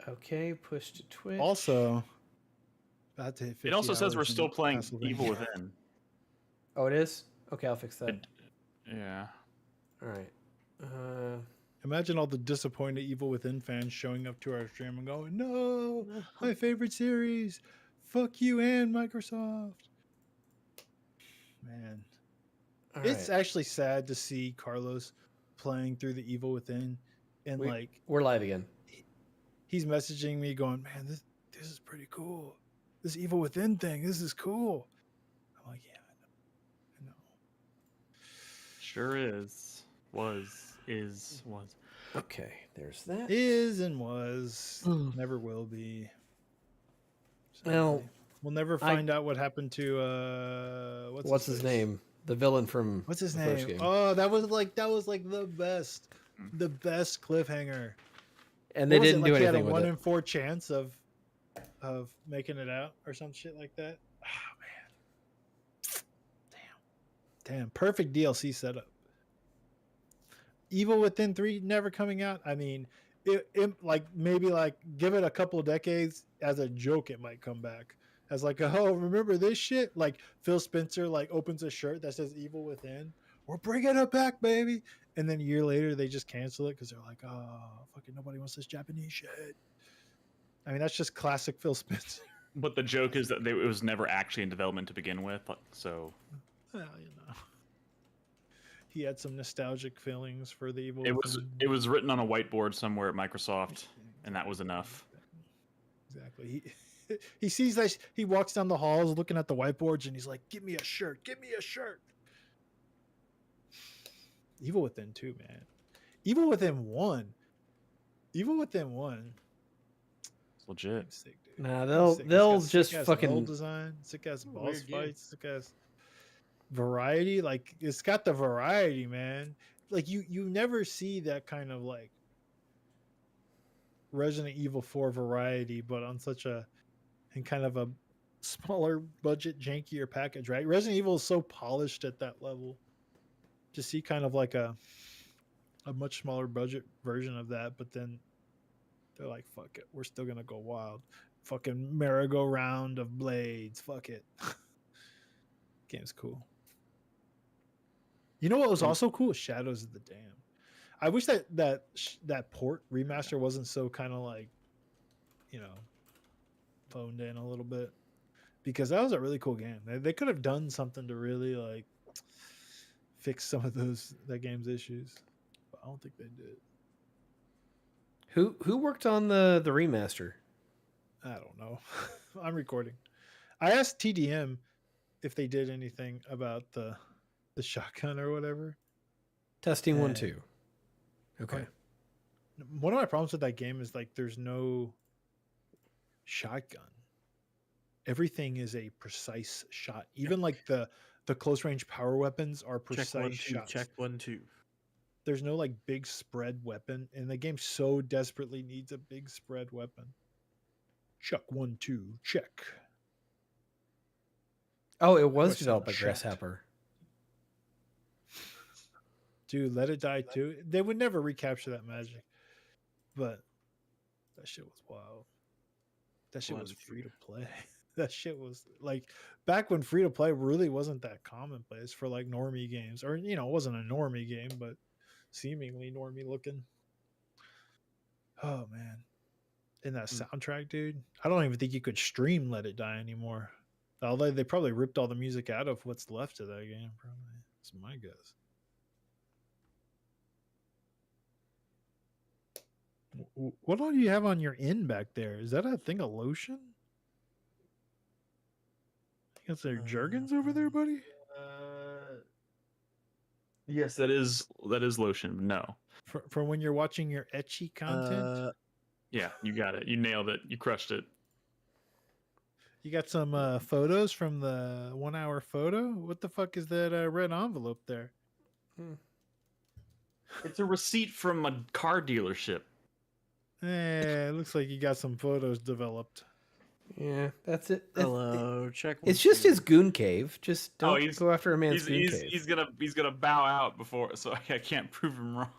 Okay, push to Twitch. Also, about to hit 50 It also says we're hours still in playing Castlevania. Evil Within. Oh, it is? Okay, I'll fix that. Yeah. All right. Imagine all the disappointed Evil Within fans showing up to our stream and going, "No, my favorite series. Fuck you and Microsoft." Man, it's actually sad to see Carlos playing through the Evil Within, and we're live again. He's messaging me going, "Man, this is pretty cool. This Evil Within thing, this is cool." I'm like, "Yeah, I know." Sure is. Was. Okay, there's that. Is and was. Never will be. Well, we'll never find out what happened to what's his name? The villain from what's his the name? first game. Oh, that was like the best cliffhanger. And they didn't do anything with it. He had a 1 in 4 chance of making it out or some shit like that. Oh man, damn, perfect DLC setup. Evil Within 3 never coming out. I mean, it maybe give it a couple of decades as a joke, it might come back as oh, remember this shit? Like Phil Spencer opens a shirt that says Evil Within. We're bringing it back, baby. And then a year later, they just cancel it because they're like, oh, fucking nobody wants this Japanese shit. I mean, that's just classic Phil Spencer. But the joke is that it was never actually in development to begin with, so. Well, he had some nostalgic feelings for the Evil. It was written on a whiteboard somewhere at Microsoft, and that was enough. Exactly. He sees that he walks down the halls looking at the whiteboards, and he's like, "Give me a shirt! Give me a shirt!" Evil Within 2, man. Evil Within 1. Evil Within 1. It's legit. Sick, dude. Nah, they'll just fucking design, sick ass boss fights, sick ass variety. It's got the variety, man. You never see that kind of Resident Evil 4 variety, but on such a kind of a smaller budget, jankier package, right? Resident Evil is so polished at that level. To see kind of a much smaller budget version of that, but then they're like, fuck it, we're still gonna go wild. Fucking merry-go-round of blades, fuck it. Game's cool. You know what was also cool? Shadows of the Dam. I wish that port remaster wasn't so kind of phoned in a little bit, because that was a really cool game. They could have done something to really fix some of that game's issues, but I don't think they did. Who worked on the remaster? I don't know. I'm recording. I asked TDM if they did anything about the shotgun or whatever. Testing 1 2. Okay. One of my problems with that game is there's no shotgun. Everything is a precise shot. Even the close range power weapons are precise shots. Check 1 2. There's no big spread weapon, and the game so desperately needs a big spread weapon. Check 1 2 check. Oh, it was developed by Grasshopper. Dude, Let It Die 2. They would never recapture that magic, but that shit was wild. That shit was free to play. That shit was back when free to play really wasn't that commonplace for normie games, or it wasn't a normie game, but seemingly normie looking. Oh man. And that soundtrack, dude. I don't even think you could stream Let It Die anymore. Although they probably ripped all the music out of what's left of that game, probably. That's my guess. What all do you have on your end back there? Is that a thing of lotion? You got some Jergens over there, buddy? Yes, that is lotion. No. For when you're watching your ecchi content? Yeah, you got it. You nailed it. You crushed it. You got some photos from the 1 hour photo? What the fuck is that red envelope there? It's a receipt from a car dealership. It looks like you got some photos developed. Yeah, that's it. Hello, check. It's just his goon cave. Just don't go after a man's goon cave. He's gonna bow out before, so I can't prove him wrong.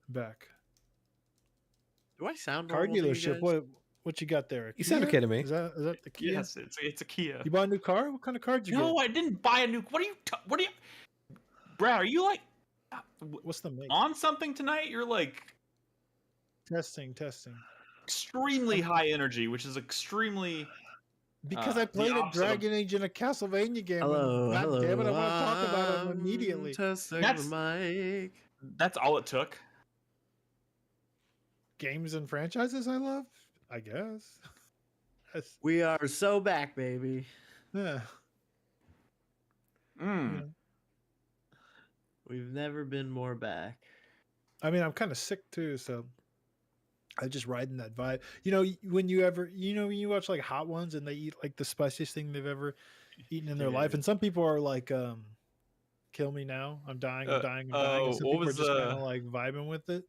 back. Do I sound Car normal to you dealership. guys? What you got there? A You Kia? sound okay to me. Is that the Kia? Yes, it's a Kia. You bought a new car? What kind of car did you get? No, I didn't buy a new. What are you? Brad, are you like What's the make? on something tonight? You're like Testing. extremely high energy, which is extremely. Because I played a Dragon Age and a Castlevania game. Hello, God hello. damn it! I want to talk about them immediately. Testing That's- the mic. That's all it took. Games and franchises I love, I guess. We are so back, baby. Yeah. Mm. Yeah. We've never been more back. I mean, I'm kind of sick too, so I just ride in that vibe. You know, when you watch like Hot Ones and they eat like the spiciest thing they've ever eaten in their life, and some people are like, "Kill me now, I'm dying, I'm dying, I'm dying." And some people are just kind of like vibing with it.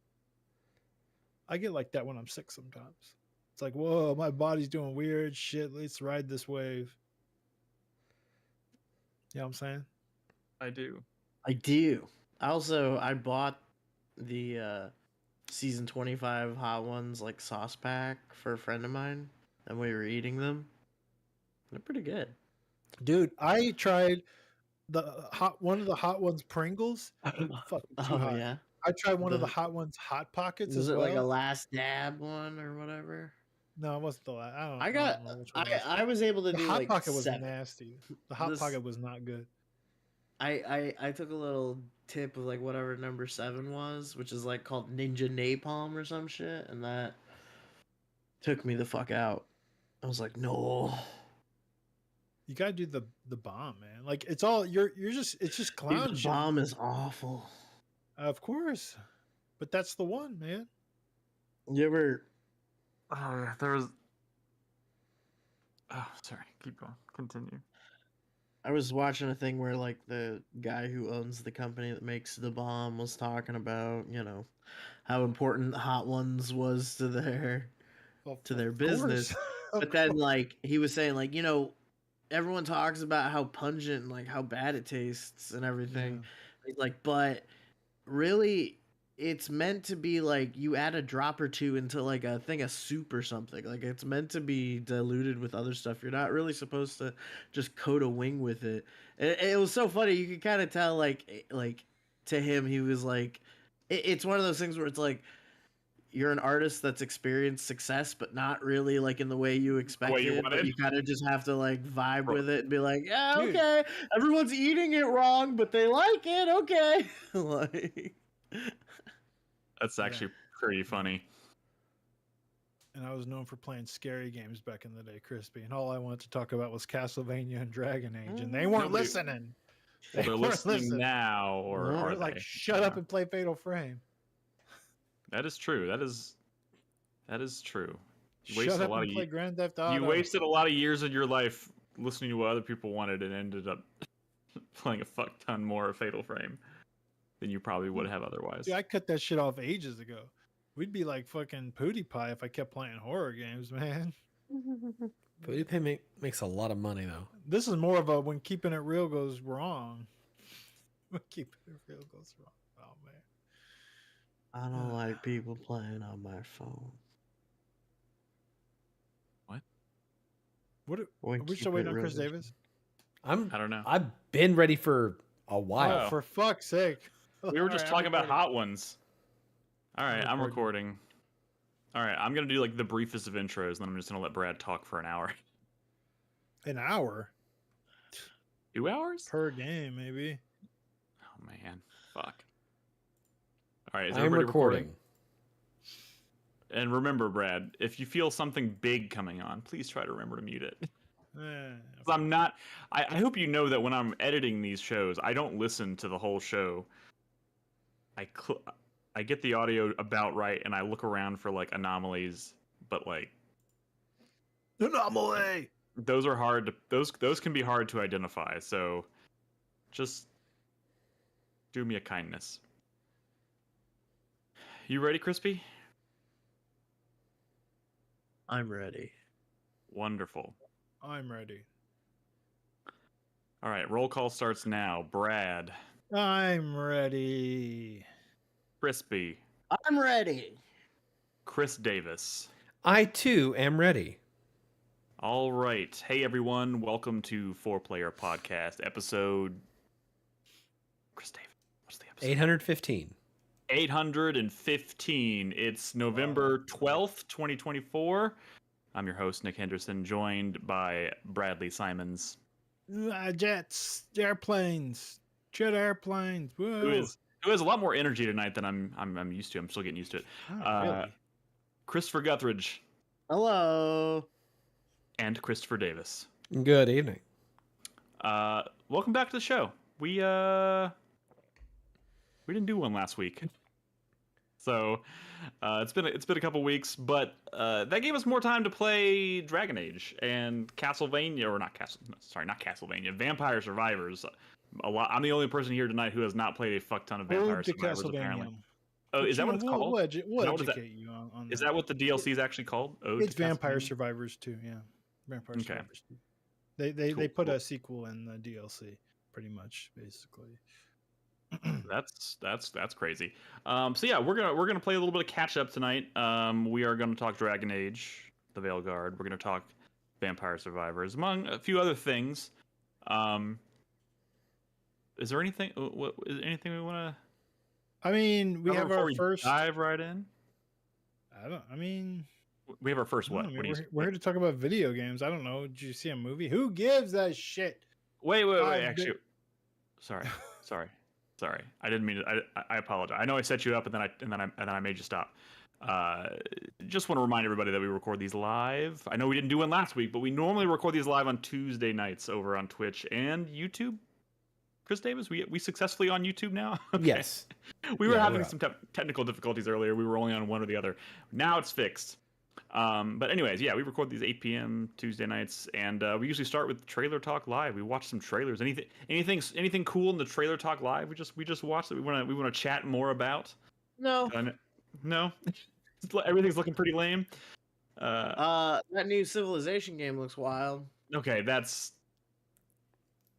I get like that when I'm sick sometimes. It's like, whoa, my body's doing weird shit. Let's ride this wave. You know what I'm saying? I do. I do. I bought the season 25 Hot Ones like sauce pack for a friend of mine, and we were eating them. They're pretty good. Dude, I tried one of the Hot Ones Pringles. Fucking too hot. Yeah. I tried one of the Hot Ones Hot Pockets Was as it well. like a last dab one or whatever? No, it wasn't the last. I don't know which one it was. I was able to The do Hot like Pocket was 7. nasty. The Hot Pocket was not good. I took a little tip of like whatever number 7 was, which is like called Ninja Napalm or some shit, and that took me the fuck out. I was like, no. You gotta do the bomb, man. Like it's all it's just clown Dude, the shit. bomb is awful. Of course, but that's the one, man. You ever? Oh, there was. Oh, sorry. Keep going. Continue. I was watching a thing where like the guy who owns the company that makes the bomb was talking about, how important Hot Ones was to their business. But then like he was saying like, everyone talks about how pungent and like how bad it tastes and everything. Yeah. Like, but really it's meant to be like you add a drop or two into like a thing of soup or something. Like it's meant to be diluted with other stuff. You're not really supposed to just coat a wing with it. It was so funny. You could kind of tell like to him he was like it's one of those things where it's like you're an artist that's experienced success, but not really like in the way you expected. But you kind of just have to like vibe with it and be like, yeah, dude, okay, everyone's eating it wrong, but they like it. Okay, like that's actually pretty funny. And I was known for playing scary games back in the day, Crispy, and all I wanted to talk about was Castlevania and Dragon Age, and they weren't listening. They're listening now, or are they? Like, shut up and play Fatal Frame. That is true. That is true. Shut up and play Grand Theft Auto. You wasted a lot of years of your life listening to what other people wanted and ended up playing a fuck ton more of Fatal Frame than you probably would have otherwise. Dude, I cut that shit off ages ago. We'd be like fucking PewDiePie if I kept playing horror games, man. PewDiePie makes a lot of money, though. This is more of a when keeping it real goes wrong. When keeping it real goes wrong. Oh, man. I don't like people playing on my phone. What? Are we still waiting on Chris Davis? I don't know. I've been ready for a while. Oh, for fuck's sake. We were just talking about Hot Ones. All right, I'm recording. All right, I'm going to do like the briefest of intros, and then I'm just going to let Brad talk for an hour. An hour? 2 hours? Per game, maybe. Oh, man. Fuck. All right, is I'm everybody recording? And remember, Brad, if you feel something big coming on, please try to remember to mute it. I'm not. I hope you know that when I'm editing these shows, I don't listen to the whole show. I get the audio about right, and I look around for like anomalies, but like anomaly. Those are hard to those can be hard to identify. So just do me a kindness. You ready, Crispy? I'm ready. Wonderful. I'm ready. All right, roll call starts now. Brad. I'm ready. Crispy. I'm ready. Chris Davis. I too am ready. All right. Hey everyone, welcome to 4Player Podcast episode. Chris Davis, what's the episode? 815. 815. It's November 12th, 2024. I'm your host, Nick Henderson, joined by Bradley Simons. Jets, airplanes, jet airplanes. Whoa. Who has a lot more energy tonight than I'm used to. I'm still getting used to it. Really? Christopher Guthridge. Hello. And Christopher Davis. Good evening. Welcome back to the show. We didn't do one last week. So it's been a couple weeks, but that gave us more time to play Dragon Age and Castlevania, or not Castlevania, Vampire Survivors. A lot. I'm the only person here tonight who has not played a fuck ton of Vampire Survivors. Apparently. Oh, is that what it's called? We'll educate you on is that what the DLC is actually called? It's Vampire Survivors 2, yeah. Vampire Survivors 2. They put a sequel in the DLC, pretty much, basically. That's crazy. So yeah, we're gonna play a little bit of catch up tonight. We are gonna talk Dragon Age, the Veilguard. We're gonna talk Vampire Survivors, among a few other things. Is there anything? Is anything we want to? I mean, we have our first dive right in. We have our first what? We're here to talk about video games. I don't know. Did you see a movie? Who gives a shit? Wait. Actually, sorry. I didn't mean to. I apologize. I know I set you up and then I made you stop. Just want to remind everybody that we record these live. I know we didn't do one last week, but we normally record these live on Tuesday nights over on Twitch and YouTube. Chris Davis, we successfully on YouTube now? Okay. Yes. We were having some technical difficulties earlier. We were only on one or the other. Now it's fixed. But anyways, yeah, we record these 8 p.m. Tuesday nights, and we usually start with Trailer Talk Live. We watch some trailers. Anything cool in the Trailer Talk Live? We just watch that we want to chat more about. No. No. Everything's looking pretty lame. That new Civilization game looks wild. Okay,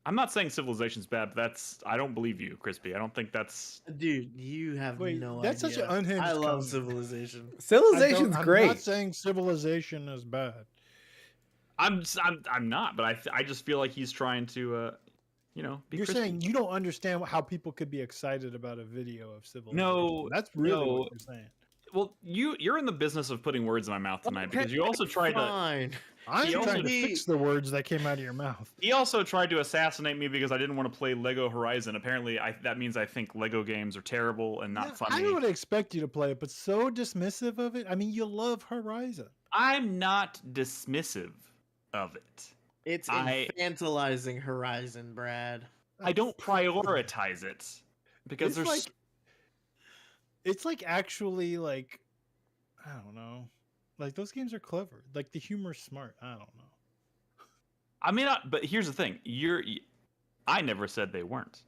I'm not saying Civilization's bad, but I don't believe you, Crispy. I don't think that's... Dude, you have no idea. That's such an unhinged I love Civilization. Civilization's great. I'm not saying Civilization is bad. I'm not, but I just feel like he's trying to, be You're crispy. saying you don't understand how people could be excited about a video of Civilization. No. That's really what you're saying. Well, you're in the business of putting words in my mouth tonight because you also tried to... I'm trying to fix the words that came out of your mouth. He also tried to assassinate me because I didn't want to play Lego Horizon. Apparently, that means I think Lego games are terrible and not funny. I would expect you to play it, but so dismissive of it. I mean, you love Horizon. I'm not dismissive of it. It's infantilizing Horizon, Brad. I don't prioritize it because it's like actually like, I don't know. Like, those games are clever. Like, the humor's smart. I don't know. I mean, but here's the thing. I never said they weren't.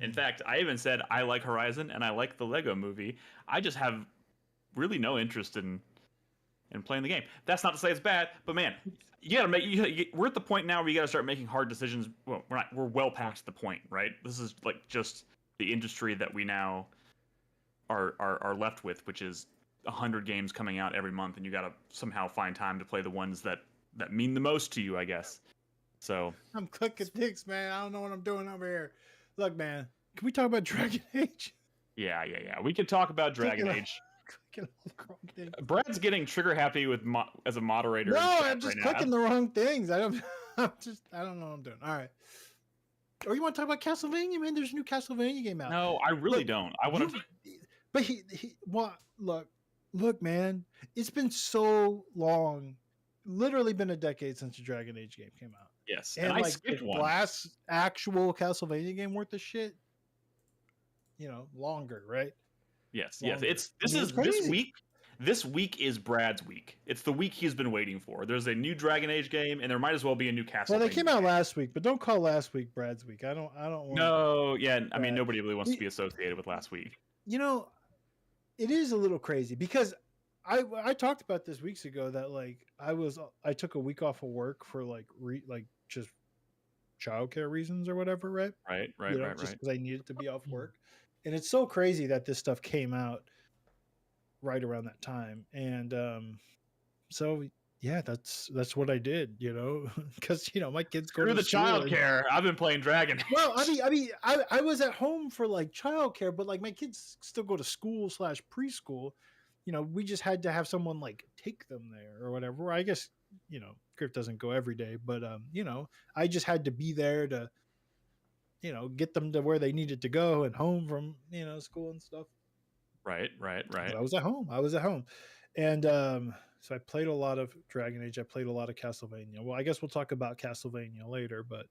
In fact, I even said I like Horizon and I like the Lego movie. I just have really no interest in playing the game. That's not to say it's bad, but man, you gotta we're at the point now where you gotta start making hard decisions. Well, we're well past the point, right? This is like just the industry that we now are left with, which is 100 games coming out every month, and you gotta somehow find time to play the ones that mean the most to you, I guess. So I'm clicking dicks, man. I don't know what I'm doing over here. Look, man, can we talk about Dragon Age? Yeah. We can talk about Dragon Age. Brad's getting trigger happy with as a moderator. No, I'm just clicking the wrong things. I don't know what I'm doing. All right. Or you want to talk about Castlevania, man? There's a new Castlevania game out. No, I really don't. I want to. But look, man. It's been so long. Literally been a decade since the Dragon Age game came out. Yes, and I like skipped the one. last actual Castlevania game worth of shit. Longer, right? Yes. Longer. This week is Brad's week. It's the week he's been waiting for. There's a new Dragon Age game, and there might as well be a new Castlevania. Well, they came out last week, but don't call last week Brad's week. I don't want. No, yeah. I mean, nobody really wants to be associated with last week. It is a little crazy because I talked about this weeks ago that like I took a week off of work for just childcare reasons or whatever, right? Right. Just because I needed to be off work, and it's so crazy that this stuff came out right around that time, and so yeah, that's what I did, because my kids go Through to the school childcare, I've been playing Dragon Age. Well, I was at home for like childcare, but like my kids still go to school / preschool. We just had to have someone like take them there or whatever. I guess Griff doesn't go every day, but I just had to be there to get them to where they needed to go and home from school and stuff. Right. But I was at home. And so I played a lot of Dragon Age. I played a lot of Castlevania. Well, I guess we'll talk about Castlevania later, but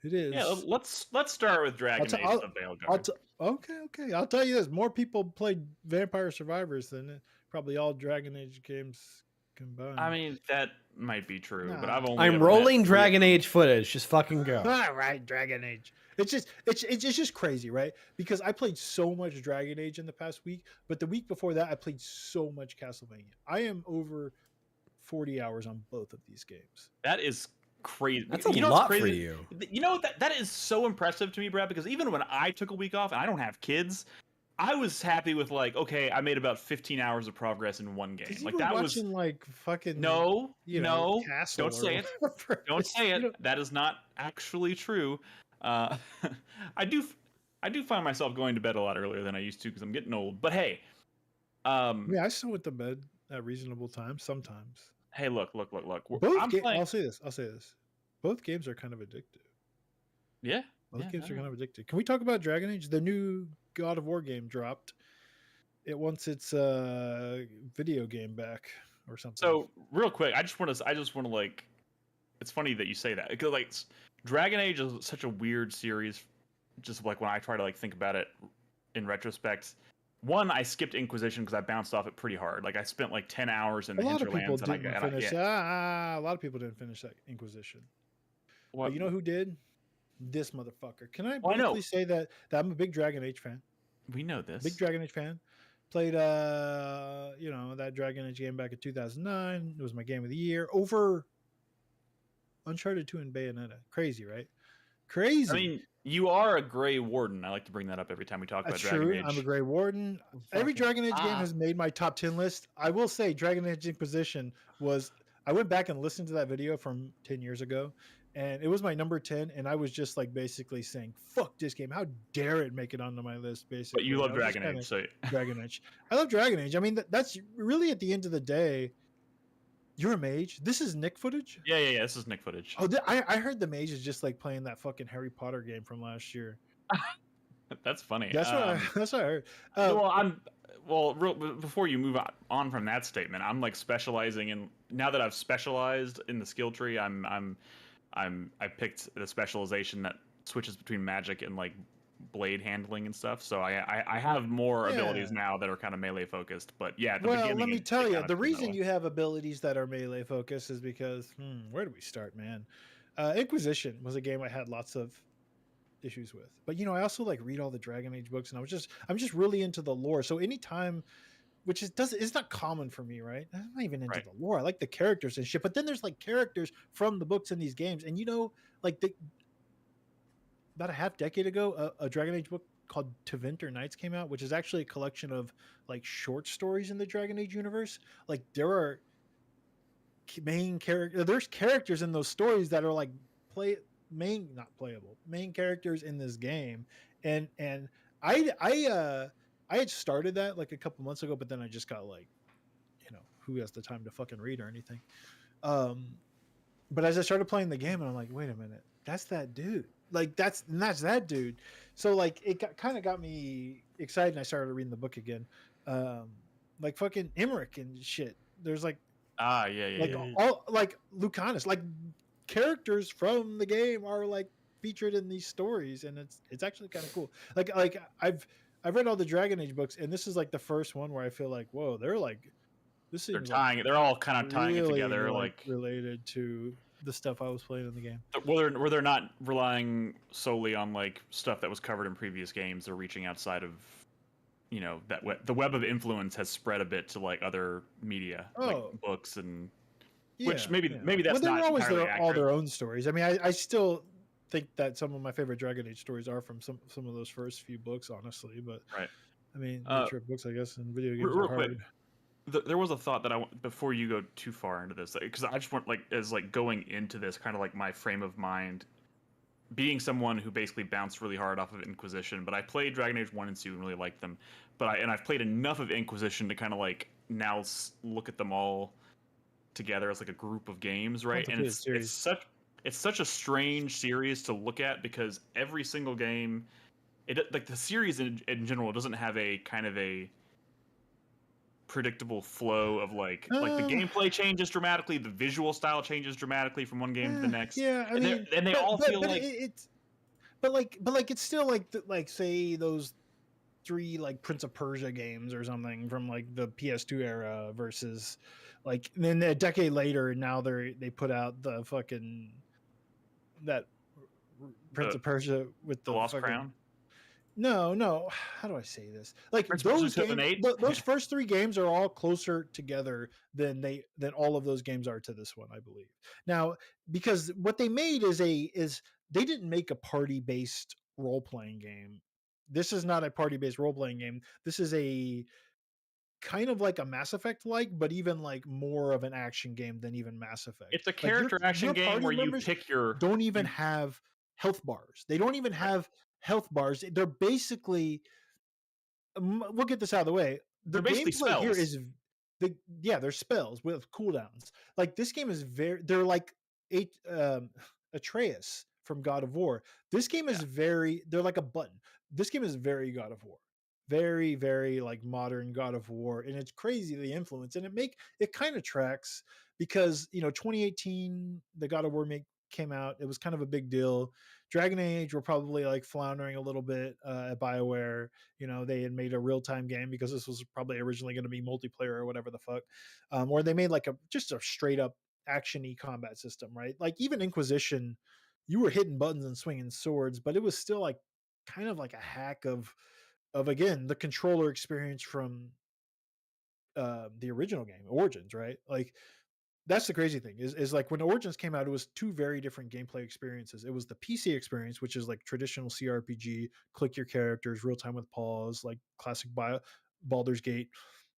it is. Yeah, let's start with Dragon Age the Veilguard. Okay. I'll tell you this: more people played Vampire Survivors than probably all Dragon Age games combined. I mean, that might be true, but I'm rolling Dragon Age footage. Just fucking go. All right, Dragon Age. It's just crazy, right? Because I played so much Dragon Age in the past week, but the week before that, I played so much Castlevania. I am over 40 hours on both of these games. That is crazy. That's a lot for you. You know what? That is so impressive to me, Brad, because even when I took a week off and I don't have kids, I was happy with like, okay, I made about 15 hours of progress in one game. Like that was like fucking no. Castle Don't say it. Don't say it. That is not actually true. I do find myself going to bed a lot earlier than I used to because I'm getting old. But hey, I still went to bed at reasonable times sometimes. Hey, look. I'll say this. Both games are kind of addictive. Yeah. Both games are kind of addictive. Can we talk about Dragon Age? The new God of War game dropped. It wants its video game back or something. So real quick, I just want to like. It's funny that you say that because like Dragon Age is such a weird series. Just like when I try to like think about it in retrospect. One, I skipped Inquisition because I bounced off it pretty hard. Like I spent like 10 hours in the hinterlands. A lot of people didn't finish that Inquisition. What? But you know who did? This motherfucker. Can I briefly say that I'm a big Dragon Age fan? We know this. Big Dragon Age fan. Played that Dragon Age game back in 2009. It was my game of the year over Uncharted 2 and Bayonetta. Crazy, right? Crazy. I mean, you are a Grey Warden. I like to bring that up every time we talk about Dragon Age. I'm a Grey Warden. Every Dragon Age game has made my top 10 list. I will say Dragon Age Inquisition was... I went back and listened to that video from 10 years ago, and it was my number 10, and I was just like basically saying, fuck this game. How dare it make it onto my list, basically. But you love Dragon Age. So... Dragon Age. I love Dragon Age. I mean, that's really at the end of the day... You're a mage? This is Nick footage? Yeah. This is Nick footage. Oh, I heard the mage is just like playing that fucking Harry Potter game from last year. That's funny. That's what I heard. Before you move on from that statement, I'm like specializing in now that I've specialized in the skill tree. I picked the specialization that switches between magic and like blade handling and stuff. So I have more abilities now that are kind of melee focused. But yeah, let me tell you, the reason you have abilities that are melee focused is because where do we start, man? Inquisition was a game I had lots of issues with, but I also like read all the Dragon Age books, and I'm just really into the lore. So anytime, which it's not common for me, right? I'm not even into the lore. I like the characters and shit, but then there's like characters from the books in these games, and like about a half decade ago, a Dragon Age book called Tevinter Nights came out, which is actually a collection of like short stories in the Dragon Age universe. Like there are there's characters in those stories that are like main characters in this game, and I had started that like a couple months ago, but then I just got like, who has the time to fucking read or anything. But as I started playing the game, and I'm like, wait a minute, that's that dude. Like that's that dude. So like it kind of got me excited, and I started reading the book again. Like fucking Emmerich and shit. There's like all like Lucanus, like characters from the game are like featured in these stories, and it's actually kind of cool. Like I've read all the Dragon Age books, and this is like the first one where I feel like, whoa, they're like this. They're all kind of tying it together, like related to the stuff I was playing in the game. Where they're not relying solely on like stuff that was covered in previous games. They're reaching outside of, that the web of influence has spread a bit to like other media, like books and which maybe that's not always entirely all their own stories. I mean, I still think that some of my favorite Dragon Age stories are from some of those first few books, honestly. But I mean, nature of books, I guess, and video games real are hard. quick. there was a thought that before you go too far into this, because I just want as going into this kind of like my frame of mind, being someone who basically bounced really hard off of Inquisition, but I played Dragon Age 1 and 2 and really liked them. But I've played enough of Inquisition to kind of like now look at them all together as like a group of games, right? And it's such a strange series to look at because every single game, like the series in general doesn't have a kind of a predictable flow of like the gameplay changes dramatically, the visual style changes dramatically from one game to the next. Yeah, I mean, and they all feel but like it's it's still like say those 3 like Prince of Persia games or something from like the PS2 era versus like then a decade later now they put out the fucking that Prince of Persia with the Lost fucking, Crown. No. How do I say this? Like Prince those games, those first 3 games are all closer together than all of those games are to this one, I believe. Now, because what they made is they didn't make a party-based role-playing game. This is not a party-based role-playing game. This is a kind of like a Mass Effect but even like more of an action game than even Mass Effect. It's a character action game where you pick your don't even have health bars. They don't even have health bars. They're basically, we'll get this out of the way. The basically spells. Here is they're spells with cooldowns. Like this game is they're like Atreus from God of War. This game is they're like a button. This game is very God of War. Very, very like modern God of War. And it's crazy the influence. And it kind of tracks because, 2018, the God of War came out. It was kind of a big deal. Dragon Age were probably like floundering a little bit at BioWare. They had made a real-time game because this was probably originally going to be multiplayer or whatever the fuck. Or they made like just a straight up action-y combat system, right? Like even Inquisition, you were hitting buttons and swinging swords, but it was still like kind of like a hack of again, the controller experience from the original game, Origins, right? Like that's the crazy thing is like when Origins came out, it was 2 very different gameplay experiences. It was the PC experience, which is like traditional CRPG, click your characters, real time with pause, like classic Baldur's Gate,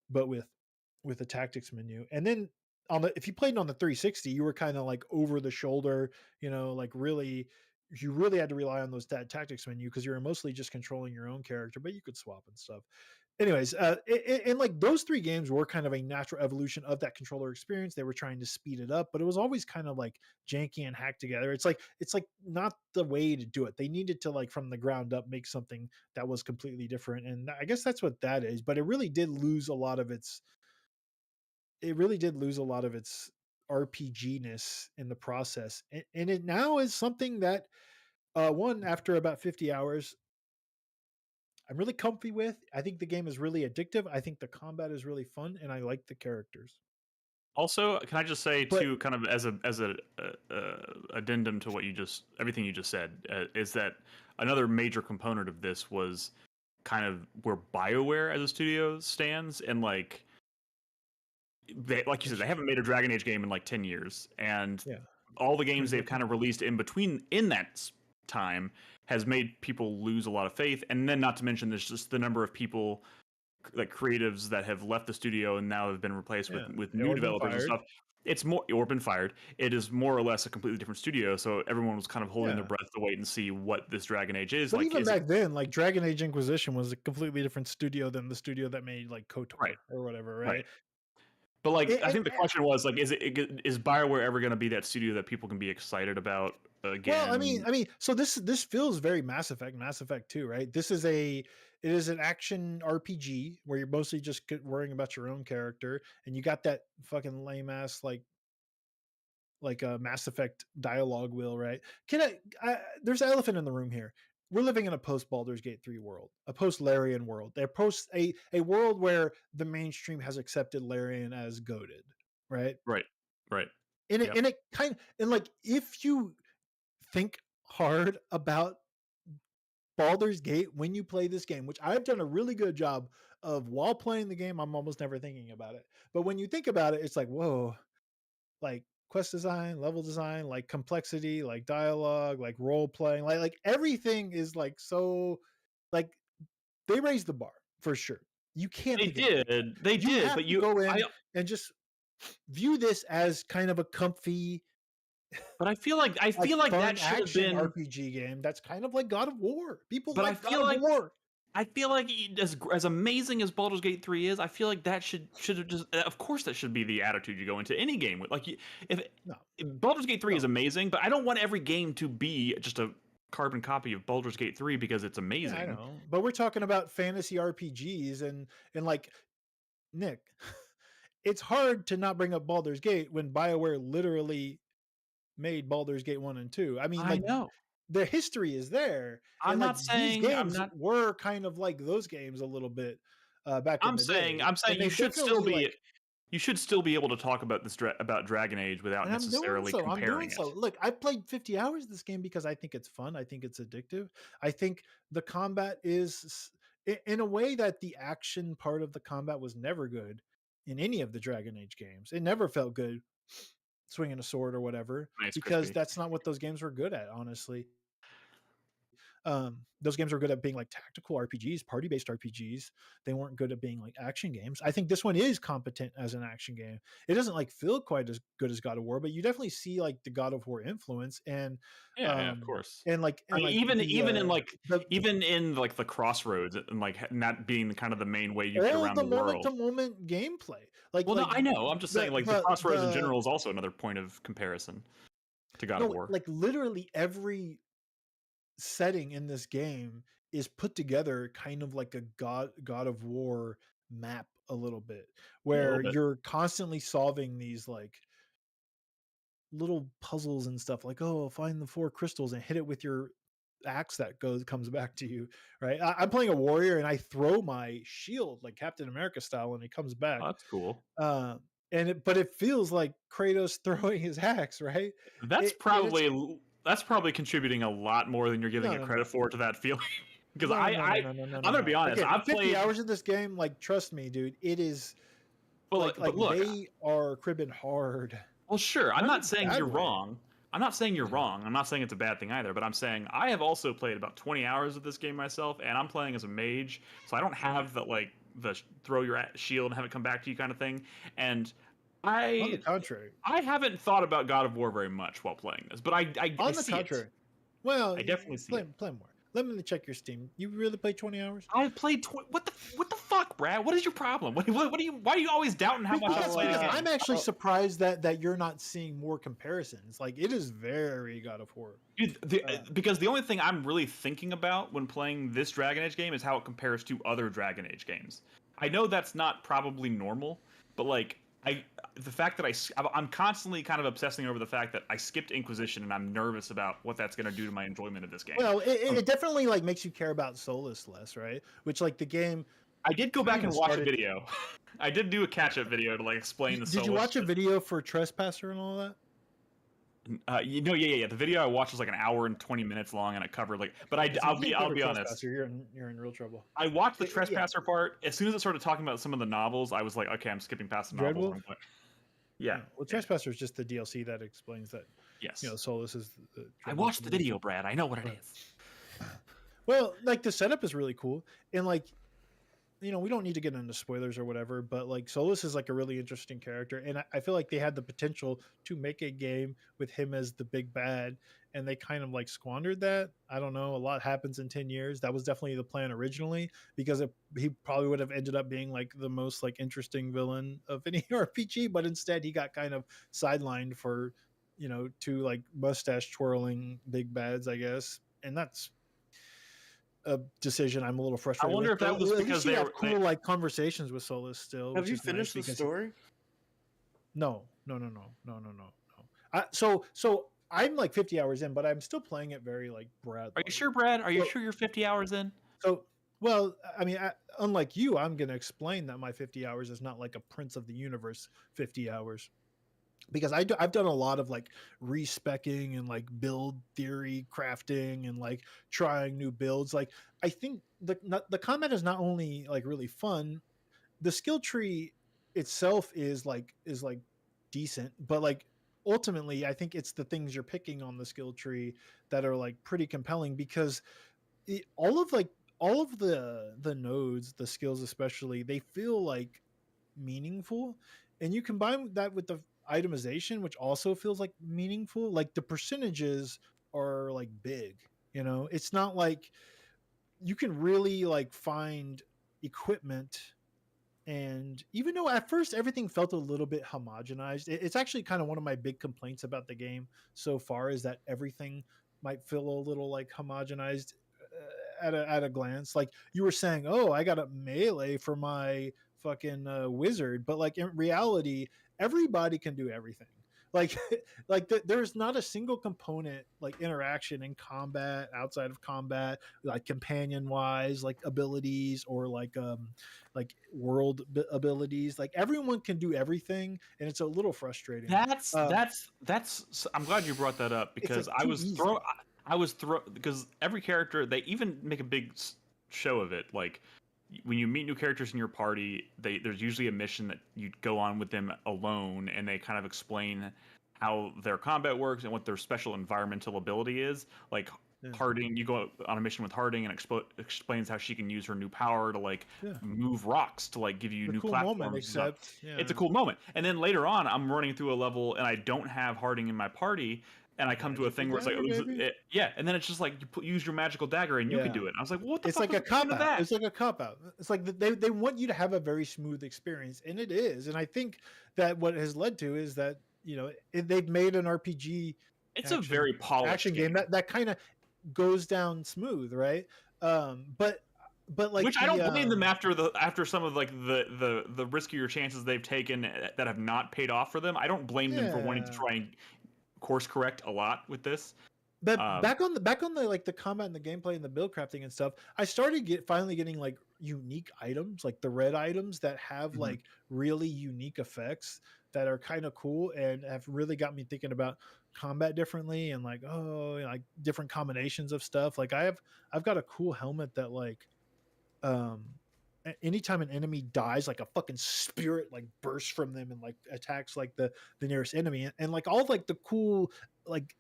but with a tactics menu. And then if you played on the 360, you were kind of like over the shoulder, like you really had to rely on those tactics menu because you were mostly just controlling your own character, but you could swap and stuff. Anyways, and like those 3 games were kind of a natural evolution of that controller experience. They were trying to speed it up, but it was always kind of like janky and hacked together. It's like not the way to do it. They needed to like from the ground up make something that was completely different, and I guess that's what that is. But it really did lose a lot of its RPG-ness in the process, and it now is something that after about 50 hours I'm really comfy with. I think the game is really addictive. I think the combat is really fun, and I like the characters. Also, can I just say too, kind of as a addendum to everything you just said, is that another major component of this was kind of where BioWare as a studio stands, and like you said, they haven't made a Dragon Age game in like 10 years, and all the games they've kind of released in that time has made people lose a lot of faith. And then not to mention there's just the number of people like creatives that have left the studio and now have been replaced with new developers and stuff. It's more or been fired. It is more or less a completely different studio, so everyone was kind of holding their breath to wait and see what this Dragon Age is. But like, even back then, like Dragon Age Inquisition was a completely different studio than the studio that made like KOTOR or whatever, right? But like, I think the question was like, is BioWare ever going to be that studio that people can be excited about again? Well, I mean, so this feels very Mass Effect 2, right? It is an action RPG where you're mostly just worrying about your own character, and you got that fucking lame ass like a Mass Effect dialogue wheel, right? There's an elephant in the room here. We're living in a post Baldur's Gate 3 world, a post Larian world. They're a world where the mainstream has accepted Larian as goated, right? Right. And it kind of, and like if you think hard about Baldur's Gate when you play this game, which I've done a really good job of while playing the game, I'm almost never thinking about it. But when you think about it, it's like, whoa, like quest design, level design, like complexity, like dialogue, like role playing, like everything is like so, like they raised the bar for sure. You can't. They did. They did. Have but to go in and just view this as kind of a comfy. But I feel like that should have been RPG game. That's kind of like God of War. People but like God of War. I feel like as amazing as Baldur's Gate 3 is, I feel like that should have just. Of course, that should be the attitude you go into any game with. Like, if Baldur's Gate 3 is amazing, but I don't want every game to be just a carbon copy of Baldur's Gate 3 because it's amazing. Yeah, I know, but we're talking about fantasy RPGs and like Nick. It's hard to not bring up Baldur's Gate when BioWare literally made Baldur's Gate 1 and 2. I mean, like, know. The history is there. I'm not saying these games were kind of like those games a little bit back in the day. I'm saying you should still be you should still be able to talk about about Dragon Age without necessarily comparing it. Look, I played 50 hours of this game because I think it's fun. I think it's addictive. I think the combat is in a way that the action part of the combat was never good in any of the Dragon Age games. It never felt good swinging a sword or whatever, because that's not what those games were good at, honestly. Those games were good at being like tactical RPGs, party-based RPGs. They weren't good at being like action games. I think this one is competent as an action game. It doesn't like feel quite as good as God of War, but you definitely see like the God of War influence. And yeah, of course. And like, even in the crossroads and like not being kind of the main way you get around the world. Moment-to-moment gameplay. No, I know. I'm just saying, like, the crossroads in general is also another point of comparison to God of War. Like literally every setting in this game is put together kind of like a God of War map a little bit, where you're constantly solving these like little puzzles and stuff, like, oh, find the 4 crystals and hit it with your axe that comes back to you, right? I'm playing a warrior and I throw my shield like Captain America style and it comes back. Oh, that's cool. But it feels like Kratos throwing his axe, right? That's probably contributing a lot more than you're giving it credit for to that feeling. Because I'm gonna be honest, I've 50 played hours in this game. Like, trust me, dude, it is. But look, they are cribbing hard. Well, sure, I'm not saying you're wrong. I'm not saying you're wrong. I'm not saying it's a bad thing either. But I'm saying I have also played about 20 hours of this game myself, and I'm playing as a mage, so I don't have the throw your shield and have it come back to you kind of thing. And on the contrary, I haven't thought about God of War very much while playing this, but I see contrary. it. Well, I definitely see it. Play more. Let me check your Steam. You really played 20 hours? I played what the fuck, Brad? What is your problem? Why are you always doubting how much I played? I'm actually surprised that you're not seeing more comparisons. Like, it is very God of War. Dude, because the only thing I'm really thinking about when playing this Dragon Age game is how it compares to other Dragon Age games. I know that's not probably normal, but like the fact that I'm constantly kind of obsessing over the fact that I skipped Inquisition, and I'm nervous about what that's going to do to my enjoyment of this game. Well, it definitely like makes you care about Solus less, right? Which, like, the game. I did go back and watch a video. I did do a catch-up video to like explain the Solus. Did you watch a video for Trespasser and all that? Yeah. The video I watched was like an hour and 20 minutes long, and it covered like. But I'll be honest. You're in real trouble. I watched the Trespasser part. As soon as it started talking about some of the novels, I was like, okay, I'm skipping past the novels. Yeah. Well, Trespasser is just the DLC that explains that. Yes. Solus is. I watched the video, Brad. I know what it is. Well, like, the setup is really cool, and like, we don't need to get into spoilers or whatever, but like, Solus is like a really interesting character, and I feel like they had the potential to make a game with him as the big bad, and they kind of like squandered that. I don't know. A lot happens in 10 years. That was definitely the plan originally, because he probably would have ended up being like the most like interesting villain of any RPG, but instead he got kind of sidelined for, 2 like mustache twirling big bads, I guess, and that's a decision I'm a little frustrated. I wonder if that was because they have cool like conversations with Solus still. Have you finished the story? No. So I'm like 50 hours in, but I'm still playing it very like Brad. Are you sure, Brad? Are you sure you're 50 hours in? So, well, I mean, unlike you, I'm going to explain that my 50 hours is not like a Prince of the Universe 50 hours. Because I've done a lot of like respecking and like build theory crafting and like trying new builds. Like, I think the combat is not only like really fun, the skill tree itself is like decent, but like ultimately I think it's the things you're picking on the skill tree that are like pretty compelling, because all of like all of the nodes, the skills especially, they feel like meaningful, and you combine that with the itemization, which also feels like meaningful. Like the percentages are like big, you know. It's not like you can really like find equipment, and even though at first everything felt a little bit homogenized, it's actually kind of one of my big complaints about the game so far, is that everything might feel a little like homogenized at a glance. Like you were saying, oh, I got a melee for my fucking wizard, but like in reality, everybody can do everything. Like there's not a single component like interaction in combat, outside of combat, like companion wise, like abilities, or like world abilities. Like everyone can do everything, and it's a little frustrating. That's I'm glad you brought that up, because like I was because every character, they even make a big show of it. Like when you meet new characters in your party, there's usually a mission that you go on with them alone, and they kind of explain how their combat works and what their special environmental ability is. Like Harding, you go on a mission with Harding, and explains how she can use her new power to like move rocks to like give you new cool platforms. Moment, except, it's a cool moment. And then later on, I'm running through a level and I don't have Harding in my party. And I come to a thing where it's like, and then it's just like you use your magical dagger and you can do it. And I was like, what the fuck? It's like a cop out. It's like a cop out. It's like they want you to have a very smooth experience, and it is. And I think that what has led to is that, you know, they've made an RPG. It's a very polished action game that kind of goes down smooth, right? But like, which I don't blame them after some of like the riskier chances they've taken that have not paid off for them. I don't blame them for wanting to try and course correct a lot with this. But back on the like the combat and the gameplay and the build crafting and stuff, I started finally getting like unique items, like the red items that have like really unique effects that are kind of cool, and have really got me thinking about combat differently, and like, oh, you know, like different combinations of stuff. Like I've got a cool helmet that like anytime an enemy dies, like a fucking spirit like bursts from them and like attacks like the nearest enemy, and like all like the cool like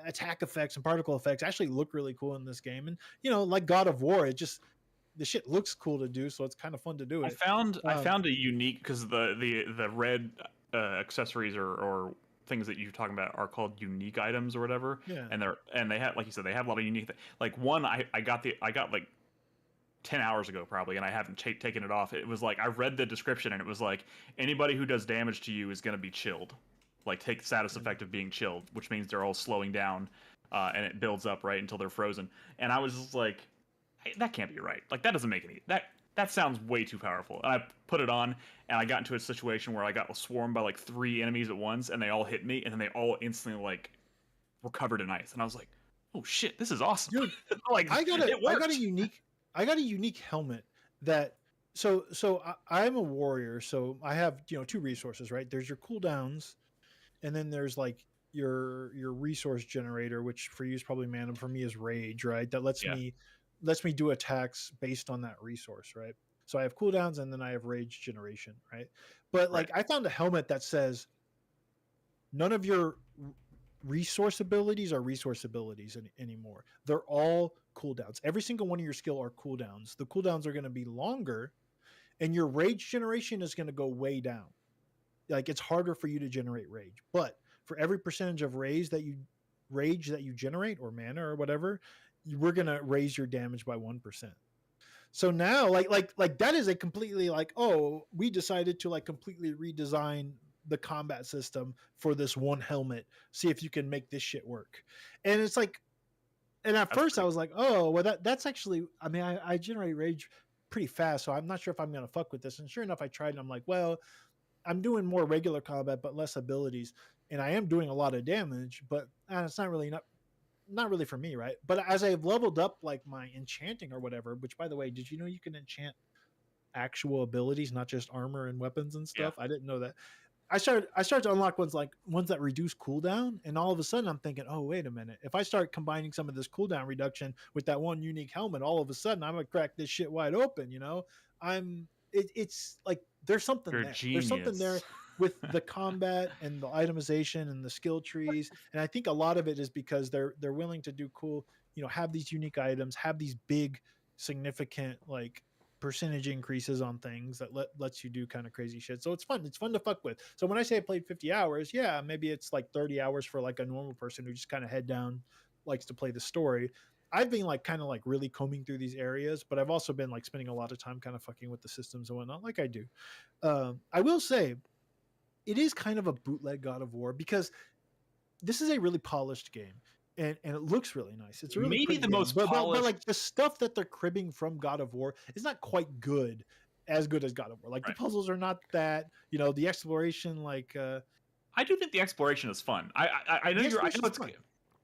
attack effects and particle effects actually look really cool in this game. And you know, like God of War, it just, the shit looks cool to do, so it's kind of fun to do it. I found a unique, because the red accessories or things that you're talking about are called unique items or whatever. And they have, like you said, they have a lot of unique like one I got like 10 hours ago probably, and I haven't taken it off. It was like, I read the description and it was like, anybody who does damage to you is going to be chilled, like take the status effect of being chilled, which means they're all slowing down, and it builds up right until they're frozen. And I was just like, hey, that can't be right. Like that doesn't make any, that sounds way too powerful. And I put it on, and I got into a situation where I got swarmed by like 3 enemies at once, and they all hit me, and then they all instantly like were covered in ice. And I was like, oh shit, this is awesome. Dude, like I got a unique helmet that, so I'm a warrior, so I have, you know, 2 resources, right? There's your cooldowns, and then there's like your resource generator, which for you is probably mana, for me is rage, right? That lets me do attacks based on that resource, right? So I have cooldowns, and then I have rage generation, right? But like I found a helmet that says none of your resource abilities are resource abilities anymore. They're all cooldowns. Every single one of your skill are cooldowns. The cooldowns are going to be longer, and your rage generation is going to go way down. Like it's harder for you to generate rage, but for every percentage of rage that you generate, or mana or whatever, we're going to raise your damage by 1%. So now like that is a completely like, oh, we decided to like completely redesign the combat system for this one helmet. See if you can make this shit work. And it's like, and at first I was like, oh, well that's actually, I mean, I generate rage pretty fast, so I'm not sure if I'm going to fuck with this. And sure enough, I tried, and I'm like, well, I'm doing more regular combat, but less abilities. And I am doing a lot of damage, but it's not really for me, right? But as I've leveled up like my enchanting or whatever, which by the way, did you know you can enchant actual abilities, not just armor and weapons and stuff? I didn't know that. I started to unlock ones that reduce cooldown, and all of a sudden I'm thinking, oh, wait a minute. If I start combining some of this cooldown reduction with that one unique helmet, all of a sudden I'm gonna crack this shit wide open, you know? It's like there's something there. There's something there with the combat and the itemization and the skill trees. And I think a lot of it is because they're willing to do cool, you know, have these unique items, have these big significant like percentage increases on things that lets you do kind of crazy shit. So it's fun to fuck with. So when I say I played 50 hours, yeah, maybe it's like 30 hours for like a normal person who just kind of head down likes to play the story. I've been like kind of like really combing through these areas, but I've also been like spending a lot of time kind of fucking with the systems and whatnot, like I do. I will say it is kind of a bootleg God of War because this is a really polished game. And it looks really nice. It's really maybe the game. most but polished. But like the stuff that they're cribbing from God of War is not quite as good as God of War. Like the puzzles are not that. The exploration. Like I do think the exploration is fun. I know you're. I know it's fun.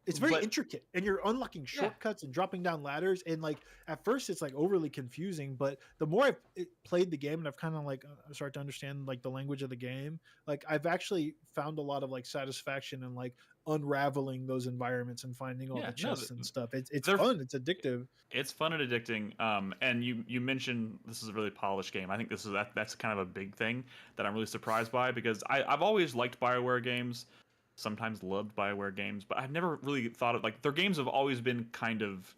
It's very intricate, and you're unlocking shortcuts and dropping down ladders. And like at first, it's like overly confusing. But the more I've played the game, and I've kind of like started to understand like the language of the game, like I've actually found a lot of like satisfaction in like unraveling those environments and finding all the chests and stuff. It's fun. It's addictive. It's fun and addicting. And you mentioned this is a really polished game. I think that's kind of a big thing that I'm really surprised by because I've always liked BioWare games. Sometimes loved BioWare games, but I've never really thought of like their games have always been kind of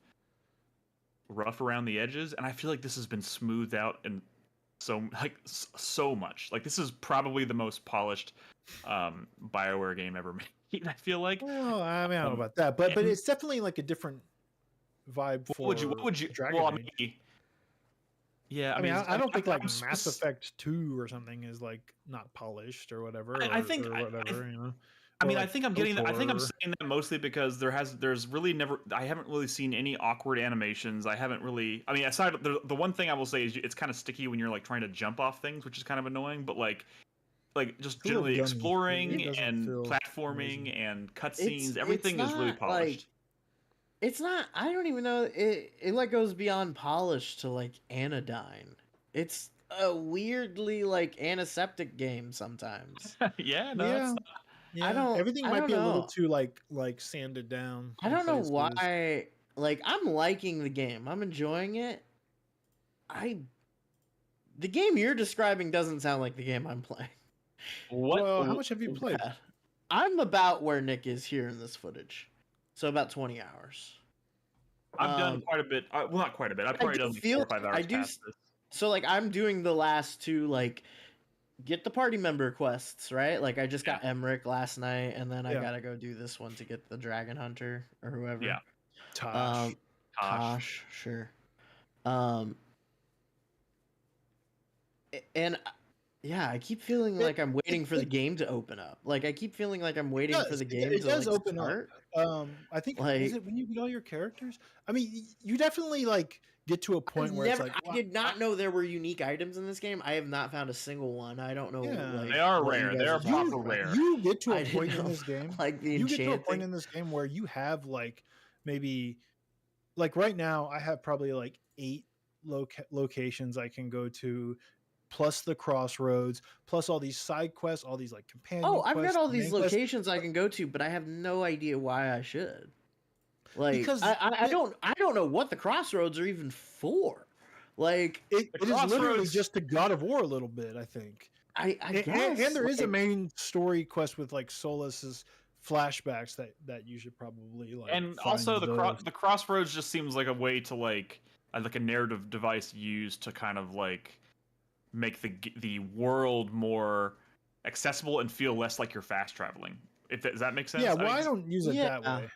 rough around the edges, and I feel like this has been smoothed out and so much. Like this is probably the most polished BioWare game ever made. I feel like. Well, I mean, I don't know about that, but it's definitely like a different vibe. What would you? Dragon Age. Yeah, I mean, I don't think like Mass Effect 2 or something is like not polished or whatever. I think I think I'm getting that. I think I'm saying that mostly because there's really never. I haven't really seen any awkward animations. I haven't really. I mean, aside the one thing I will say is it's kind of sticky when you're like trying to jump off things, which is kind of annoying. But like just generally exploring and platforming and cutscenes, everything is really polished. It's not. I don't even know. It like goes beyond polish to like anodyne. It's a weirdly like antiseptic game sometimes. Yeah, everything might be a little too like sanded down. I don't know why. Like I'm liking the game. I'm enjoying it. The game you're describing doesn't sound like the game I'm playing. Well, how much have you played? I'm about where Nick is here in this footage, so about 20 hours. I've done quite a bit. Well, not quite a bit. I've probably done like 4 or 5 hours past this. So like I'm doing the last 2 like. Get the party member quests, right? Like I just got Emmerich last night, and then I gotta go do this one to get the Dragon Hunter or whoever. Yeah, Tosh, sure. And yeah, I keep feeling like I'm waiting for the game to open up. Like I keep feeling like I'm waiting for the game to like, open start. I think like, is it when you get all your characters? I mean, you definitely like get to a point where it's like I did not know there were unique items in this game. I have not found a single one. I don't know. Yeah. Like, they are rare. They are proper rare. You get to a point in this game. Like you get to a point in this game where you have like maybe like right now I have probably like 8 locations I can go to, plus the crossroads, plus all these side quests, all these like companion quests. I've got all these locations I can go to, but I have no idea why I should. Like because I don't know what the crossroads are even for. Like it is literally just the God of War a little bit, I think. I guess. And there is a main story quest with like Solas's flashbacks that you should probably like. And also the crossroads just seems like a way to like a narrative device used to kind of like make the world more accessible and feel less like you're fast traveling. Does that make sense? Yeah, well, I don't use it that way.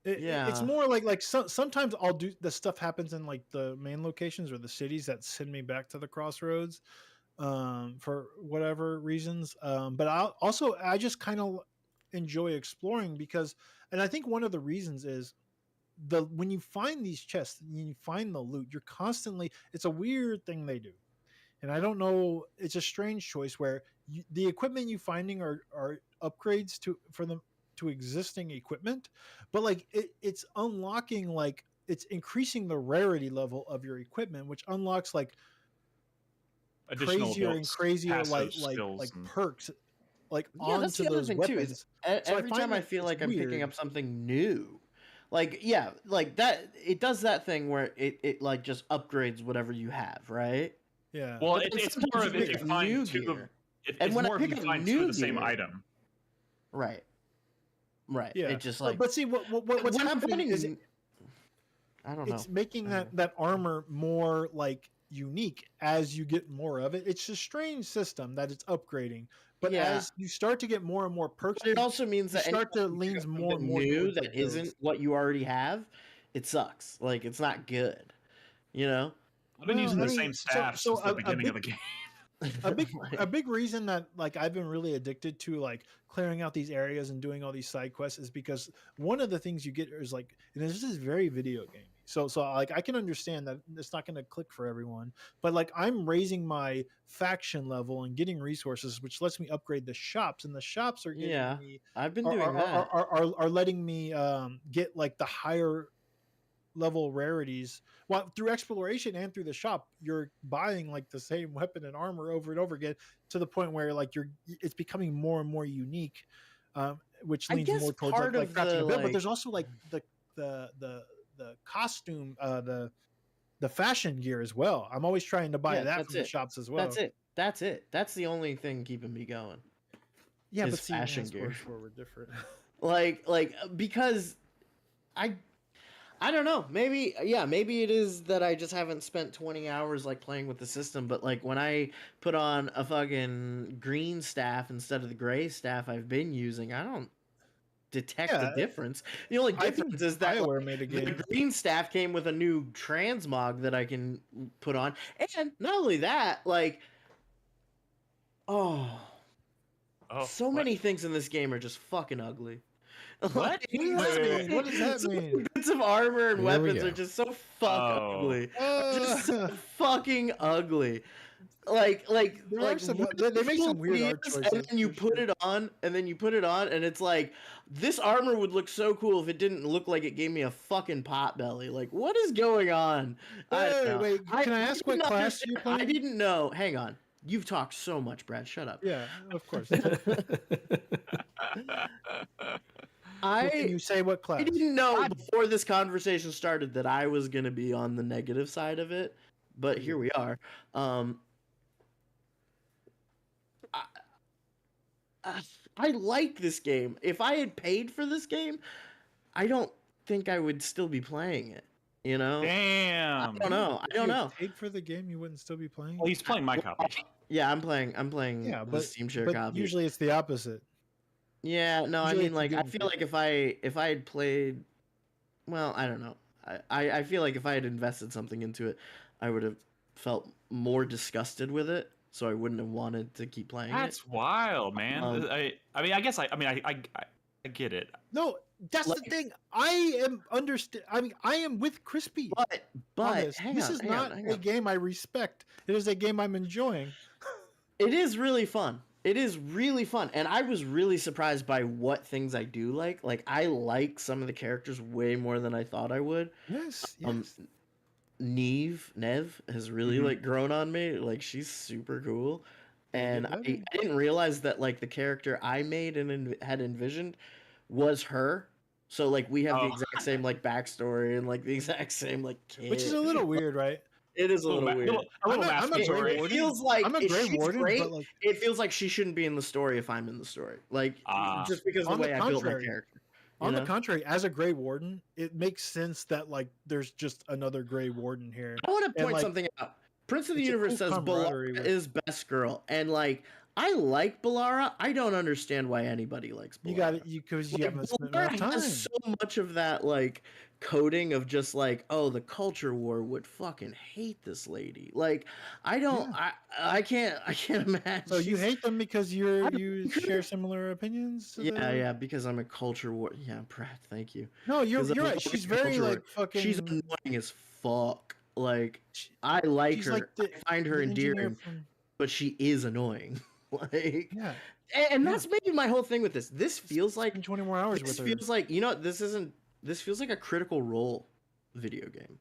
It's more like sometimes I'll do the stuff happens in like the main locations or the cities that send me back to the crossroads for whatever reasons. But I just kind of enjoy exploring because, and I think one of the reasons is when you find these chests and you find the loot, you're constantly, it's a weird thing they do. And I don't know, it's a strange choice where the equipment you finding are upgrades to existing equipment, but like it's unlocking, like it's increasing the rarity level of your equipment, which unlocks like additional crazier like perks like onto those weapons. Every time I feel like I'm picking up something new, like that it does that thing where it like just upgrades whatever you have, right? Yeah. Well, it's more of if you find two. It's more if you find two of the same item. Right. Yeah. It just like. But see, what's happening is I don't know. It's making that armor more like unique as you get more of it. It's a strange system that it's upgrading, but as you start to get more and more perks, it also means that start to lean more and more new that isn't what you already have. It sucks. Like it's not good. You know, I've been using the same staff since the beginning of the game. a big reason that like I've been really addicted to like clearing out these areas and doing all these side quests is because one of the things you get is like, and this is very video gamey. So like I can understand that it's not going to click for everyone, but like I'm raising my faction level and getting resources, which lets me upgrade the shops, and the shops are getting me. I've been doing that. Are letting me get like the higher level rarities. Well, through exploration and through the shop, you're buying like the same weapon and armor over and over again to the point where like it's becoming more and more unique, which leans more towards like crafting a bit. But there's also like the costume, the fashion gear as well. I'm always trying to buy that from the shops as well. That's it. That's the only thing keeping me going. Yeah, but see, fashion gear. We're different. like because I don't know. Maybe it is that I just haven't spent 20 hours like playing with the system. But like when I put on a fucking green staff instead of the gray staff I've been using, I don't detect the difference. The only difference is that the green staff came with a new transmog that I can put on, and not only that, like, so many things in this game are just fucking ugly. What? What does that mean? Bits of armor and weapons are just so ugly. Just so fucking ugly. Like they make some weird art choices. And then you put it on, and it's like, this armor would look so cool if it didn't look like it gave me a fucking pot belly. Like, what is going on? Wait, can I ask what class you're playing? I didn't know. Hang on. You've talked so much, Brad. Shut up. Yeah, of course. Can you say what class? I didn't know before this conversation started that I was going to be on the negative side of it, but here we are. I like this game. If I had paid for this game, I don't think I would still be playing it. You know? Damn. I don't know. If you paid for the game, you wouldn't still be playing. Well, he's playing my copy. Yeah, I'm playing. The Steam Share copy. Usually it's the opposite. Yeah, no, I mean, like, I feel like if I had played, well, I don't know. I feel like if I had invested something into it, I would have felt more disgusted with it, so I wouldn't have wanted to keep playing That's wild, man. I get it. No, that's the thing. I am with Crispy. But this is not a game I respect. It is a game I'm enjoying. It is really fun. It is really fun, and I was really surprised by what things I do like. Like, I like some of the characters way more than I thought I would. Yes. Nev has really like grown on me. Like, she's super cool, and I didn't realize that like the character I made and had envisioned was her. So like we have the exact same like backstory and like the exact same like kid. Which is a little weird, right? It is a little weird. I'm a Grey Warden. It feels like I'm a Grey Warden, but like, it feels like she shouldn't be in the story if I'm in the story. Like just because of the way I built my character. On the contrary, as a Grey Warden, it makes sense that like there's just another Grey Warden here. I want to point something out. Prince of the Universe says Balara is best girl, and like I like Balara. I don't understand why anybody likes Balara. You got it because you haven't spent enough time. Has so much of that like coding of just like, oh, the culture war would fucking hate this lady. Like, I don't, I can't imagine. So you hate them because you share similar opinions? Yeah, because I'm a culture war. Yeah, Brad, thank you. No, you're right. She's very like fucking. She's annoying as fuck. Like, I like her. Like I find her endearing, but she is annoying. Like, yeah. And that's maybe my whole thing with this. This feels like 20 more hours with her. This feels like, this feels like a Critical Role video game.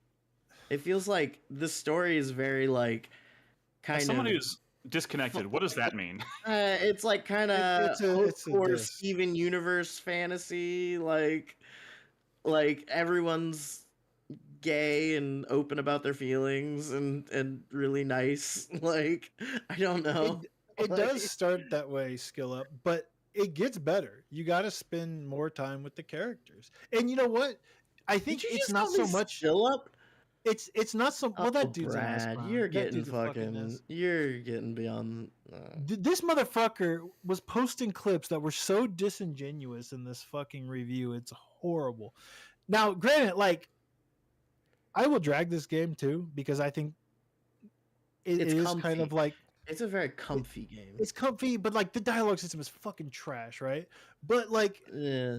It feels like the story is very like kind of someone who's disconnected. What does that mean? It's like kind of hardcore Steven Universe fantasy, like everyone's gay and open about their feelings and really nice. Like, I don't know. It does start that way, Skill Up, but it gets better. You got to spend more time with the characters. And you know what? I think it's not so much Philip. It's not so well. That dude's an ass Brad, clown. you're That getting dude's a fucking fucking, ass. you're getting beyond. This motherfucker was posting clips that were so disingenuous in this fucking review. It's horrible. Now, granted, like, I will drag this game too because I think it is comfy. kind of like it's a very comfy game. It's comfy, but like the dialogue system is fucking trash, right? But like, yeah.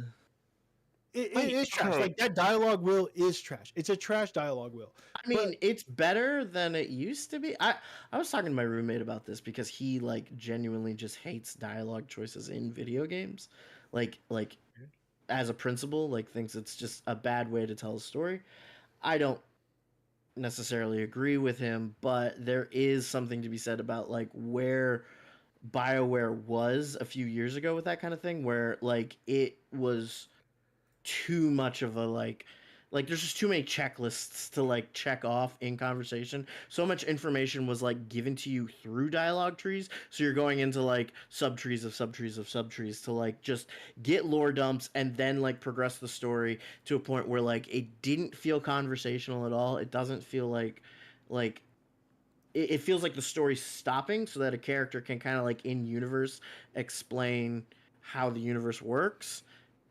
It is trash. Like that dialogue wheel is trash. It's a trash dialogue wheel. I mean, it's better than it used to be. I was talking to my roommate about this because he like genuinely just hates dialogue choices in video games. Like as a principle, like thinks it's just a bad way to tell a story. I don't necessarily agree with him, but there is something to be said about like where BioWare was a few years ago with that kind of thing, where like it was too much of a like there's just too many checklists to like check off in conversation. So much information was like given to you through dialogue trees, so you're going into like subtrees of subtrees of subtrees to like just get lore dumps and then like progress the story to a point where like it didn't feel conversational at all. It doesn't feel like it feels like the story's stopping so that a character can kind of like in universe explain how the universe works.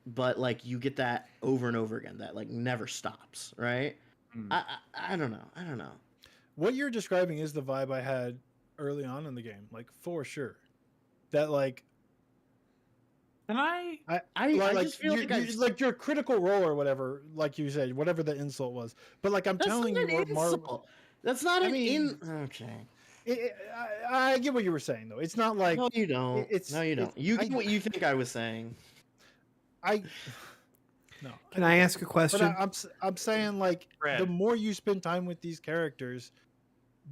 But like you get that over and over again, that like never stops, right? I don't know. What you're describing is the vibe I had early on in the game, like for sure. That like, and I just feel like your critical role or whatever, like you said, whatever the insult was. But like I'm telling you, that's not okay. I get what you were saying though. It's not like no, you don't. You get what you think I was saying. No. Can I ask a question? But I'm saying like the more you spend time with these characters,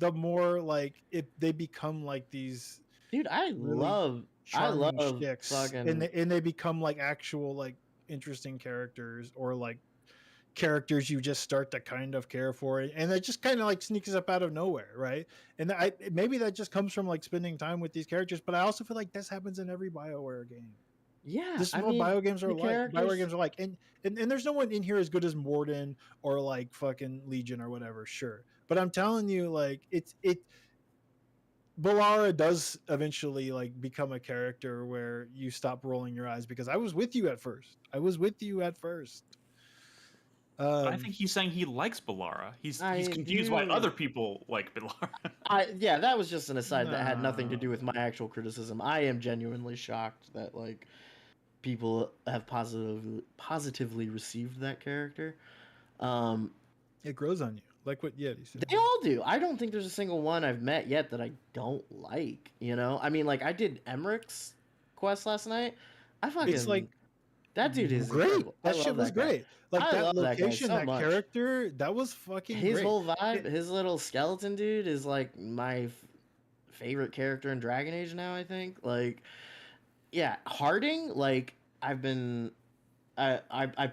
the more like they become like these. Dude, I love sticks, and they become like actual like interesting characters or like characters you just start to kind of care for, and it just kind of like sneaks up out of nowhere, right? And maybe that just comes from like spending time with these characters, but I also feel like this happens in every BioWare game. Yeah, this is what BioWare games are like. And there's no one in here as good as Morden or like fucking Legion or whatever, sure. But I'm telling you, like Bollara does eventually like become a character where you stop rolling your eyes because I was with you at first. I think he's saying he likes Bollara. He's confused why other people like Bollara. Yeah, that was just an aside that had nothing to do with my actual criticism. I am genuinely shocked that like people have positively received that character. It grows on you, like what Yeti said. They all do. I don't think there's a single one I've met yet that I don't like. You know, I mean, like I did Emmerich's quest last night. It's like that dude is great. Incredible. That shit was great. Like that location, that character, that was fucking his great. whole vibe. His little skeleton dude is like my favorite character in Dragon Age now. I think like. Yeah, Harding, like I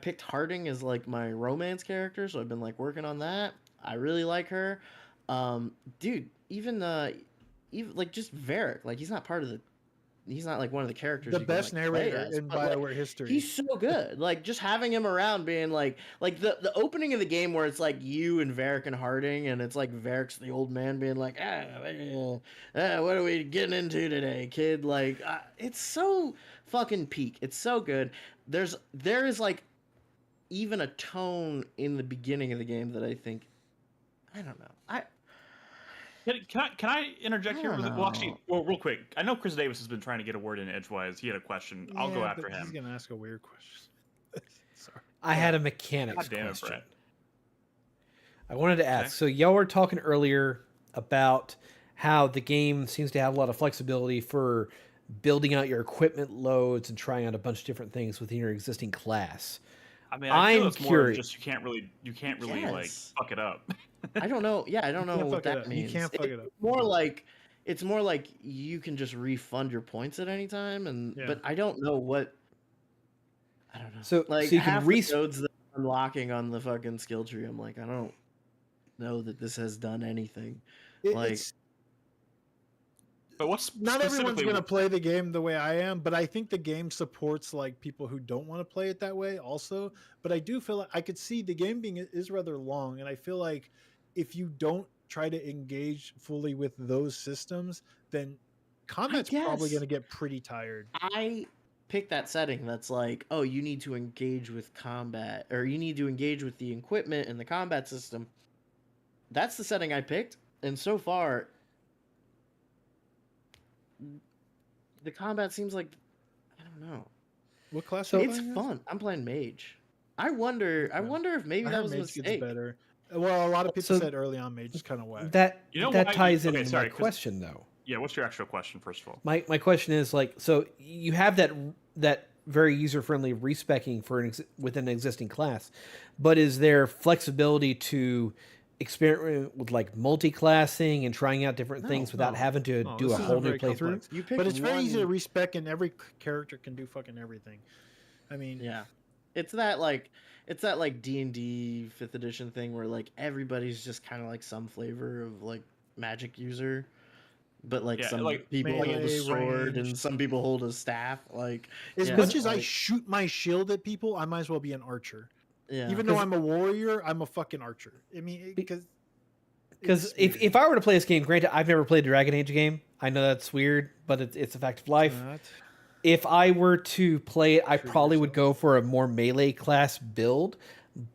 picked Harding as like my romance character, so I've been like working on that. I really like her. Dude, even like just Varric, like he's not like one of the characters. The best narrator in BioWare history. He's so good. Like just having him around, being like the opening of the game where it's like you and Varric and Harding, and it's like Varric's the old man being like, what are we getting into today, kid? Like it's so fucking peak. It's so good. There is like even a tone in the beginning of the game that I think, I don't know. Can I interject here? Well, actually, real quick. I know Chris Davis has been trying to get a word in edgewise. He had a question. I'll go after him. He's gonna ask a weird question. Sorry. I had a mechanics God damn question. It, Brett. I wanted to ask. So y'all were talking earlier about how the game seems to have a lot of flexibility for building out your equipment loads and trying out a bunch of different things within your existing class. I mean, I feel it's more just you can't really like fuck it up. I don't know. Yeah, I don't know what that means. You can't fuck it up. It's more like you can just refund your points at any time, but I don't know what. I don't know. So like so you half can the nodes that I'm unlocking on the fucking skill tree, I'm like, I don't know that this has done anything. But what's not everyone's specifically- going to play the game the way I am, but I think the game supports like people who don't want to play it that way also. But I do feel like I could see the game being is rather long, and I feel like if you don't try to engage fully with those systems, then combat's probably guess. going to get pretty tired. I pick that setting that's like, oh, you need to engage with combat, or you need to engage with the equipment and the combat system. That's the setting I picked, and so far, the combat seems like, I don't know. What class? So- are you It's playing as? fun. I'm playing mage. I wonder if maybe I that heard was a mage gets mistake. better. Well, a lot of people So- said early on mage is kind of whack. That You know that why- ties okay, into sorry, my 'cause- question though. Yeah, what's your actual question, first of all? My question is like, so you have that very user friendly respecing for within an existing class, but is there flexibility to experiment with like multi-classing and trying out different things without No. having to No, do this a isn't whole new very playthrough? complex. You pick But it's very easy to one- respec, and every character can do fucking everything. I mean, Yeah, it's that like D&D 5th edition thing where like everybody's just kind of like some flavor of like magic user, but like Yeah, some like, people hold a melee, sword and ranged. some people hold a staff. Like as yeah, much as I like, shoot my shield at people, I might as well be an archer. yeah, Even though 'Cause- I'm a warrior, I'm a fucking archer. I mean, because If I were to play this game, granted, I've never played a Dragon Age game. I know that's weird, but it's a fact of life. If I were to play it, I Treat probably would go yourself. for a more melee class build.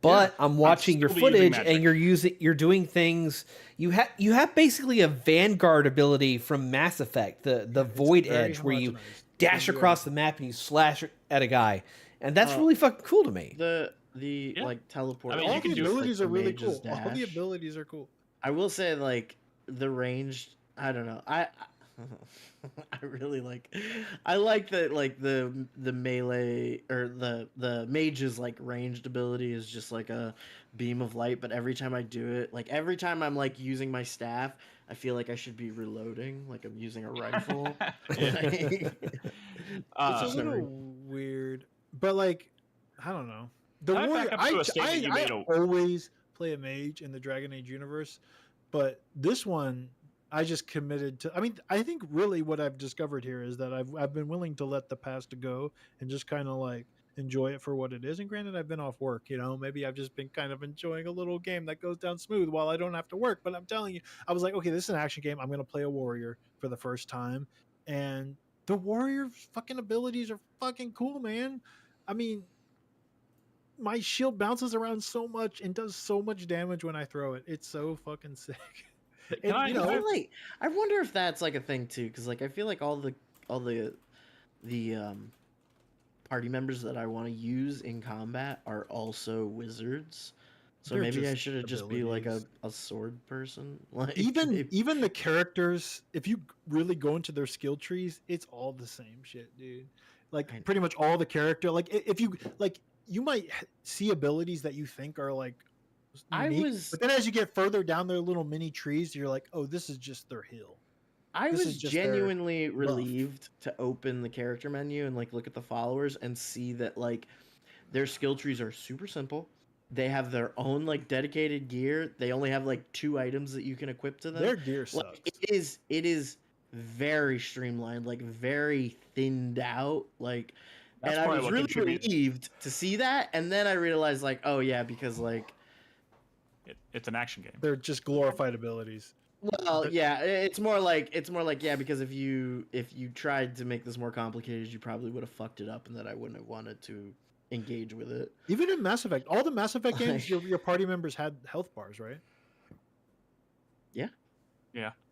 But I'm watching your still be using footage, magic. and you're doing things. You have basically a Vanguard ability from Mass Effect, the Void very Edge, where you homogenized. dash You do across the map and you slash at a guy, and that's Uh, really fucking cool to me. the Yeah. like teleport. I mean, All you the can do it, abilities like, are the really mage's cool. All the dash. abilities are cool. I will say like the ranged. I don't know. I really like. I like that like the melee or the mage's like ranged ability is just like a beam of light. But every time I do it, like every time I'm like using my staff, I feel like I should be reloading, like I'm using a rifle. Yeah. It's a sorry. little weird, but like I don't know. The Can I warrior, back up to a statement you made a- always play a mage in the Dragon Age universe, but this one I just committed to. I mean, I think really what I've discovered here is that I've been willing to let the past go and just kind of like enjoy it for what it is. And granted, I've been off work, maybe I've just been kind of enjoying a little game that goes down smooth while I don't have to work. But I'm telling you, I was like, okay, this is an action game. I'm going to play a warrior for the first time. And the warrior fucking abilities are fucking cool, man. I mean, my shield bounces around so much and does so much damage when I throw it. It's so fucking sick. Can I- you know, I feel like I wonder if that's like a thing too, because like I feel like all the party members that I want to use in combat are also wizards. So They're maybe I just should just be like abilities. a sword person. Like even the characters, if you really go into their skill trees, it's all the same shit, dude. Like I know. pretty much all the character. Like if you like, you might see abilities that you think are like unique, but then as you get further down their little mini trees, you're like, oh, this is just their hill. I this was is just their genuinely buff. relieved to open the character menu and like look at the followers and see that like their skill trees are super simple. They have their own like dedicated gear. They only have like 2 items that you can equip to them. Their gear sucks. Like, it is very streamlined, like very thinned out, like. That's and I probably was what really contributed. relieved to see that, and then I realized like, oh yeah, because like, It's an action game. They're just glorified abilities. well, But- yeah, it's more like yeah, because if you tried to make this more complicated, you probably would have fucked it up, and that I wouldn't have wanted to engage with it. Even in Mass Effect, all the Mass Effect games, Like- your party members had health bars, right?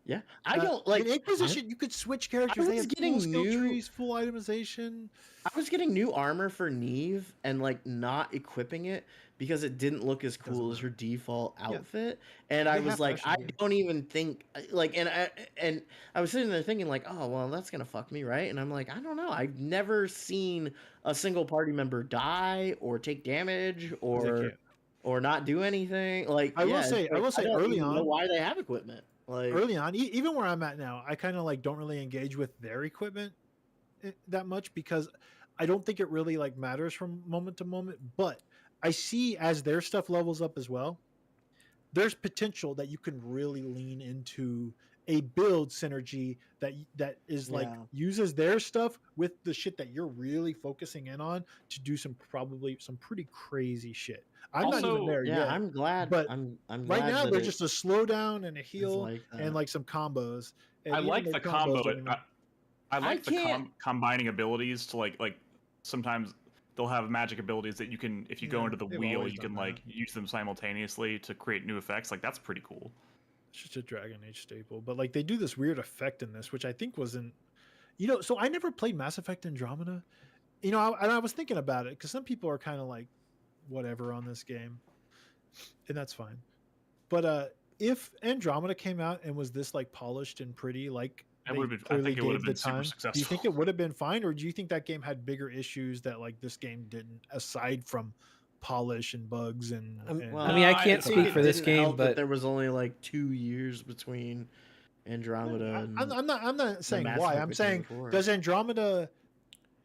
Yeah, I don't like. in Inquisition. You could switch characters. They was had getting full skill new- trees, full itemization. I was getting new armor for Neve and like not equipping it because it didn't look as Doesn't cool as matter. her default Yeah. outfit, and They I have was like, fashion I gear. don't even think like, and I was sitting there thinking like, oh well, that's gonna fuck me, right? And I'm like, I don't know, I've never seen a single party member die or take damage or not do anything. Like I will yeah, it's say- I like, will say don't early even know on- why they have equipment. Like Early on, even where I'm at now, I kind of like don't really engage with their equipment that much because I don't think it really like matters from moment to moment. But I see as their stuff levels up as well, there's potential that you can really lean into a build synergy that is like uses their stuff with the shit that you're really focusing in on to do probably some pretty crazy shit. I'm not even there yet. I'm glad. But I'm glad right now that they're just a slowdown and a heal like and like some combos. And I like the combo. I like the combining abilities to like sometimes they'll have magic abilities that you can, if you go into the wheel, you can like use them simultaneously to create new effects. Like that's pretty cool. It's just a Dragon Age staple, but like they do this weird effect in this, which I think wasn't, so I never played Mass Effect Andromeda, and I was thinking about it because some people are kind of like whatever on this game, and that's fine. But if Andromeda came out and was this like polished and pretty, like I think it would have been super successful. Do you think it would have been fine, or do you think that game had bigger issues that like this game didn't, aside from polish and bugs and I mean, I can't speak for this game, but there was only like 2 years between Andromeda and I'm not saying why. I'm saying, does Andromeda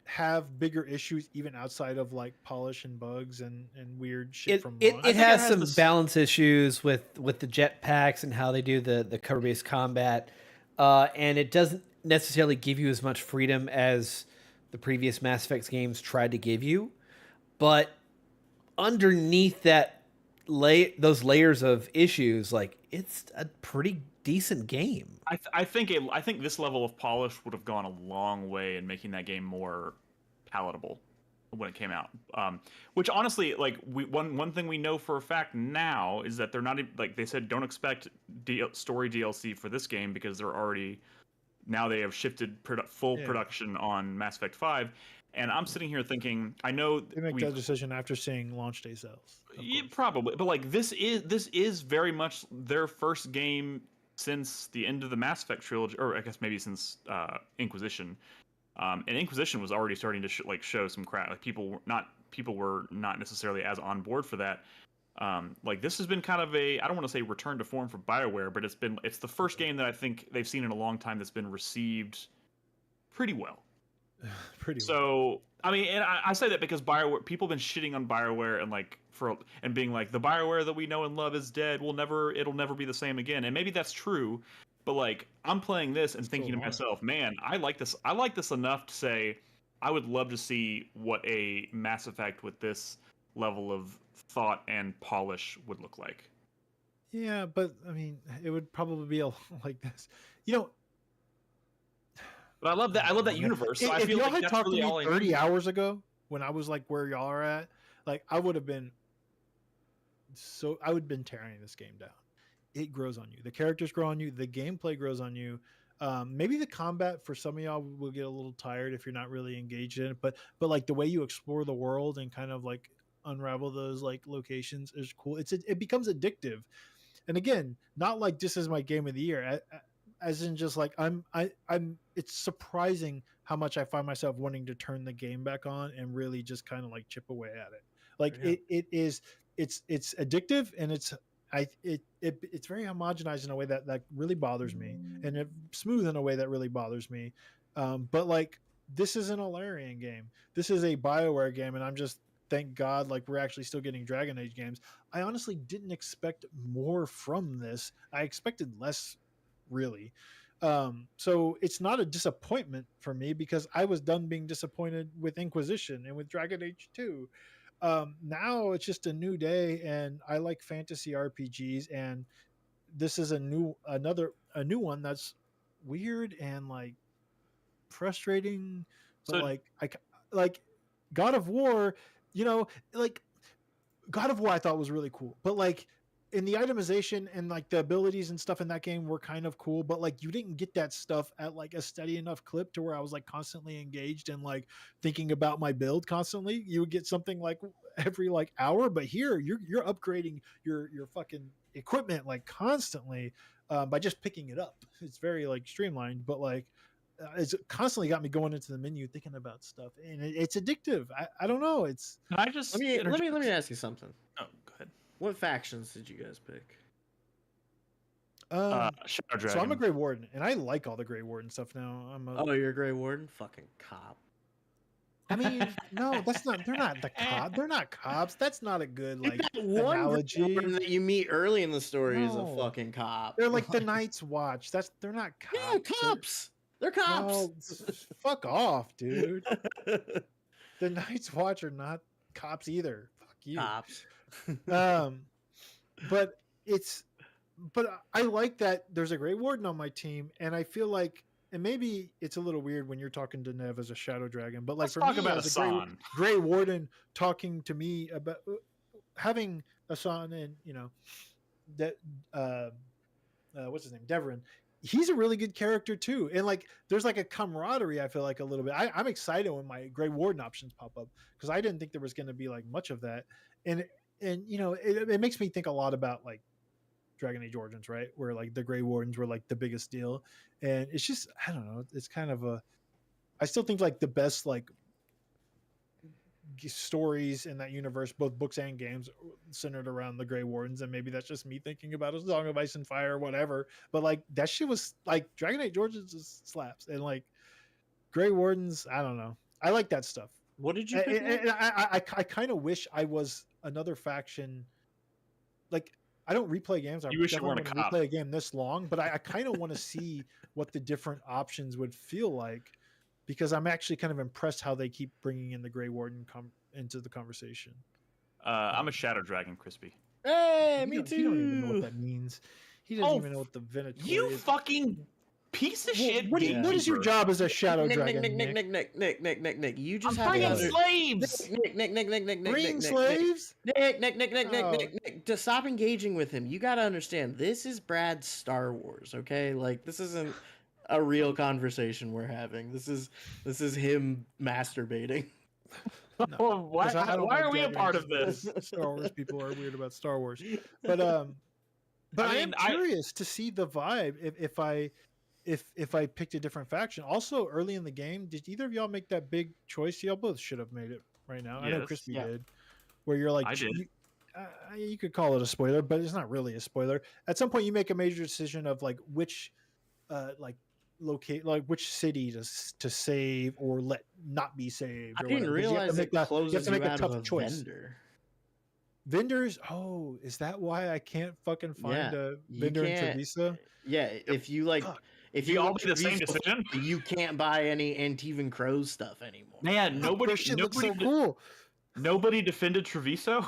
have bigger issues even outside of like polish and bugs and weird shit from launch? It has some balance issues with the jetpacks and how they do the cover-based combat, and it doesn't necessarily give you as much freedom as the previous Mass Effect games tried to give you, but underneath those layers of issues, like it's a pretty decent game. I think this level of polish would have gone a long way in making that game more palatable when it came out. Which honestly, like one thing we know for a fact now is that they're not, like they said, don't expect story DLC for this game because they have shifted full production on Mass Effect 5. And I'm sitting here thinking, I know they make that decision after seeing launch day sales. Yeah, probably, but like this is very much their first game since the end of the Mass Effect trilogy, or I guess maybe since Inquisition. And Inquisition was already starting to show some crap. Like people were not necessarily as on board for that. Like this has been kind of I don't want to say return to form for BioWare, but it's the first game that I think they've seen in a long time that's been received pretty well. So I mean, and I say that because BioWare, people have been shitting on BioWare and being like, the BioWare that we know and love is dead. It'll never be the same again. And maybe that's true, but like I'm playing this and thinking to myself, man, I like this enough to say I would love to see what a Mass Effect with this level of thought and polish would look like. Yeah, but I mean, it would probably be like this, But I love that universe. So I feel y'all like had talked to me 30 hours ago when I was like where y'all are at, like I would have been tearing this game down. It grows on you. The characters grow on you. The gameplay grows on you. Maybe the combat for some of y'all will get a little tired if you're not really engaged in it. But like the way you explore the world and kind of like unravel those like locations is cool. It becomes addictive. And again, not like this is my game of the year. As in just like it's surprising how much I find myself wanting to turn the game back on and really just kind of like chip away at it. Like it's addictive, and it's very homogenized in a way that really bothers me, and it's smooth in a way that really bothers me. But like this isn't a Larian game. This is a BioWare game, and I'm just, thank God, like we're actually still getting Dragon Age games. I honestly didn't expect more from this. I expected less, really. So it's not a disappointment for me because I was done being disappointed with Inquisition and with Dragon Age 2. Now it's just a new day, and I like fantasy RPGs, and this is a new one that's weird and like frustrating, but like God of War, like God of War I thought was really cool, but like in the itemization and like the abilities and stuff in that game were kind of cool, but like you didn't get that stuff at like a steady enough clip to where I was like constantly engaged and like thinking about my build constantly. You would get something like every like hour, but here you're upgrading your fucking equipment like constantly by just picking it up. It's very like streamlined, but like it's constantly got me going into the menu thinking about stuff, and it's addictive. I don't know. It's Can I just let me ask you something. Oh, go ahead. What factions did you guys pick? Shadow Dragon. So I'm a Grey Warden, and I like all the Grey Warden stuff now. You're a Grey Warden? Fucking cop. I mean, no, that's not. They're not the cop. They're not cops. That's not a good like that one analogy. that you meet early in the story is a No. fucking cop. They're like the Night's Watch. They're not cops. Yeah, cops. They're cops. No, fuck off, dude. The Night's Watch are not cops either. Fuck you. Cops. But I like that there's a Grey Warden on my team, and I feel like, and maybe it's a little weird when you're talking to Nev as a Shadow Dragon, but like Let's for talk me about as a Asan. Grey Warden talking to me about having Asan and that what's his name, Devrin. He's a really good character too, and like there's like a camaraderie. I feel like a little bit. I'm excited when my Grey Warden options pop up because I didn't think there was going to be like much of that, and it makes me think a lot about like Dragon Age Origins, right? Where like the Grey Wardens were like the biggest deal, and it's just I don't know. It's kind of I still think like the best like stories in that universe, both books and games, centered around the Grey Wardens, and maybe that's just me thinking about a Song of Ice and Fire or whatever. But like that shit was like Dragon Age Origins just slaps, and like Grey Wardens, I don't know. I like that stuff. What did you pick? And I kind of wish I was another faction. Like I don't replay games. I You wish you definitely weren't a wouldn't cop. replay a game this long, but I kind of want to see what the different options would feel like, because I'm actually kind of impressed how they keep bringing in the Grey Warden into the conversation. I'm a Shadow Dragon, Crispy. Hey, He me don't- too. He don't even know what that means. He doesn't Oh, even know what the Venator You is. fucking piece of shit. What is your gatekeeper. job as a Shadow Dragon? Nick. You I'm just have to bringing under- slaves. Nick. Bring slaves? Nick. To stop engaging with him, you got to understand. This is Brad's Star Wars, okay? Like this isn't a real conversation we're having. This is him masturbating. Oh, why 'Cause I don't why like are we a Dragon part Age. of this? Star Wars people are weird about Star Wars, but I am curious to see the vibe if I picked a different faction. Also, early in the game, did either of y'all make that big choice? Y'all both should have made it right now. I know Yes. Crispy Yeah. did, where you're like, I did. you could call it a spoiler, but it's not really a spoiler. At some point, you make a major decision of like which, which city to save or let not be saved. I or didn't whatever. 'Cause you have realize to it make that- closes you have to you make a out tough of a choice. vendor. Vendors. Oh, is that why I can't fucking find Yeah, a you vendor in can't- Trevisa? Yeah, if you like, Fuck. if We you all look made the same Treviso, decision. you can't buy any Antivan Crows stuff anymore. Man, nobody, Their shit looks so nobody, cool. nobody defended Treviso.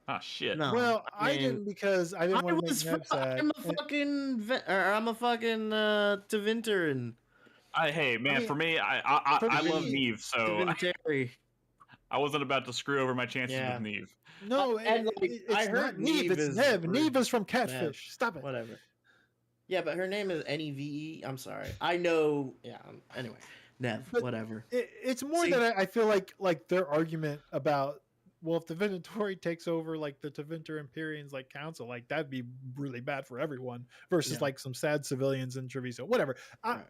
Oh shit. No, Well, I mean, didn't because I didn't want to make Nev sad. I'm a fucking Tevinter. Hey man, mean, for me, I for love me, Neve, so Tevinteri. I wasn't about to screw over my chances Yeah. with Neve. No, and, like, it's I heard not Neve. Neve It's is Nev. rude. Neve is from Catfish. Stop it. Whatever. Yeah, but her name is Neve. I'm sorry. I know. Yeah. Anyway, Nev. But- Whatever. It's more See- that I feel like their argument about, well, if the Venatori takes over like the Tevinter Empyreans like council, like that'd be really bad for everyone versus Yeah. like some sad civilians in Treviso. Whatever. Right.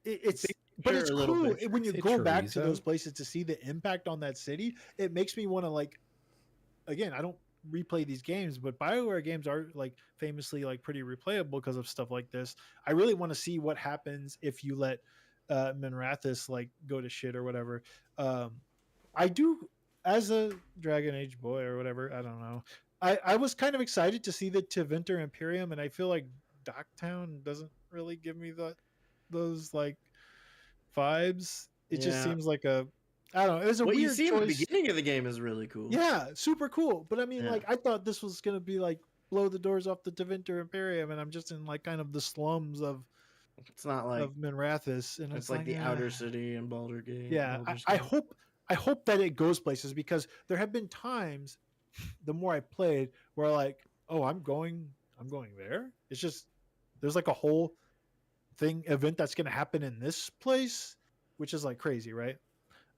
It's Sure, it's a little cool bit. when you Say go back to Treviso. those places to see the impact on that city. It makes me want to like, again, I don't replay these games, but BioWare games are like famously like pretty replayable because of stuff like this. I really want to see what happens if you let Minrathous like go to shit or whatever. I do, as a Dragon Age boy or whatever, I don't know. I was kind of excited to see the Tevinter Imperium, and I feel like Docktown doesn't really give me those like vibes. It just Yeah. seems like I don't know. It was a What you weird see in the choice. beginning of the game is really cool. Yeah, super cool. But I mean, Yeah. like, I thought this was gonna be like blow the doors off the Tevinter Imperium, and I'm just in like kind of the slums of It's not like Minrathous, and it's like the ah. outer city in Baldur's Gate. Yeah, Baldur's I Gate. hope that it goes places, because there have been times, the more I played, where like, oh, I'm going there. It's just there's like a whole event that's gonna happen in this place, which is like crazy, right?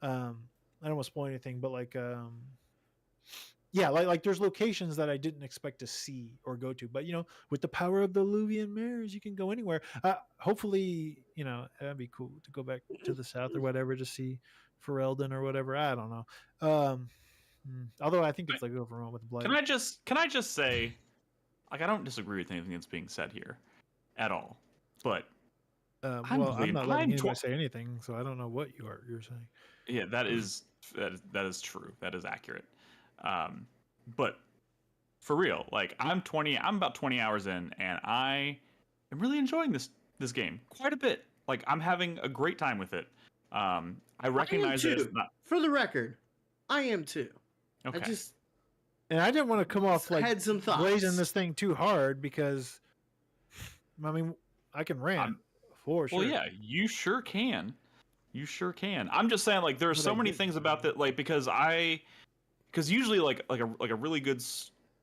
I don't want to spoil anything, but like yeah, like there's locations that I didn't expect to see or go to, but with the power of the Luvian mares, you can go anywhere. Hopefully, that'd be cool to go back to the south or whatever to see Ferelden or whatever. I don't know. Although I think it's like overrun with blood. Can I just say, like, I don't disagree with anything that's being said here at all, but Well, I'm not letting anybody say anything, so I don't know what you're saying. Yeah, that is true. That is accurate. But for real, like I'm about 20 hours in, and I am really enjoying this game quite a bit. Like I'm having a great time with it. I recognize that it's not. For the record, I am too. Okay. And I didn't want to come off like had some thoughts. blazing this thing too hard because, I mean, I can rant for sure. Well, yeah, you sure can. You sure can. I'm just saying, like, there are so many things about that, like, because usually, like a really good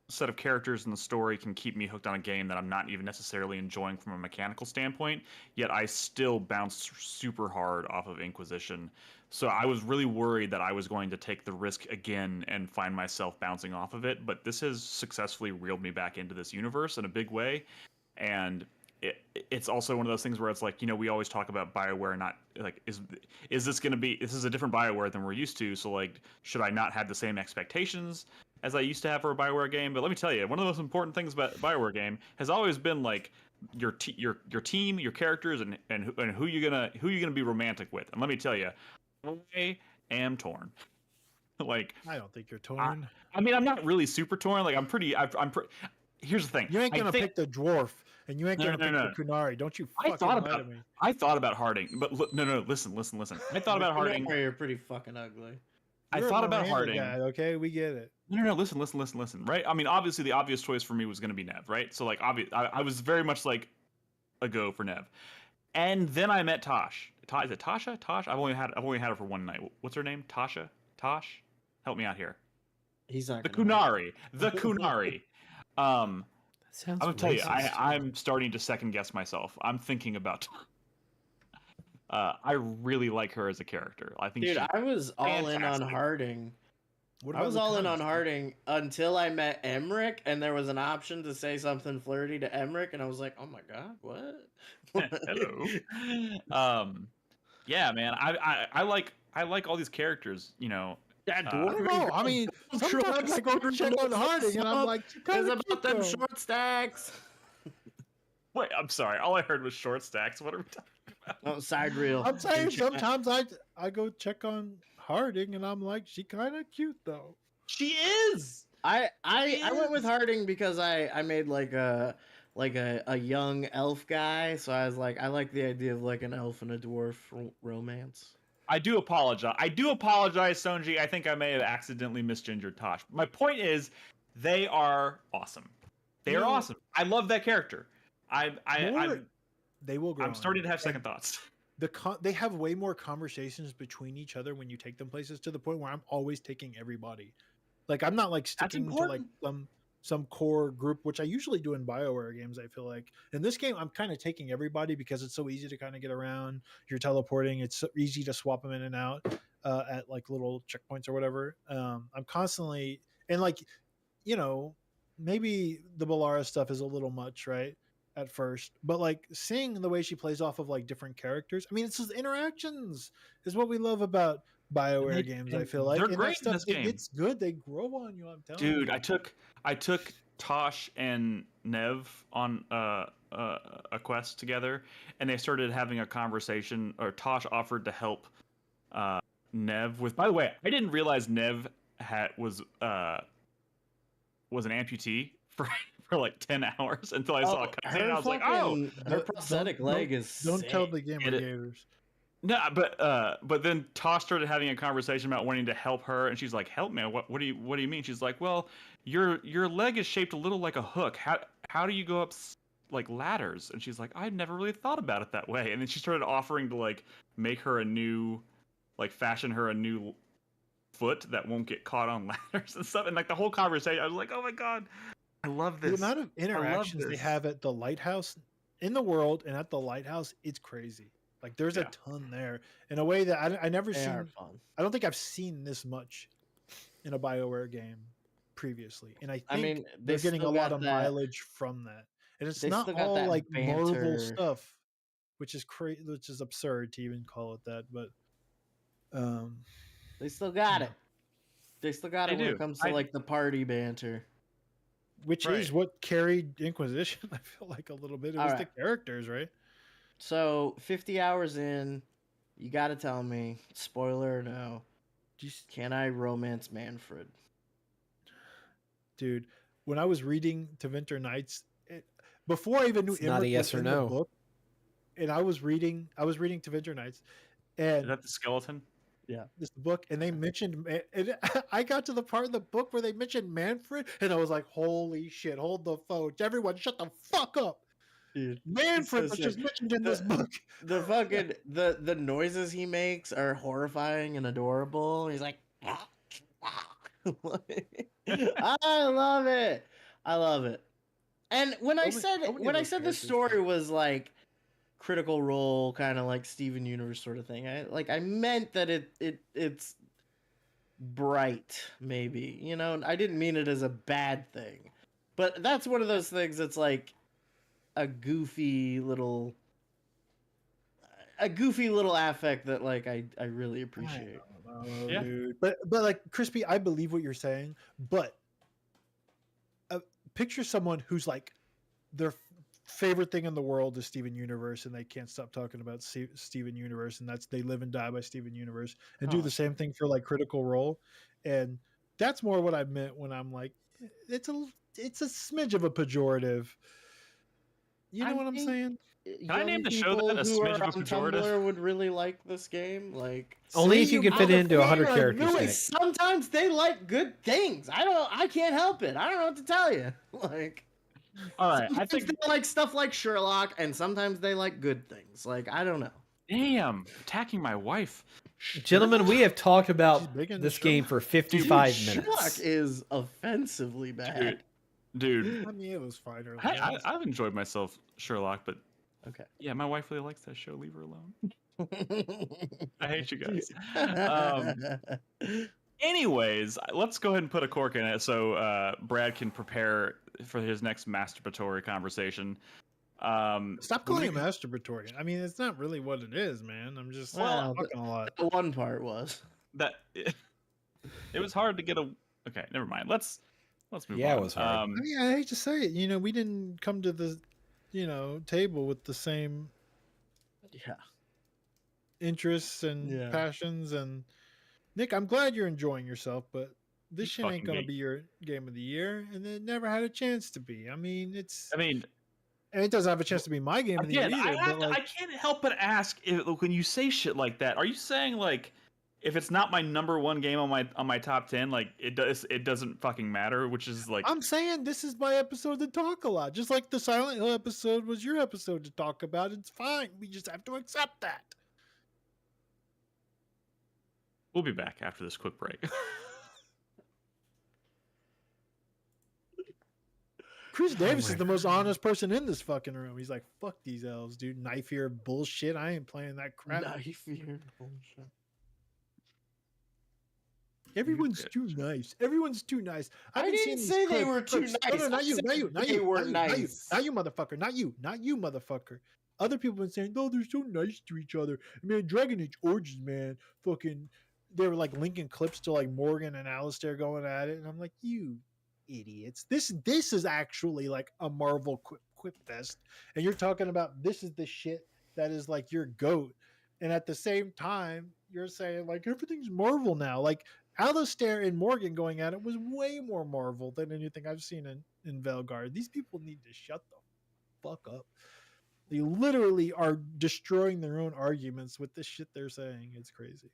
set of characters in the story can keep me hooked on a game that I'm not even necessarily enjoying from a mechanical standpoint. Yet I still bounce super hard off of Inquisition. So I was really worried that I was going to take the risk again and find myself bouncing off of it. But this has successfully reeled me back into this universe in a big way, and it's also one of those things where it's like, we always talk about BioWare not like is this going to be, this is a different BioWare than we're used to, so like should I not have the same expectations as I used to have for a BioWare game? But let me tell you, one of the most important things about BioWare game has always been like your team, your characters, and who you're gonna be romantic with. And let me tell you, I am torn. Like I don't think you're torn. I mean, I'm not really super torn. Like I'm pretty. Here's the thing. You ain't gonna pick the dwarf, and you ain't gonna pick the Kunari. Don't you fucking lie to me. I thought about Harding, but no. Listen. I thought about Harding. You're pretty fucking ugly. I thought about Harding. Guy, okay, we get it. No. Listen. Right? I mean, obviously, the obvious choice for me was gonna be Nev, right? So, like, I was very much like a go for Nev, and then I met Tosh. Is it Tasha? Tosh? I've only had her for one night. What's her name? Tasha? Tosh? Help me out here. He's not the Kunari. The Kunari. That sounds I'm gonna tell you, I'm starting to second guess myself. I'm thinking about. I really like her as a character. I think. Dude, I was all in on Harding. I was all in on Harding until I met Emmerich, and there was an option to say something flirty to Emmerich, and I was like, "Oh my god, what?" Hello. Yeah, man. I like all these characters. I don't know. I mean, sometimes I go to check on Harding, and I'm like, "It's about them short stacks." Wait, I'm sorry. All I heard was short stacks. What are we talking about? Oh, side reel. I'm saying sometimes I go check on Harding, and I'm like, she kind of cute though. She is. I went with Harding because I made like a young elf guy, so I was like, I like the idea of like an elf and a dwarf romance. I do apologize, Sonji. I think I may have accidentally misgendered Tosh. My point is, they are awesome. They are awesome. I love that character. They will grow. I'm starting to have second thoughts. They have way more conversations between each other when you take them places, to the point where I'm always taking everybody. Like I'm not like sticking to like some core group, which I usually do in BioWare games. I feel like in this game, I'm kind of taking everybody because it's so easy to kind of get around. You're teleporting. It's so easy to swap them in and out at like little checkpoints or whatever. I'm constantly, and like, maybe the Balara stuff is a little much, right? At first, but like seeing the way she plays off of like different characters. I mean, it's just interactions is what we love about BioWare games. I feel like they're great in this game. It's good. They grow on you. I'm telling you, dude. I took Tosh and Nev on a quest together, and they started having a conversation. Or Tosh offered to help Nev with. By the way, I didn't realize Nev was an amputee for like 10 hours until I saw a cutscene. I was like, "Oh, her prosthetic leg is." Don't tell the game creators. No, but then Tosh started having a conversation about wanting to help her, and she's like, "Help me? What do you mean?" She's like, "Well, your leg is shaped a little like a hook. How do you go up like ladders?" And she's like, "I'd never really thought about it that way." And then she started offering to like make her a new, like fashion her a new foot that won't get caught on ladders and stuff. And like the whole conversation, I was like, "Oh my god, I love this." The amount of interactions they have at the lighthouse in the world and at the lighthouse, it's crazy. Like there's a ton there in a way that I never seen. I don't think I've seen this much in a BioWare game previously, and I think they're getting a lot of mileage from that. And it's not all like Marvel stuff, which is which is absurd to even call it that. But they still got it. They still got it when it comes to like the party banter, which is what carried Inquisition. I feel like a little bit. It was the characters, right? So 50 hours in, you got to tell me, spoiler or no, can I romance Manfred? Dude, when I was reading To Winter Nights, before I even knew It's not a Imric yes was or in no. the book, and I was reading To Winter Nights, and Is that the skeleton? Yeah. this book, and they mentioned, and I got to the part of the book where they mentioned Manfred, and I was like, holy shit, hold the phone. Everyone shut the fuck up. Dude, Manfred so was sick. just mentioned in this book. The fucking the noises he makes are horrifying and adorable. He's like, I love it. I love it. And when I said the story was like Critical Role, kind of like Steven Universe sort of thing, I meant that it's bright, maybe, you know. I didn't mean it as a bad thing, but that's one of those things that's like a goofy little affect that like I really appreciate. Yeah. Dude. But like Crispy, I believe what you're saying, but picture someone who's like their favorite thing in the world is Steven Universe, and they can't stop talking about Steven Universe, and that's they live and die by Steven Universe, and do the same thing for like Critical Role, and that's more what I meant when I'm like, it's a smidge of a pejorative. You know what I'm saying? Can I name the show that a smidge of a pejorative? Tumblr would really like this game, like Only if you can fit it into 100 characters. Nick. Sometimes they like good things. I can't help it. I don't know what to tell you. Like, all right, I think they like stuff like Sherlock, and sometimes they like good things. Like, I don't know. Damn, attacking my wife. Gentlemen, we have talked about this game for 55 minutes. Sherlock is offensively bad. Dude. I mean, it was fine early. I've enjoyed myself, Sherlock, but okay. Yeah, my wife really likes that show. Leave her alone. I hate you guys. Anyways, let's go ahead and put a cork in it so Brad can prepare for his next masturbatory conversation. Stop calling it masturbatory. I mean, it's not really what it is, man. I'm just talking a lot. The one part was that it was hard to get a. Okay, never mind. Let's move on. Yeah, it was hard. I mean, I hate to say it. You know, we didn't come to the, table with the same, interests and passions. And Nick, I'm glad you're enjoying yourself, but this shit ain't gonna be your game of the year, and it never had a chance to be. I mean, and it doesn't have a chance to be my game of the year either. I can't help but ask when you say shit like that. Are you saying like, if it's not my number one game on my top 10, like it doesn't fucking matter? Which is like, I'm saying this is my episode to talk a lot, just like the Silent Hill episode was your episode to talk about. It's fine. We just have to accept that. We'll be back after this quick break. Chris Davis is the most honest person in this fucking room. He's like, fuck these elves, dude. Knife here bullshit. I ain't playing that crap. Knife here bullshit. Everyone's too nice. Everyone's too nice. I didn't say they were too nice. No, not you. They were nice. Not you, motherfucker. Not you, motherfucker. Other people have been saying, "Oh, they're so nice to each other." Man, Dragon Age Origins, man, fucking. They were like linking clips to like Morgan and Alistair going at it, and I'm like, you idiots. This is actually like a Marvel quip fest, and you're talking about this is the shit that is like your goat, and at the same time you're saying like everything's Marvel now. Like Alistair and Morgan going at it was way more Marvel than anything I've seen in Veilguard. These people need to shut the fuck up. They literally are destroying their own arguments with the shit they're saying. It's crazy.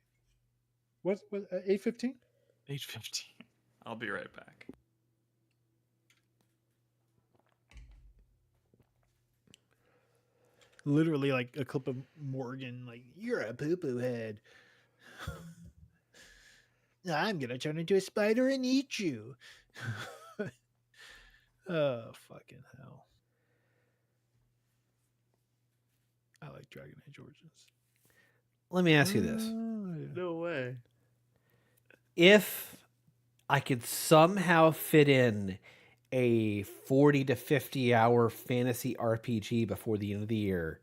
What 8:15? 8:15. I'll be right back. Literally like a clip of Morgan like, you're a poo-poo head. I'm gonna turn into a spider and eat you. Oh, fucking hell. I like Dragon Age Origins. Let me ask you this. No way. If I could somehow fit in a 40 to 50 hour fantasy RPG before the end of the year,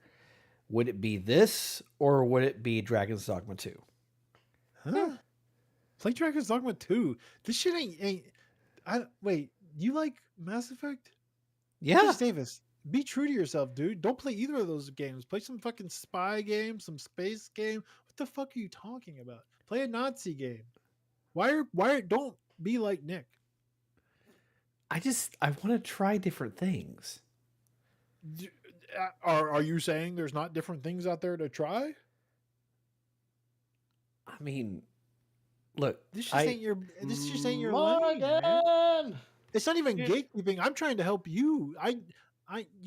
would it be this or would it be Dragon's Dogma 2? Huh? Play Dragon's Dogma 2. This shit ain't wait, you like Mass Effect? Yeah. Chris Davis. be true to yourself, dude. Don't play either of those games. Play some fucking spy game, some space game. What the fuck are you talking about? Play a Nazi game. Don't be like Nick. I want to try different things. Are you saying there's not different things out there to try? I mean, look, This just ain't your lane, man. It's not even gatekeeping. I'm trying to help you. I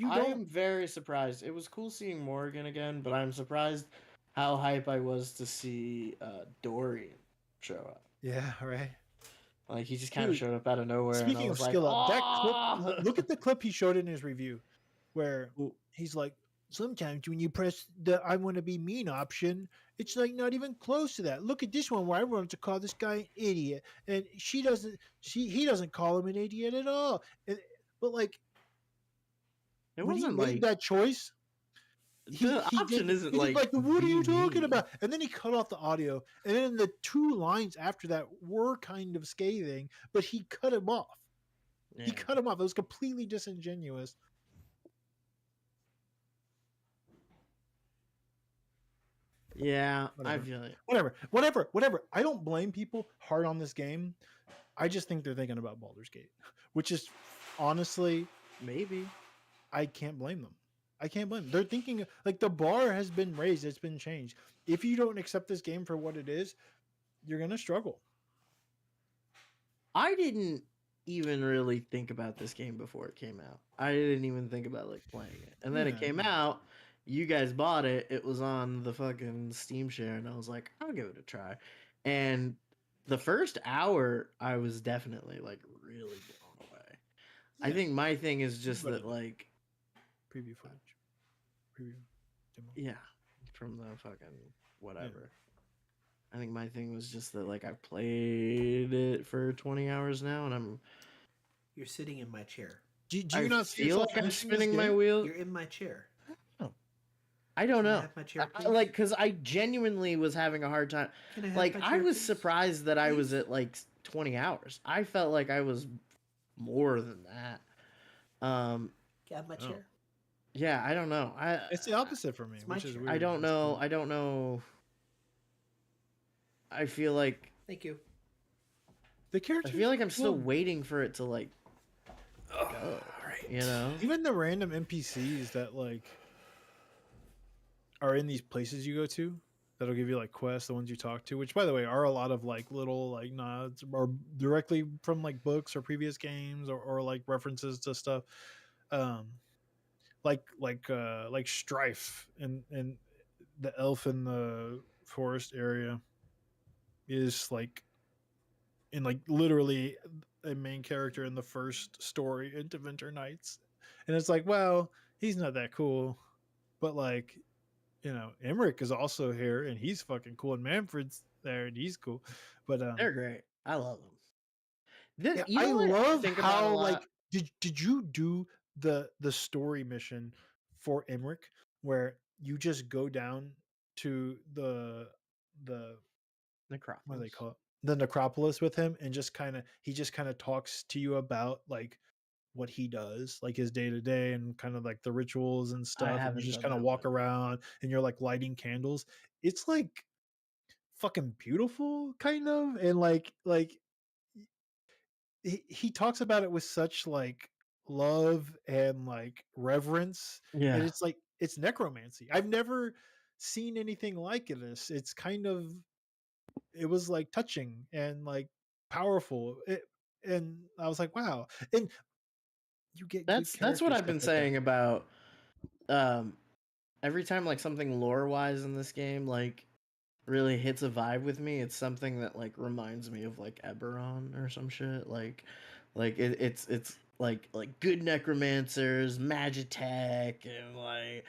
am very surprised. It was cool seeing Morgan again, but I'm surprised how hype I was to see Dorian show up. Yeah, right. Like he just kind of showed up out of nowhere. Speaking of skill up, that clip. Look at the clip he showed in his review, where he's like, sometimes when you press the "I want to be mean" option, it's like not even close to that. Look at this one where I want to call this guy an idiot, and he doesn't call him an idiot at all. But like, it when wasn't he made that choice. The option isn't like what are you talking about? And then he cut off the audio, and then the 2 lines after that were kind of scathing, but he cut him off. Yeah. He cut him off. It was completely disingenuous. Yeah, I feel it. Whatever. I don't blame people hard on this game. I just think they're thinking about Baldur's Gate, which is honestly maybe. I can't blame them. They're thinking like the bar has been raised. It's been changed. If you don't accept this game for what it is, you're going to struggle. I didn't even really think about this game before it came out. I didn't even think about like playing it. And then it came out. You guys bought it. It was on the fucking Steam share. And I was like, I'll give it a try. And the first hour, I was definitely like really blown away. Yeah. I think my thing is just that like, preview footage. Demo. Yeah, from the fucking whatever. Yeah. I think my thing was just that like I've played it for 20 hours now, and You're sitting in my chair. Do you not feel like I'm spinning my wheel? You're in my chair. I don't know. I have my chair, like, because I genuinely was having a hard time. Like, I was surprised that I was at like 20 hours. I felt like I was more than that. Can I have my chair? Yeah, I don't know. It's the opposite for me, which is weird. I don't know. I feel like thank you. The character. I feel like I'm still waiting for it to like go. Right. You know, even the random NPCs that like are in these places you go to that'll give you like quests, the ones you talk to, which by the way are a lot of like little like nods or directly from like books or previous games or like references to stuff. Like Strife and the elf in the forest area is like in like literally a main character in the first story into Winter Nights, and it's like, well, he's not that cool, but like, you know, Emmerich is also here and he's fucking cool, and Manfred's there and he's cool, but they're great. I love them. I love how like did you do the story mission for Emmerich where you just go down to the necropolis. What do they call it? The necropolis with him, and he just kind of talks to you about like what he does, like his day to day and kind of like the rituals and stuff, and you just kind of walk around and you're like lighting candles. It's like fucking beautiful kind of, and like he talks about it with such like love and like reverence. Yeah, and it's like it's necromancy. I've never seen anything like this. It's kind of, it was like touching and like powerful. And I was like, wow. And you get that's what I've been saying about every time like something lore wise in this game like really hits a vibe with me, it's something that like reminds me of like Eberron or some shit. Like it's like good necromancers, magitech, and like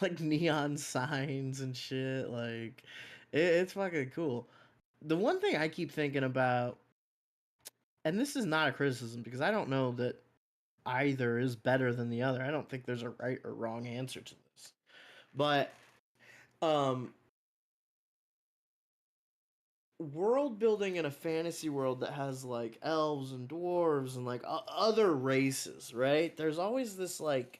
like neon signs and shit. Like it's fucking cool. The one thing I keep thinking about, and this is not a criticism because I don't know that either is better than the other. I don't think there's a right or wrong answer to this. But world building in a fantasy world that has like elves and dwarves and like other races, right? There's always this like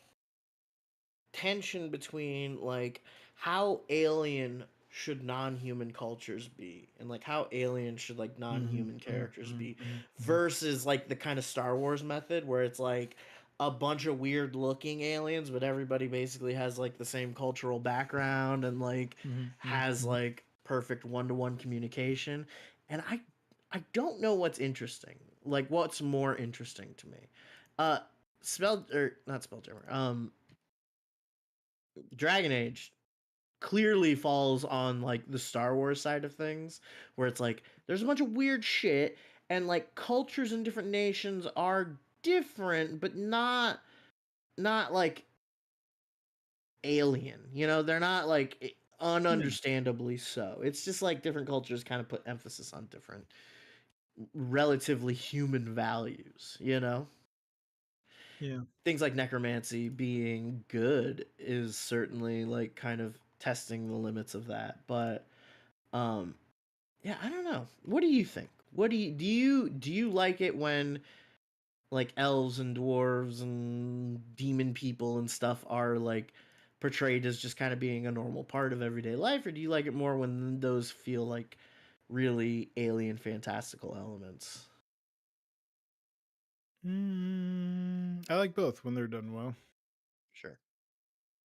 tension between like how alien should non-human cultures be and like how alien should like non-human characters be versus like the kind of Star Wars method where it's like a bunch of weird looking aliens but everybody basically has like the same cultural background and like has like perfect one-to-one communication. And I don't know what's interesting, like what's more interesting to me. Not Spelljammer, Dragon Age clearly falls on like the Star Wars side of things, where it's like there's a bunch of weird shit and like cultures in different nations are different, but not like alien. You know, they're not like ununderstandably so. It's just like different cultures kind of put emphasis on different relatively human values, you know? Yeah. Things like necromancy being good is certainly like kind of testing the limits of that. But yeah, I don't know. What do you think? What do you like it when like elves and dwarves and demon people and stuff are like portrayed as just kind of being a normal part of everyday life, or do you like it more when those feel like really alien fantastical elements? I like both when they're done well. Sure.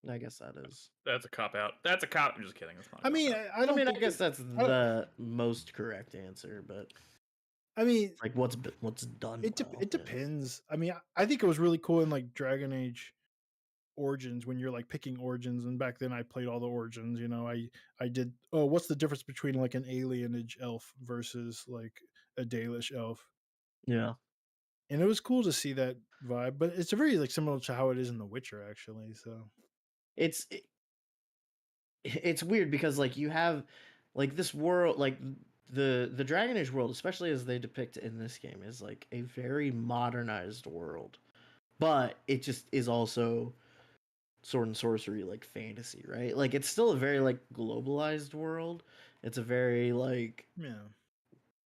I guess that is. That's a cop out. That's a cop. I'm just kidding. That's not. I mean, I don't. I guess that's the most correct answer, but I mean, like what's done. It depends. I mean, I think it was really cool in like Dragon Age Origins when you're like picking origins, and back then I played all the origins. You know, I did. Oh, what's the difference between like an alienage elf versus like a Dalish elf? Yeah. And it was cool to see that vibe, but it's very like similar to how it is in The Witcher, actually. So it's weird because like you have like this world, like the Dragon Age world, especially as they depict it in this game, is like a very modernized world, but it just is also sword and sorcery like fantasy, right? Like it's still a very like globalized world. It's a very like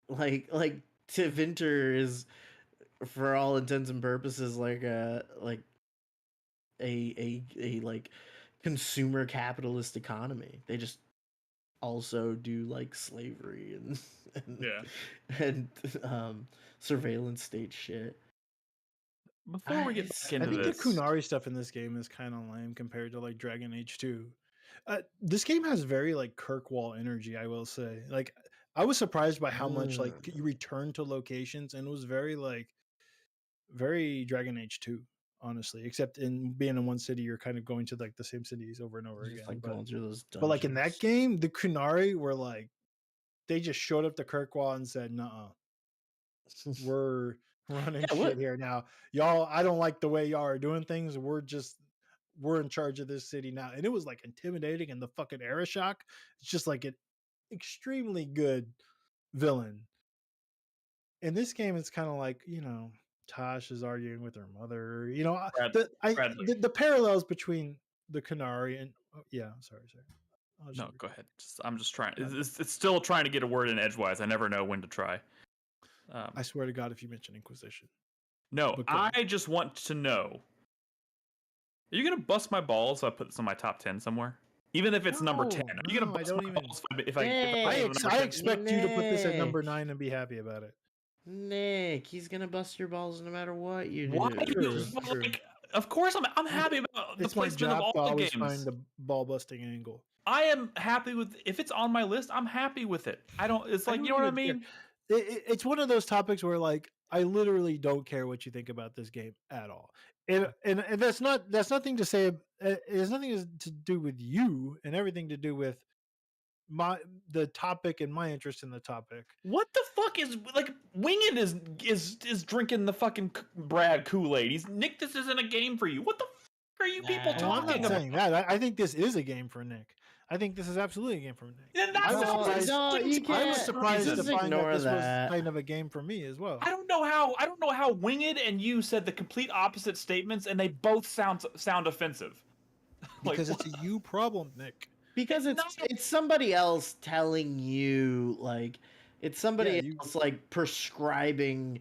like Tevinter is, for all intents and purposes, like a like consumer capitalist economy. They just also do like slavery and surveillance state shit. Before we get back into I think this, the Kunari stuff in this game is kind of lame compared to like Dragon Age 2. This game has very like Kirkwall energy, I will say. Like I was surprised by how much like you return to locations, and it was very like very Dragon Age 2, honestly. Except in being in one city, you're kind of going to like the same cities over and over again. Like going through those dungeons. But like in that game, the Kunari were like they just showed up to Kirkwall and said, "Nuh-uh, we're running shit here now, y'all. I don't like the way y'all are doing things. We're in charge of this city now." And it was like intimidating, and the fucking Arashok, it's just like an extremely good villain. In this game, it's kind of like, you know, Tosh is arguing with her mother. You know, the parallels between the Kunari and sorry. No, go ahead. I'm just trying. It's still trying to get a word in edgewise. I never know when to try. I swear to God, if you mention Inquisition. No, I just want to know. Are you gonna bust my balls if I put this on my top 10 somewhere? Even if it's number 10. Are you gonna bust my balls if I expect you to put this at number 9 and be happy about it. Nick, he's gonna bust your balls no matter what you do. Why? Like, of course, I'm happy about the placement of all the games. Find the ball busting angle. I am happy with if it's on my list. I'm happy with it. I don't. It's like, you know what I mean. It's one of those topics where like I literally don't care what you think about this game at all, and that's nothing to say. It has nothing to do with you, and everything to do with the topic and my interest in the topic. What the fuck is like Winged is drinking the fucking Brad Kool-Aid. He's Nick. This isn't a game for you. What the fuck are you people talking about? I'm not saying that. I think this is a game for Nick. I think this is absolutely a game for Nick. I was surprised to find that this was kind of a game for me as well. I don't know how Winged and you said the complete opposite statements, and they both sound offensive. Because it's a you problem, Nick. Because it's somebody else telling you, like, It's somebody else like prescribing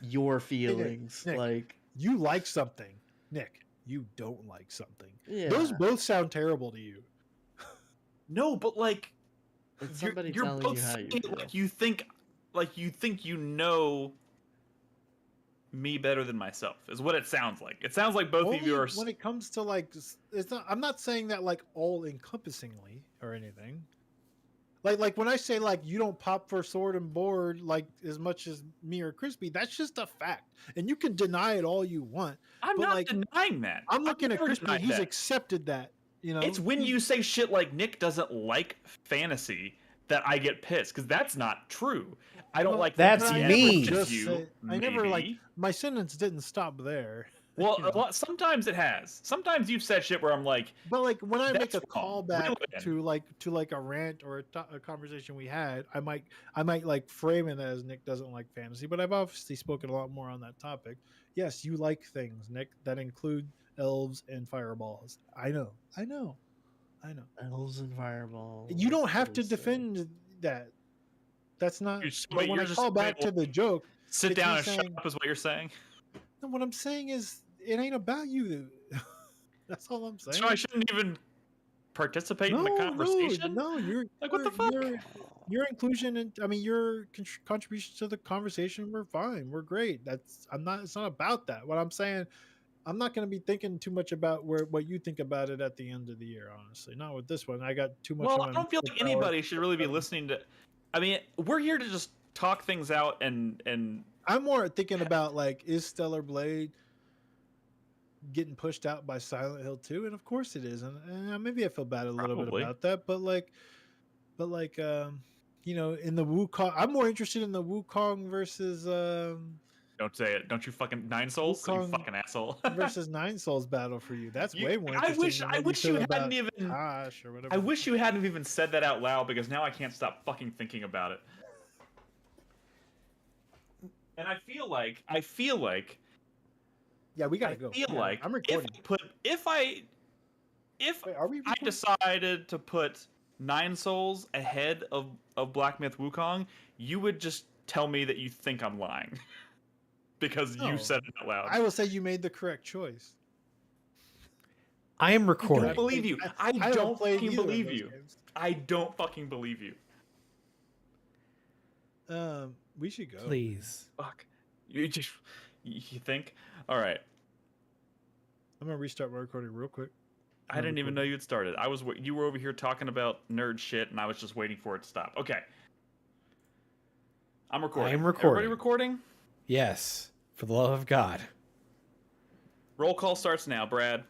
your feelings. Nick, like you like something, Nick. You don't like something. Yeah. Those both sound terrible to you. No, but like it's somebody you're telling both you how saying you it feel. like you think you know me better than myself is what it sounds like. It sounds like both Only of you are. When it comes to like, it's not. I'm not saying that like all encompassingly or anything. Like when I say like you don't pop for sword and board like as much as me or Crispy, that's just a fact, and you can deny it all you want. I'm but not like, denying that. I'm looking at never Crispy. denied He's that. accepted that. You know, It's when He- you say shit like Nick doesn't like fantasy that I get pissed because that's not true. I don't Well, like That's fantasy me. as much as Just you. say, I never like maybe. my sentence didn't stop there. Well, you know? sometimes it has. Sometimes you've said shit where I'm like, But like when I make that's a wrong. callback Reel it in. to like a rant or a conversation we had, I might like frame it as Nick doesn't like fantasy, but I've obviously spoken a lot more on that topic. Yes, you like things, Nick, that include elves and fireballs. I know. Elves and fireballs. You don't have to defend that. That's not. But when I call back to the joke, sit down and shut up is what you're saying. No, what I'm saying is it ain't about you. That's all I'm saying. So I shouldn't even participate in the conversation. No, you're like, what the fuck? Your inclusion and your contributions to the conversation were fine. We're great. It's not about that. What I'm saying, I'm not going to be thinking too much about what you think about it at the end of the year. Honestly, not with this one. I got too much. Well, I don't feel like anybody should really be listening to. I mean, we're here to just talk things out and. I'm more thinking about like, is Stellar Blade getting pushed out by Silent Hill 2? And of course it is, and maybe I feel bad a little bit about that, but in the Wukong, I'm more interested in the Wukong versus don't say it. Don't you fucking Nine Souls, you fucking asshole. versus Nine Souls battle for you. That's way more interesting. I wish you hadn't even. Tosh or whatever. I wish you hadn't even said that out loud because now I can't stop fucking thinking about it. And I feel like. Yeah, we gotta go. I'm recording. If I decided to put Nine Souls ahead of Black Myth Wukong, you would just tell me that you think I'm lying. Because you said it out loud. I will say you made the correct choice. I am recording. I don't believe you. I don't fucking believe you. I don't fucking believe you. We should go. Please. Fuck. You think? All right. I'm gonna restart my recording real quick. I didn't even know you had started. You were over here talking about nerd shit, and I was just waiting for it to stop. Okay. I'm recording. I am recording. Everybody recording? Yes. For the love of God. Roll call starts now, Brad.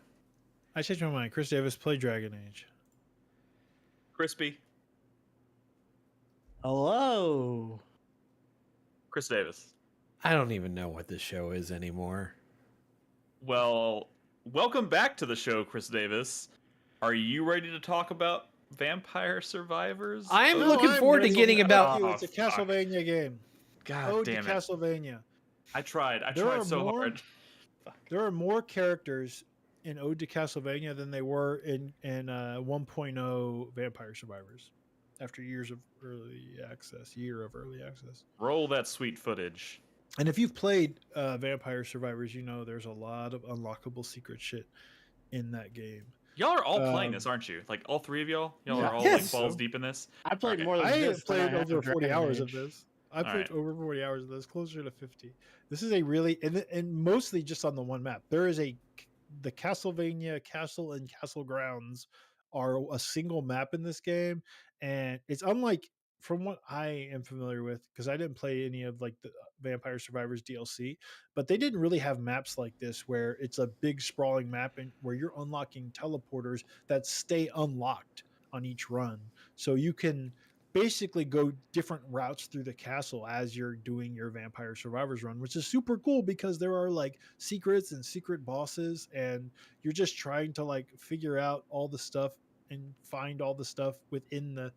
I changed my mind. Chris Davis, play Dragon Age. Crispy. Hello. Chris Davis. I don't even know what this show is anymore. Well, welcome back to the show, Chris Davis. Are you ready to talk about Vampire Survivors? I am looking forward to getting about... It's a Castlevania game. God damn it. Castlevania. I tried so hard. There are more characters in Ode to Castlevania than they were in 1.0 Vampire Survivors after years of early access. Roll that sweet footage. And if you've played Vampire Survivors, you know there's a lot of unlockable secret shit in that game. Y'all are all playing this, aren't you? Like all three of y'all? Y'all are all like balls deep in this? I played more than this. I played over 40 hours of this. I played over 40 hours of this, closer to 50. This is a really, and mostly just on the one map. There is the Castlevania Castle and Castle Grounds are a single map in this game. And it's unlike, from what I am familiar with, because I didn't play any of like the Vampire Survivors DLC, but they didn't really have maps like this where it's a big sprawling map and where you're unlocking teleporters that stay unlocked on each run. So you can basically go different routes through the castle as you're doing your Vampire Survivors run, which is super cool because there are like secrets and secret bosses, and you're just trying to like figure out all the stuff and find all the stuff within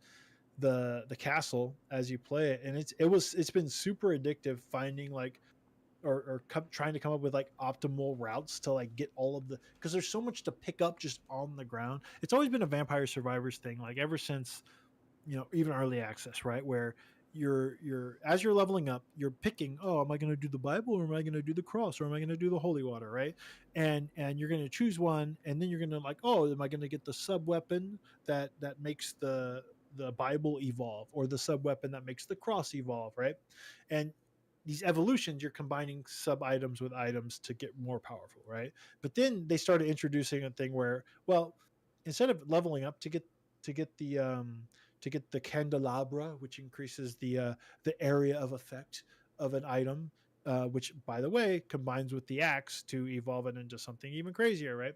the castle as you play it. And it's been super addictive finding like trying to come up with like optimal routes to like get all of because there's so much to pick up just on the ground. It's always been a Vampire Survivors thing, like ever since, even early access, right? Where as you're leveling up, you're picking, oh, am I going to do the Bible, or am I going to do the cross, or am I going to do the holy water, right? And you're going to choose one, and then you're going to like, oh, am I going to get the sub weapon that makes the Bible evolve, or the sub weapon that makes the cross evolve, right? And these evolutions, you're combining sub items with items to get more powerful, right? But then they started introducing a thing where, well, instead of leveling up to get the candelabra, which increases the area of effect of an item, which, by the way, combines with the axe to evolve it into something even crazier, right?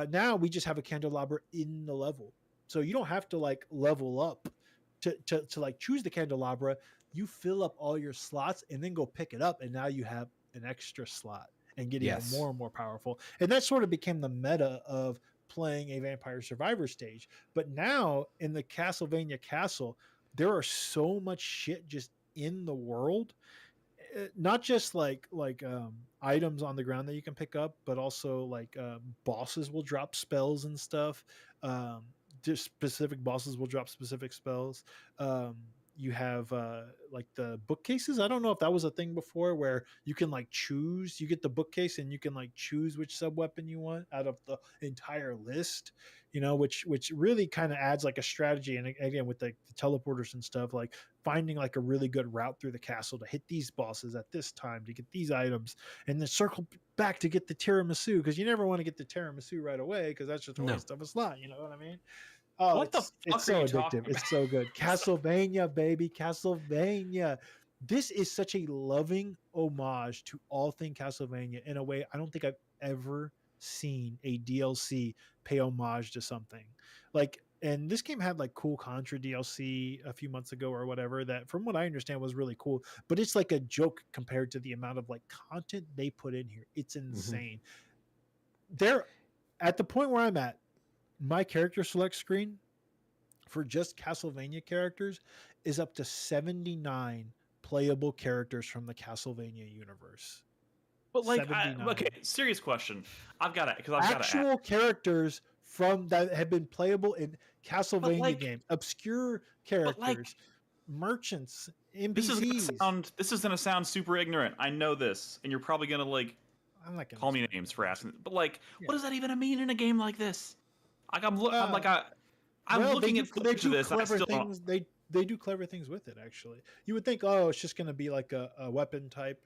Now we just have a candelabra in the level, so you don't have to like level up to like choose the candelabra. You fill up all your slots and then go pick it up, and now you have an extra slot and get even more and more powerful. And that sort of became the meta of playing a Vampire Survivor stage. But now in the Castlevania Castle, there are so much shit just in the world, not just like items on the ground that you can pick up, but also like bosses will drop spells and stuff. Just specific bosses will drop specific spells. You have like the bookcases. I don't know if that was a thing before, where you can like choose, you get the bookcase and you can like choose which sub weapon you want out of the entire list, which really kind of adds like a strategy. And again, with the teleporters and stuff, like finding like a really good route through the castle to hit these bosses at this time to get these items, and then circle back to get the tiramisu, because you never want to get the tiramisu right away, because that's just a waste of a slot. You know what I mean? Oh, what the fuck it's so are you addictive. It's so good. Castlevania, baby. Castlevania. This is such a loving homage to all things Castlevania in a way I don't think I've ever seen a DLC pay homage to something. Like, and this game had like cool Contra DLC a few months ago or whatever, that from what I understand was really cool, but it's like a joke compared to the amount of like content they put in here. It's insane. They're at the point where I'm at. My character select screen for just Castlevania characters is up to 79 playable characters from the Castlevania universe. But like, okay, serious question. I've got to actual characters from that have been playable in Castlevania games, obscure characters, merchants, NPCs. This is gonna sound super ignorant. I know this, and you're probably gonna like call me names for asking. But like, what does that even mean in a game like this? Like I'm looking at footage of this. They do clever things with it. Actually, you would think, oh, it's just going to be like a weapon type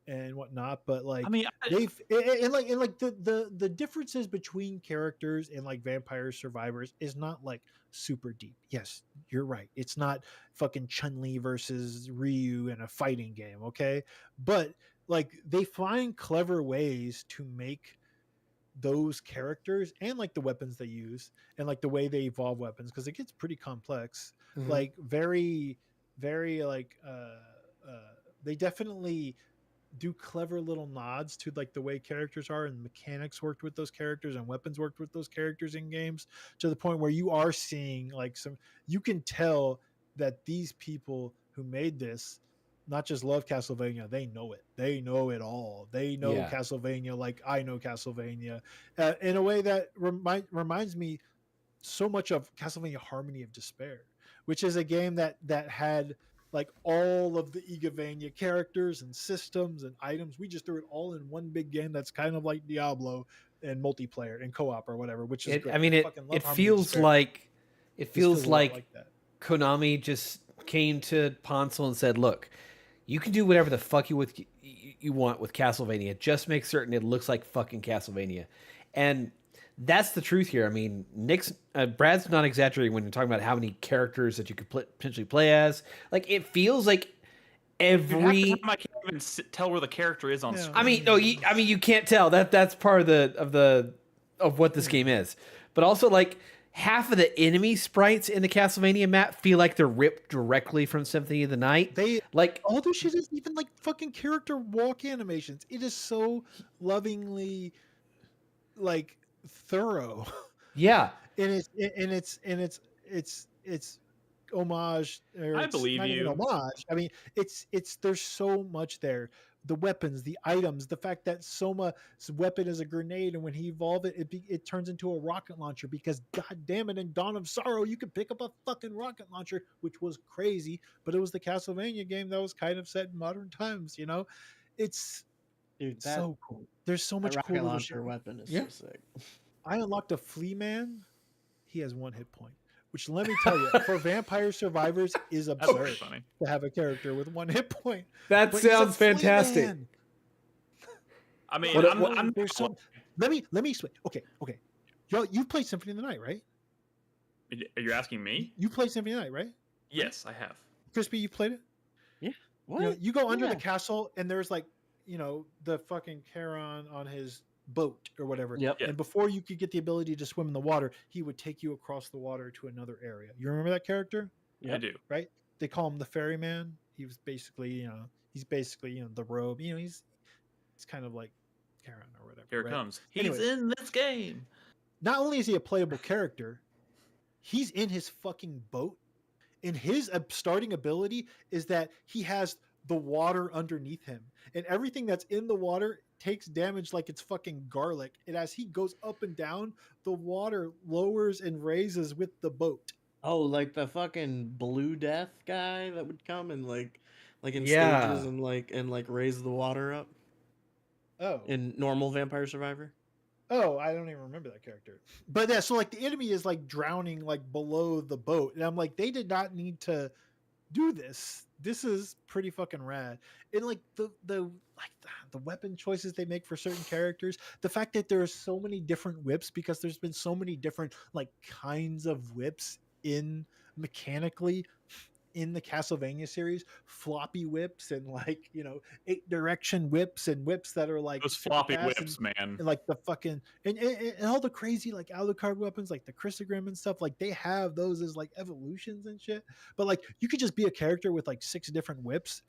and whatnot, but like, I mean, the differences between characters and like Vampire Survivors is not like super deep. Yes, you're right. It's not fucking Chun-Li versus Ryu in a fighting game, okay? But like, they find clever ways to make those characters and like the weapons they use and like the way they evolve weapons, because it gets pretty complex, like very like they definitely do clever little nods to like the way characters are, and mechanics worked with those characters and weapons worked with those characters in games, to the point where you are seeing like you can tell that these people who made this not just love Castlevania, they know it. They know it all. They know Castlevania like I know Castlevania, in a way that reminds me so much of Castlevania Harmony of Despair, which is a game that had like all of the Igavania characters and systems and items. We just threw it all in one big game that's kind of like Diablo and multiplayer and co-op or whatever, which is great. I mean, it feels like Konami just came to Ponsel and said, look, you can do whatever the fuck you want with Castlevania. Just make certain it looks like fucking Castlevania. And that's the truth here. I mean, Brad's not exaggerating when you're talking about how many characters that you could potentially play as. Like, it feels like every... I can't even tell where the character is on screen. I mean, no, you can't tell. That's part of what this game is. But also, like, half of the enemy sprites in the Castlevania map feel like they're ripped directly from Symphony of the Night. They like all this shit is even like fucking character walk animations. It is so lovingly like thorough. Yeah, and it's homage. I believe you. Homage. I mean, it's there's so much there. the weapons, the items, the fact that Soma's weapon is a grenade, and when he evolves it turns into a rocket launcher because, god damn it, in Dawn of Sorrow, you could pick up a fucking rocket launcher, which was crazy, but it was the Castlevania game that was kind of set in modern times, It's so cool. There's so much cool rocket launcher shit. weapon is so sick. I unlocked a Flea Man. He has 1 hit point, which, let me tell you, for Vampire Survivors is absurd to have a character with 1 hit point. That sounds fantastic. I mean, let me explain. Okay. Yo, you've played Symphony of the Night, right? Are you asking me? You played Symphony of the Night, right? Yes, I have. Crispy, you played it? Yeah. What? You go under the castle, and there's the fucking Charon on his boat or whatever. Yep. And before you could get the ability to swim in the water, he would take you across the water to another area. You remember that character? Yeah, I do. Right? They call him the ferryman. He was basically, the robe. He's kind of like Charon or whatever. Here it comes. He's Anyway, in this game. Not only is he a playable character, he's in his fucking boat. And his starting ability is that he has the water underneath him. And everything that's in the water takes damage like it's fucking garlic. And as he goes up and down, the water lowers and raises with the boat. Oh, like the fucking Blue Death guy that would come and like in stages and raise the water up. Oh. In normal Vampire Survivor. Oh, I don't even remember that character. But yeah, so the enemy is drowning below the boat. And I'm like, they did not need to do this. This is pretty fucking rad. And the weapon choices they make for certain characters, the fact that there are so many different whips because there's been so many different kinds of whips in mechanically in the Castlevania series, floppy whips and 8-direction whips and whips that are those floppy whips, man. And the fucking and all the crazy Alucard weapons, the Chrysogrim and stuff, they have those as evolutions and shit. But you could just be a character with 6 different whips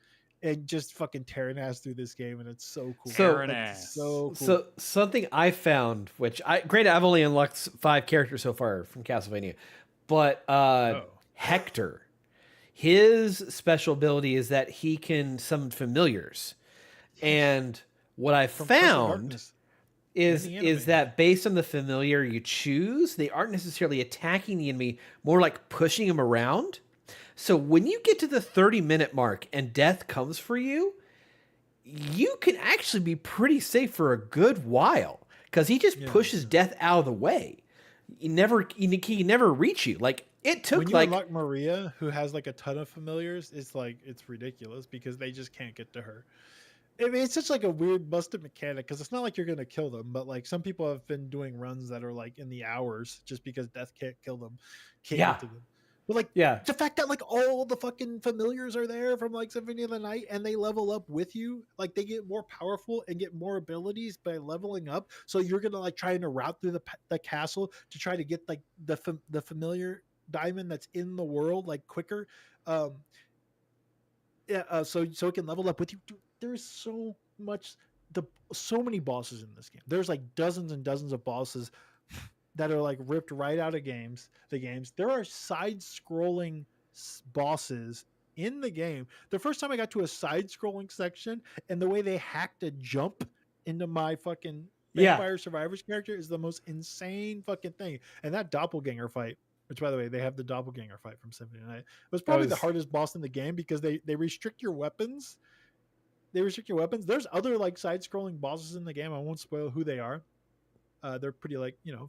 and just fucking tearing ass through this game, and it's so cool. So cool. So something I found, which I've only unlocked 5 characters so far from Castlevania, but Hector, his special ability is that he can summon familiars, and what I found is that based on the familiar you choose, they aren't necessarily attacking the enemy, more like pushing him around. So when you get to the 30-minute mark and death comes for you, you can actually be pretty safe for a good while because he just pushes death out of the way. He can never reach you. It took when you unlock Maria, who has a ton of familiars, it's ridiculous because they just can't get to her. I mean, it's such a weird busted mechanic because it's not like you're gonna kill them, but some people have been doing runs that are in the hours just because death can't kill them, get to them. But the fact that all the fucking familiars are there from Symphony of the Night and they level up with you, they get more powerful and get more abilities by leveling up. So you're gonna trying to route through the castle to try to get the familiar diamond that's in the world quicker. So it can level up with you. Dude, there's so many bosses in this game. There's dozens and dozens of bosses that are ripped right out of the games. There are side-scrolling bosses in the game. The first time I got to a side-scrolling section and the way they hacked a jump into my fucking Vampire Survivors character is the most insane fucking thing. And that doppelganger fight, which by the way, they have the doppelganger fight from Symphony of the Night, was probably the hardest boss in the game because they restrict your weapons. There's other side-scrolling bosses in the game. I won't spoil who they are. They're pretty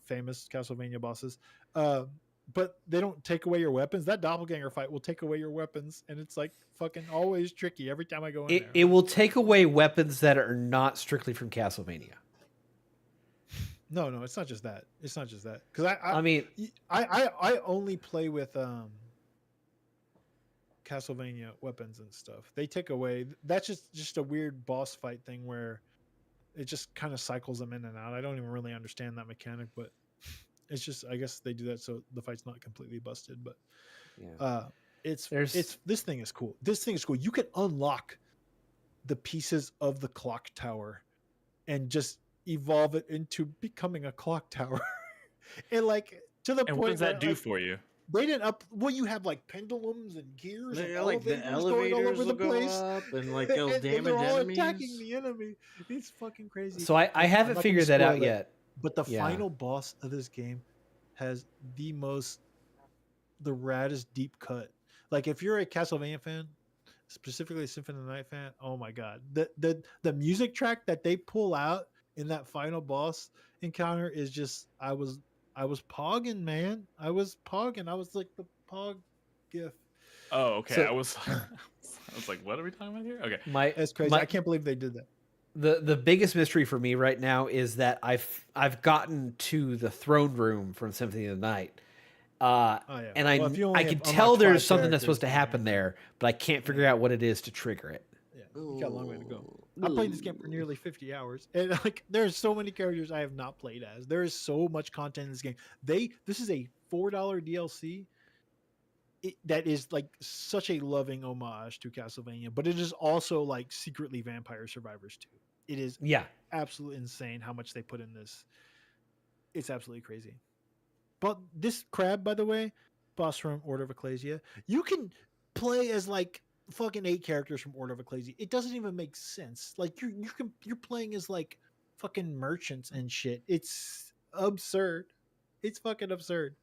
famous Castlevania bosses, but they don't take away your weapons. That doppelganger fight will take away your weapons, and it's fucking always tricky every time I go in there. It will take away weapons that are not strictly from Castlevania. No, it's not just that. It's not just that because I only play with Castlevania weapons and stuff. They take away. That's just a weird boss fight thing where it just kind of cycles them in and out. I don't even really understand that mechanic, but it's just, I guess they do that so the fight's not completely busted. But this thing is cool. This thing is cool. You can unlock the pieces of the clock tower and just evolve it into becoming a clock tower. And to the point. What does that do for you? They didn't up. Well, you have like pendulums and gears and like the elevators going all over elevators the will go place, up and like they'll and damage they're all enemies. attacking the enemy. It's fucking crazy. So I I'm haven't not gonna figured that out spoil it, yet. But the Yeah. final boss of this game has the raddest deep cut. Like if you're a Castlevania fan, specifically a Symphony of the Night fan, oh my god, the music track that they pull out in that final boss encounter is just I was pogging, man. I was pogging. I was like the pog gif. Oh, okay. So- I was like, what are we talking about here? Okay. That's crazy. I can't believe they did that. The biggest mystery for me right now is that I've gotten to the throne room from Symphony of the Night. Yeah. And Well, I can tell there's something that's supposed to happen there, but I can't figure out what it is to trigger it. Yeah, you got a long way to go. I played this game for nearly 50 hours, and like there's so many characters I have not played as. There is so much content in this game. This is a $4 DLC. That is like such a loving homage to Castlevania, but it is also like secretly Vampire Survivors 2. It is absolutely insane how much they put in this. It's absolutely crazy. But this crab, by the way, boss from Order of Ecclesia, you can play as like fucking 8 characters from Order of Ecclesia. It doesn't even make sense. Like you're playing as like fucking merchants and shit. It's absurd. It's fucking absurd.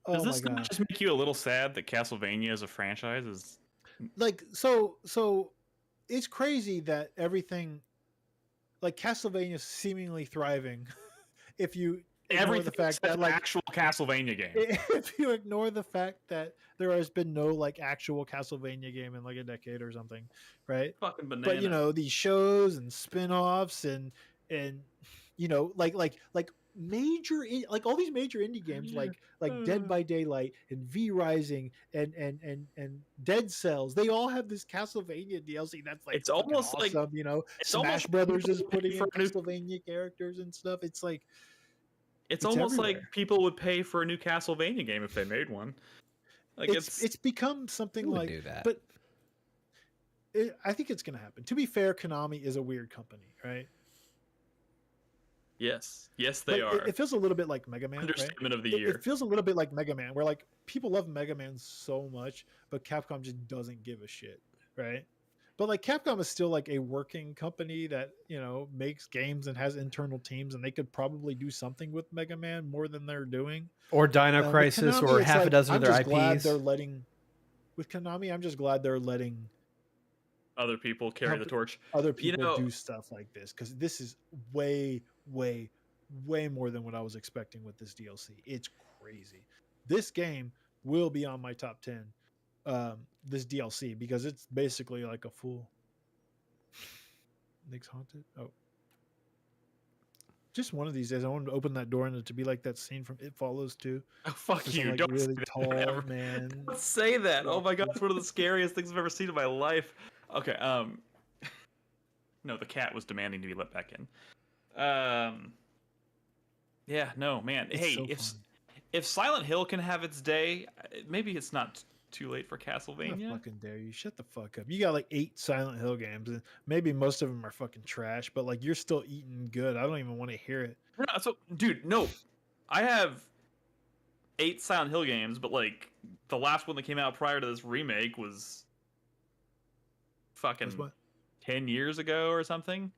Does Oh this my not god! just make you a little sad that Castlevania as a franchise is Like so it's crazy that everything like Castlevania is seemingly thriving if you ignore the fact that like actual Castlevania game? if you ignore the fact that there has been no like actual Castlevania game in like a decade or something, right? Fucking banana. But you know, these shows and spin-offs and you know, like major like all these major indie games like Dead by Daylight and V Rising and Dead Cells, they all have this Castlevania DLC that's like it's almost awesome, like you know. it's Smash almost Brothers is putting in for a new- Castlevania characters and stuff. It's like it's almost everywhere. like people would pay for a new Castlevania game if they made one. Like it's become something like do that. but I think it's going to happen. To be fair, Konami is a weird company, right? yes, they But are. It feels a little bit like Mega Man. Understatement right? of the year. It feels a little bit like Mega Man, where like people love Mega Man so much, but Capcom just doesn't give a shit, right? But like Capcom is still like a working company that, you know, makes games and has internal teams, and they could probably do something with Mega Man more than they're doing. Or Dino With Crisis, Konami, or it's half a like, dozen I'm of their just glad IPs. they're letting. With Konami, I'm just glad they're letting Other people carry the torch. other people know- do stuff like this, because this is way more than what I was expecting with this DLC. It's crazy. This game will be on my top 10, this DLC, because it's basically like a full Nick's haunted. Oh, just one of these days I want to open that door and it to be like that scene from It Follows 2. Oh, fuck Just you! like Don't really say that tall ever. man. Don't say that. Oh my god, it's one of the scariest things I've ever seen in my life. Okay, no, the cat was demanding to be let back in. Yeah, no, man. It's Hey, so if fun. if Silent Hill can have its day, maybe it's not too late for I Castlevania. fucking dare you. Shut the fuck up. You got like 8 Silent Hill games, and maybe most of them are fucking trash, but like you're still eating good. I don't even want to hear it. No, so, dude, no, I have 8 Silent Hill games, but like the last one that came out prior to this remake was fucking That's what? 10 years ago or something.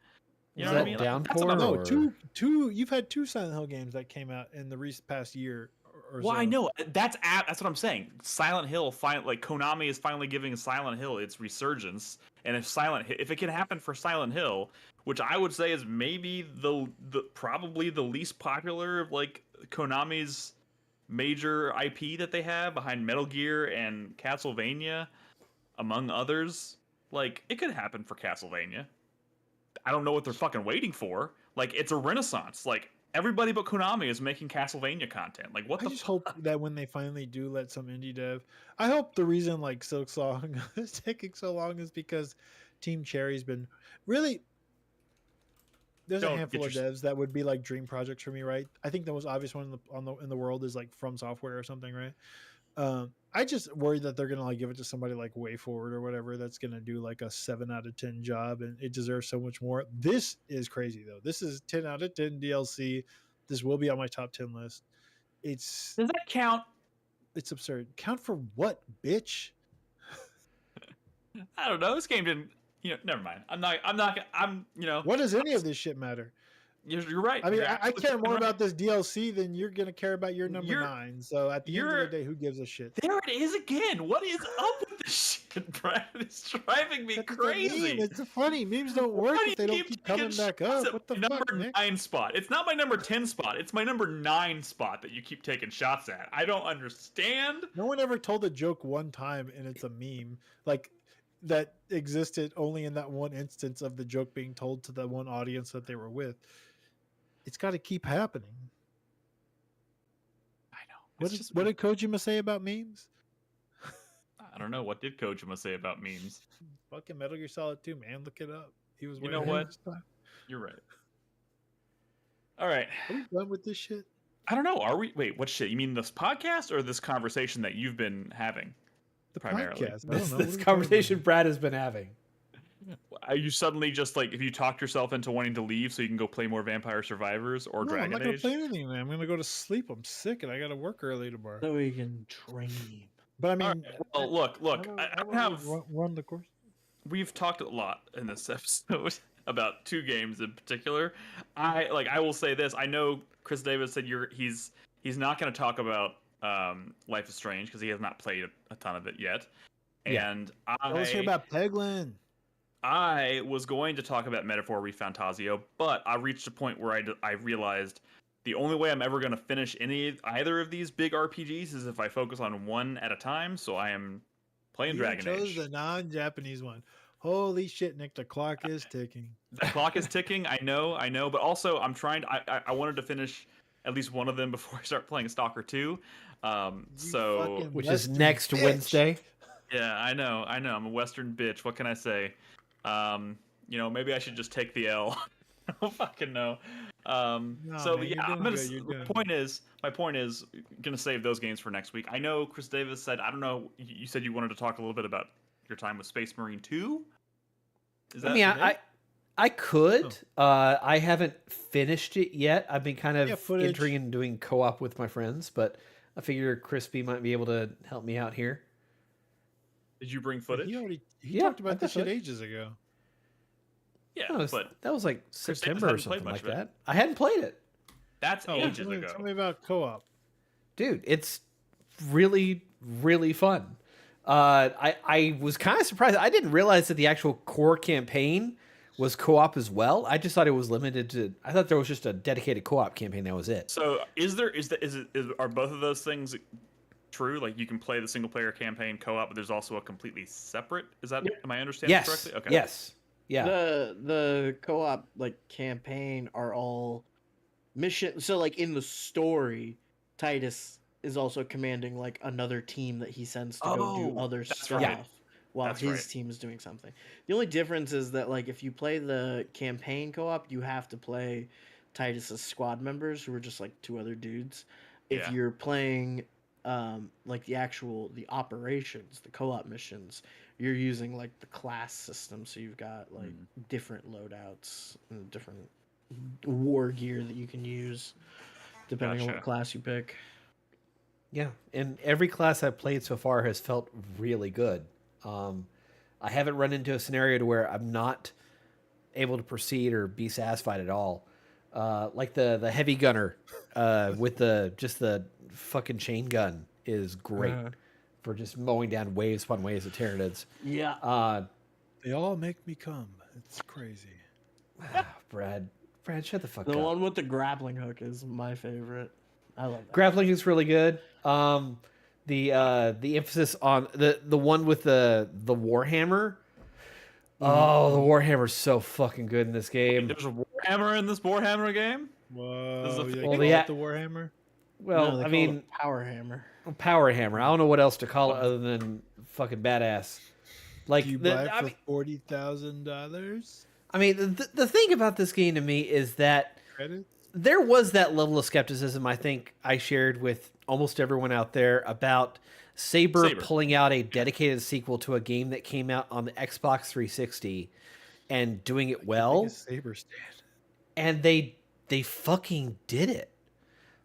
You Was know what I that mean? Like, that's Downpour? about- No, Or- two. You've had 2 Silent Hill games that came out in the past year or Well, so. I know that's what I'm saying. Silent Hill, like Konami is finally giving Silent Hill its resurgence, and if it can happen for Silent Hill, which I would say is maybe the probably the least popular of like Konami's major IP that they have behind Metal Gear and Castlevania, among others, like it could happen for Castlevania. I don't know what they're fucking waiting for. Like it's a renaissance. Like everybody but Konami is making Castlevania content. Like what I the just hope that when they finally do let some indie dev, I hope the reason like Silk Song is taking so long is because Team Cherry's been really. There's a Don't handful of get your- devs that would be like dream projects for me, right? I think the most obvious one in the world is like From Software or something, right? I just worry that they're gonna like give it to somebody like WayForward or whatever that's gonna do like a 7 out of 10 job, and it deserves so much more. This is crazy though. This is 10 out of 10 DLC. This will be on my top 10 list. It's Does that count? It's absurd. Count for what, bitch? I don't know. This game didn't. Never mind. What does any of this shit matter? You're right. I mean, You're I care more right. about this DLC than you're gonna care about your number 9. So at the end of the day, who gives a shit? There it is again. What is up with this shit, Brad? It's driving me crazy. It's funny. Memes don't work if they don't keep coming back up. What the fuck, number 9 spot. It's not my number 10 spot. It's my number 9 spot that you keep taking shots at. I don't understand. No one ever told a joke one time, and it's a meme. Like, that existed only in that one instance of the joke being told to the one audience that they were with. It's got to keep happening. I know. What did Kojima say about memes? I don't know. What did Kojima say about memes? Fucking Metal Gear Solid 2, man. Look it up. He was. You know what? You're right. All right. Are we done with this shit? I don't know. Are we? Wait, what shit? You mean this podcast or this conversation that you've been having? The primarily. Podcast. I don't know. This conversation Brad has been having. Are you suddenly just like, if you talked yourself into wanting to leave so you can go play more Vampire Survivors or Dragon Age? I'm not going to play anything, man. I'm going to go to sleep. I'm sick and I got to work early tomorrow. So we can dream. But I mean, right. Well, look. I have run the course. We've talked a lot in this episode about 2 games in particular. I will say this. I know Chris Davis said he's not going to talk about Life is Strange because he has not played a ton of it yet. Yeah. And Let's hear about Peglin. I was going to talk about Metaphor ReFantazio, but I reached a point where I realized the only way I'm ever going to finish either of these big RPGs is if I focus on one at a time. So I am playing Dragon Age. You chose the non-Japanese one. Holy shit, Nick! The clock is ticking. The clock is ticking. I know. But also, I'm trying. I wanted to finish at least one of them before I start playing Stalker 2. Which is next Wednesday. Yeah, I know. I'm a Western bitch. What can I say? Maybe I should just take the L. I don't fucking know. My point is, gonna save those games for next week. I know Chris Davis said, I don't know. You said you wanted to talk a little bit about your time with Space Marine 2. I could. I haven't finished it yet. I've been kind of entering and doing co-op with my friends, but I figure Crispy might be able to help me out here. Did you bring footage? He talked about this shit ages ago. Yeah, but that was like September or something like that. I hadn't played it. That's ages ago. Tell me about co-op. Dude, it's really, really fun. I was kind of surprised. I didn't realize that the actual core campaign was co-op as well. I just thought it was limited to. I thought there was just a dedicated co-op campaign. That was it. So are both of those things true? Like you can play the single player campaign co-op, but there's also a completely separate. Is that am I understanding correctly? Okay. Yes. Yeah. The co-op campaign are all mission. So in the story, Titus is also commanding another team that he sends to go do other stuff while his team is doing something. The only difference is that if you play the campaign co-op, you have to play Titus's squad members who are just 2 other dudes. If you're playing the operations, the co-op missions, you're using the class system, so you've got different loadouts and different war gear that you can use depending on what class you pick. Yeah, and every class I've played so far has felt really good. I haven't run into a scenario to where I'm not able to proceed or be satisfied at all. Like the heavy gunner with the fucking chain gun is great for just mowing down waves upon waves of Tyranids. Yeah. They all make me come. It's crazy. Brad, shut the fuck up. The one with the grappling hook is my favorite. I love that. Grappling is really good. The emphasis on the one with the Warhammer. Oh, the Warhammer's so fucking good in this game. There's a Warhammer in this Warhammer game? Whoa. the Warhammer? Well, No, I mean, Power Hammer. Power Hammer. I don't know what else to call it other than fucking badass. Do you buy it for $40,000? I mean, the thing about this game to me is that there was that level of skepticism I think I shared with almost everyone out there about Saber pulling out a dedicated sequel to a game that came out on the Xbox 360 and doing it well. Saber stand. And they fucking did it.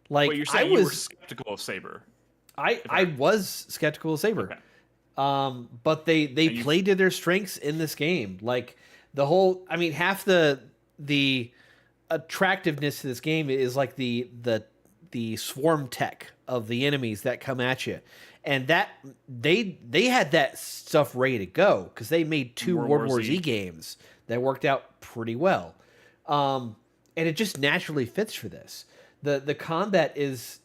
Like, Wait, you're saying you were skeptical of Saber? I was skeptical of Saber. Okay. But they played to their strengths in this game. Like the whole, I mean, half the attractiveness to this game is like the swarm tech of the enemies that come at you, and that they had that stuff ready to go because they made 2 World War Z games that worked out pretty well, and it just naturally fits for this. The combat is.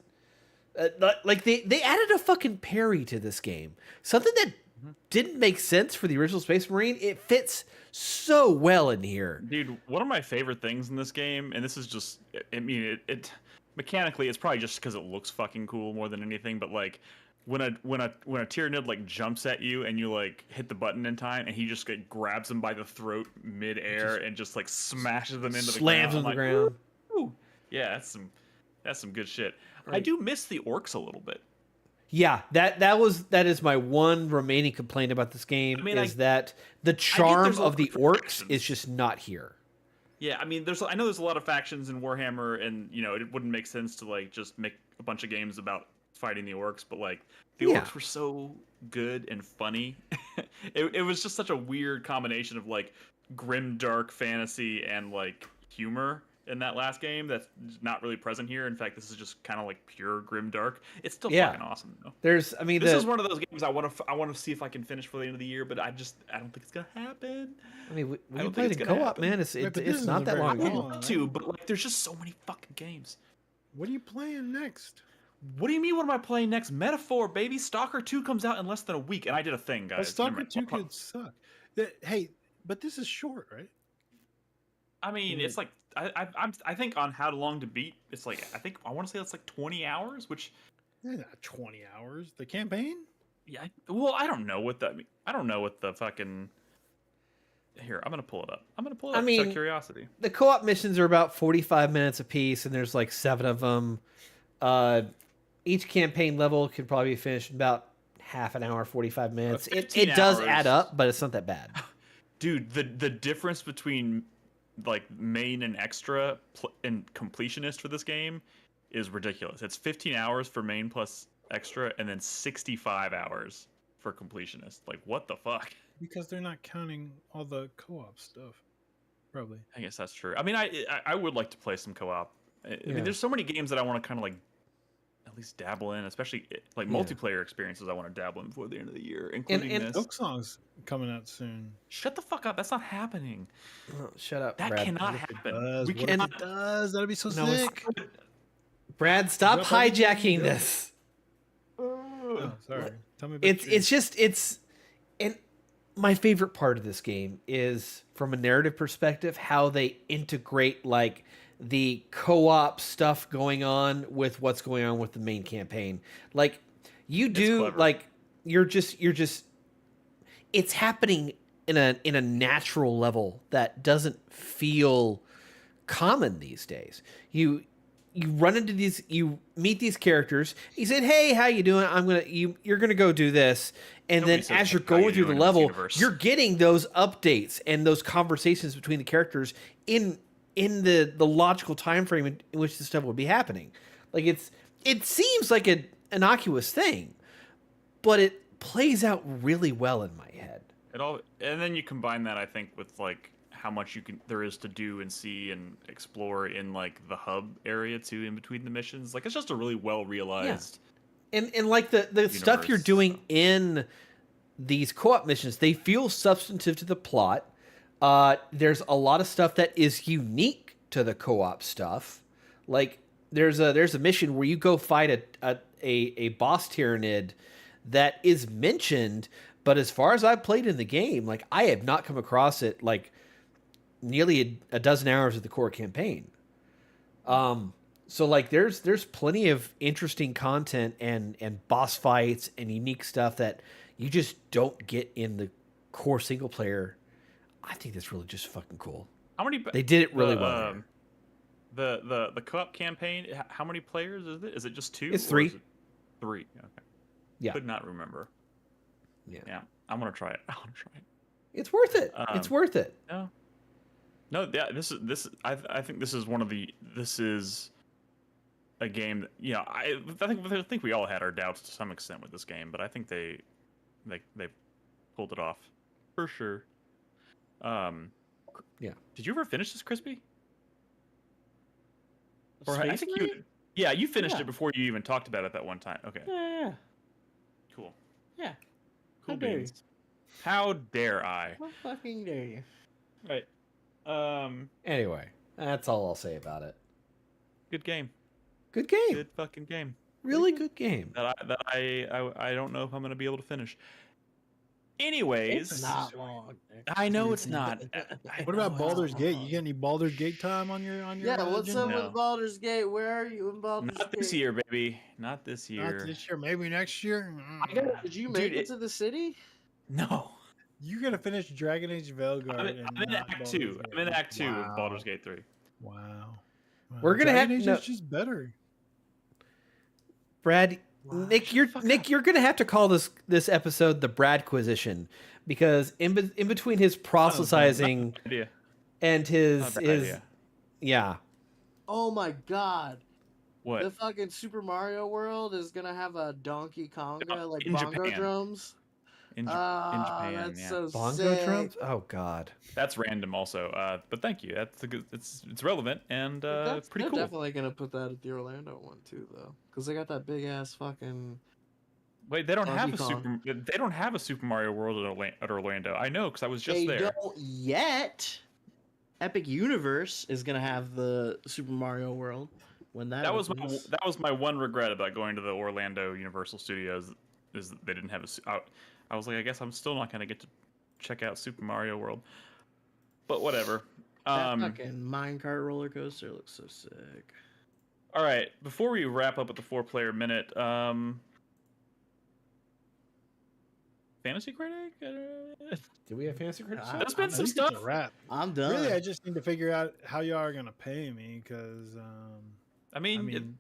Like they added a fucking parry to this game, something that didn't make sense for the original Space Marine. It fits so well in here, dude. One of my favorite things in this game, and this is just, I mean, it mechanically, it's probably just because it looks fucking cool more than anything. But like when a Tyranid like jumps at you and you like hit the button in time, and he just like grabs him by the throat midair and just like smashes them into the ground. Slams on the ground. Ooh. Yeah, that's some good shit. Right. I do miss the orcs a little bit. Yeah, that is my one remaining complaint about this game. I mean, that the charm of the orcs is just not here. Yeah, I mean, I know there's a lot of factions in Warhammer, and you know it wouldn't make sense to like just make a bunch of games about fighting the orcs, but like the orcs were so good and funny. it was just such a weird combination of like grim dark fantasy and like humor in that last game that's not really present here. In fact, this is just kind of like pure grim dark. It's still fucking awesome though. This is one of those games I want to see if I can finish for the end of the year, but I don't think it's gonna happen. I mean, we can play the co-op, man. It's not that long. I want to, but like, there's just so many fucking games. What are you playing next? What do you mean? What am I playing next? Metaphor, baby. Stalker 2 comes out in less than a week, and I did a thing, guys. Well, Stalker 2 could suck. Hey, but this is short, right? I mean, it's like I think on How Long to Beat, it's like I want to say it's like 20 hours, which not 20 hours. The campaign? Yeah. Well, I don't know what that. I don't know what the fucking. Here, I'm gonna pull it up. I mean, out of curiosity. The co-op missions are about 45 minutes apiece, and there's like 7 of them. Each campaign level could probably be finished in about half an hour, 45 minutes. It does add up, but it's not that bad. Dude, the difference between like main and extra and completionist for this game is ridiculous. It's 15 hours for main plus extra, and then 65 hours for completionist. Like, what the fuck? Because they're not counting all the co-op stuff. Probably. I guess that's true. I mean, I would like to play some co-op. I mean, there's so many games that I want to kind of like at least dabble in, especially like multiplayer experiences I want to dabble in before the end of the year, including this. Folk Song's coming out soon. Shut the fuck up. That's not happening. Oh, shut up, That Brad. cannot happen. We cannot. It does. That'd be so sick. Brad, stop hijacking this. Oh, sorry. Tell me about it's my favorite part of this game is, from a narrative perspective, how they integrate like the co-op stuff going on with what's going on with the main campaign. Like you do, like you're just it's happening in a natural level that doesn't feel common these days. You run into these, you meet these characters. He said, "Hey, how you doing? You're gonna go do this." And then as you're going through the level, you're getting those updates and those conversations between the characters in the logical time frame in which this stuff would be happening. Like it seems like an innocuous thing, but it plays out really well in my head. And then you combine that, I think, with like how much there is to do and see and explore in like the hub area too, in between the missions. Like, it's just a really well realized. Yeah. And like the stuff you're doing in these co-op missions, they feel substantive to the plot. There's a lot of stuff that is unique to the co-op stuff. Like there's a mission where you go fight a boss Tyranid that is mentioned, but as far as I've played in the game, like I have not come across it like nearly a dozen hours of the core campaign. So like there's plenty of interesting content and boss fights and unique stuff that you just don't get in the core single player. I think that's really just fucking cool. They did it really well. The co-op campaign, how many players is it? Is it just 2? It's 3. 3. Okay. Yeah. Could not remember. Yeah. I'm gonna try it. It's worth it. It's worth it. No. Yeah. This is. I think this is one of the. This is a game that, I think we all had our doubts to some extent with this game, but I think they pulled it off for sure. Yeah. Did you ever finish this, Crispy? Space I think Marine? you finished Yeah. it before you even talked about it that one time. Okay, Yeah. cool. Yeah. Cool How dare you? beans. How dare I? How fucking dare you? Right. Anyway, that's all I'll say about it. Good game. Good game. Good fucking game. Really good game. That I don't know if I'm gonna be able to finish. Anyways, It's not long. Nick. I know it's not. What about Baldur's Gate? You get any Baldur's Gate time on your Yeah, what's agenda? up No. with Baldur's Gate? Where are you in Baldur's Not Gate? this year, baby. Not this year. Not this year, maybe next year. Did you make Dude, it to the city? No. You gotta finish Dragon Age Veilguard. I'm in Act 2. I'm in Act 2 of Baldur's Gate 3. Wow. We're gonna Dragon have Age no, is just better. Brad. Wow, Nick, you're gonna have to call this episode the Bradquisition, because in between his proselytizing Idea. and Not his a bad idea. yeah. Oh my god. What? The fucking Super Mario World is gonna have a Donkey Konga, like in bongo Japan. drums. In Ah, Japan, that's yeah. so Bongo sick. drums? Oh God. That's random also. But thank you. That's a good. It's relevant and pretty They're cool. definitely gonna put that at the Orlando one too, though, because they got that big ass fucking. Wait, they don't have a Donkey Kong. They don't have a Super Mario World at Orlando. I know because I was just They there. don't yet. Epic Universe is gonna have the Super Mario World when that. That was opens. my one regret about going to the Orlando Universal Studios is that they didn't have I was like, I guess I'm still not gonna get to check out Super Mario World, but whatever. That fucking minecart roller coaster looks so sick. All right, before we wrap up with the 4-player minute, Fantasy Critic. Do we have fancy critics? I- There's been I some think stuff. it's a wrap. I'm done. Really, I just need to figure out how y'all are gonna pay me, because I mean, I mean,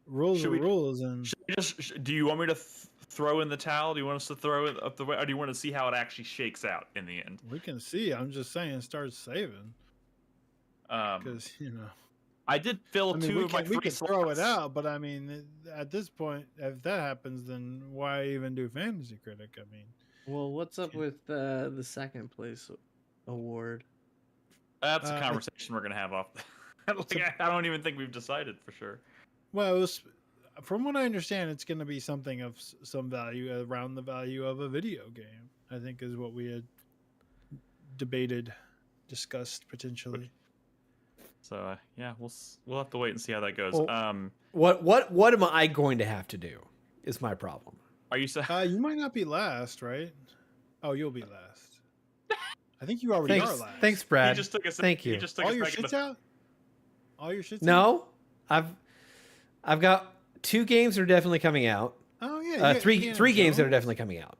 rules should are we- rules, and should we do you want me to throw in the towel? Do you want us to throw it up the way, or do you want to see how it actually shakes out in the end? we can see. I'm just saying, start saving, because I did fill I mean, two of my we three can throw it slots. out, but I mean, at this point, if that happens, then why even do Fantasy Critic? I mean, Well, what's up with the second place award? That's a conversation we're gonna have off. I don't even think we've decided for sure. well, it was, from what I understand, it's going to be something of some value around the value of a video game. I think is what we had discussed potentially. So yeah, we'll have to wait and see how that goes. Well, What am I going to have to do? Is my problem. Are you saying? You might not be last, right? Oh, you'll be last. I think you already are last. Thanks, He Brad. just took a Thank you. He just took All a your second shit's to- out. All your shit's out. No, I've got 2 games that are definitely coming out. Oh yeah. Three games that are Jones. definitely coming out.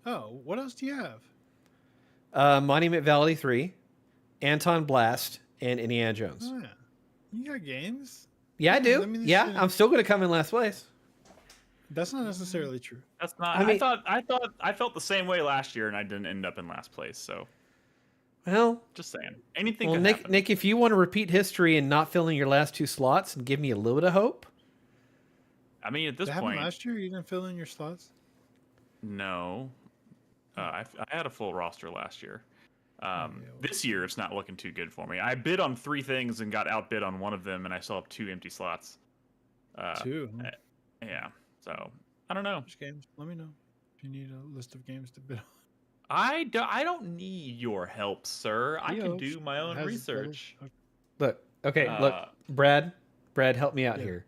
Oh, what else do you have? Monument Valley 3, Anton Blast, and Indiana Jones. Oh, yeah. You got games. Yeah, I do. I mean, this Yeah, is- I'm still going to come in last place. That's not necessarily true. That's not. I mean- I felt the same way last year, and I didn't end up in last place. So Well, just saying, anything. well, could Nick, happen. Nick, if you want to repeat history and not fill in your last 2 slots and give me a little bit of hope, I mean, at this That happened point, last year. You didn't fill in your slots. no. I had a full roster last year. well. This year, it's not looking too good for me. I bid on 3 things and got outbid on one of them, and I still have 2 empty slots. 2. Huh? Yeah. So I don't know. Which games? Let me know if you need a list of games to bid on. I don't need your help, sir. I can Yo, do my own has- research. look, Brad, help me out Yeah. here.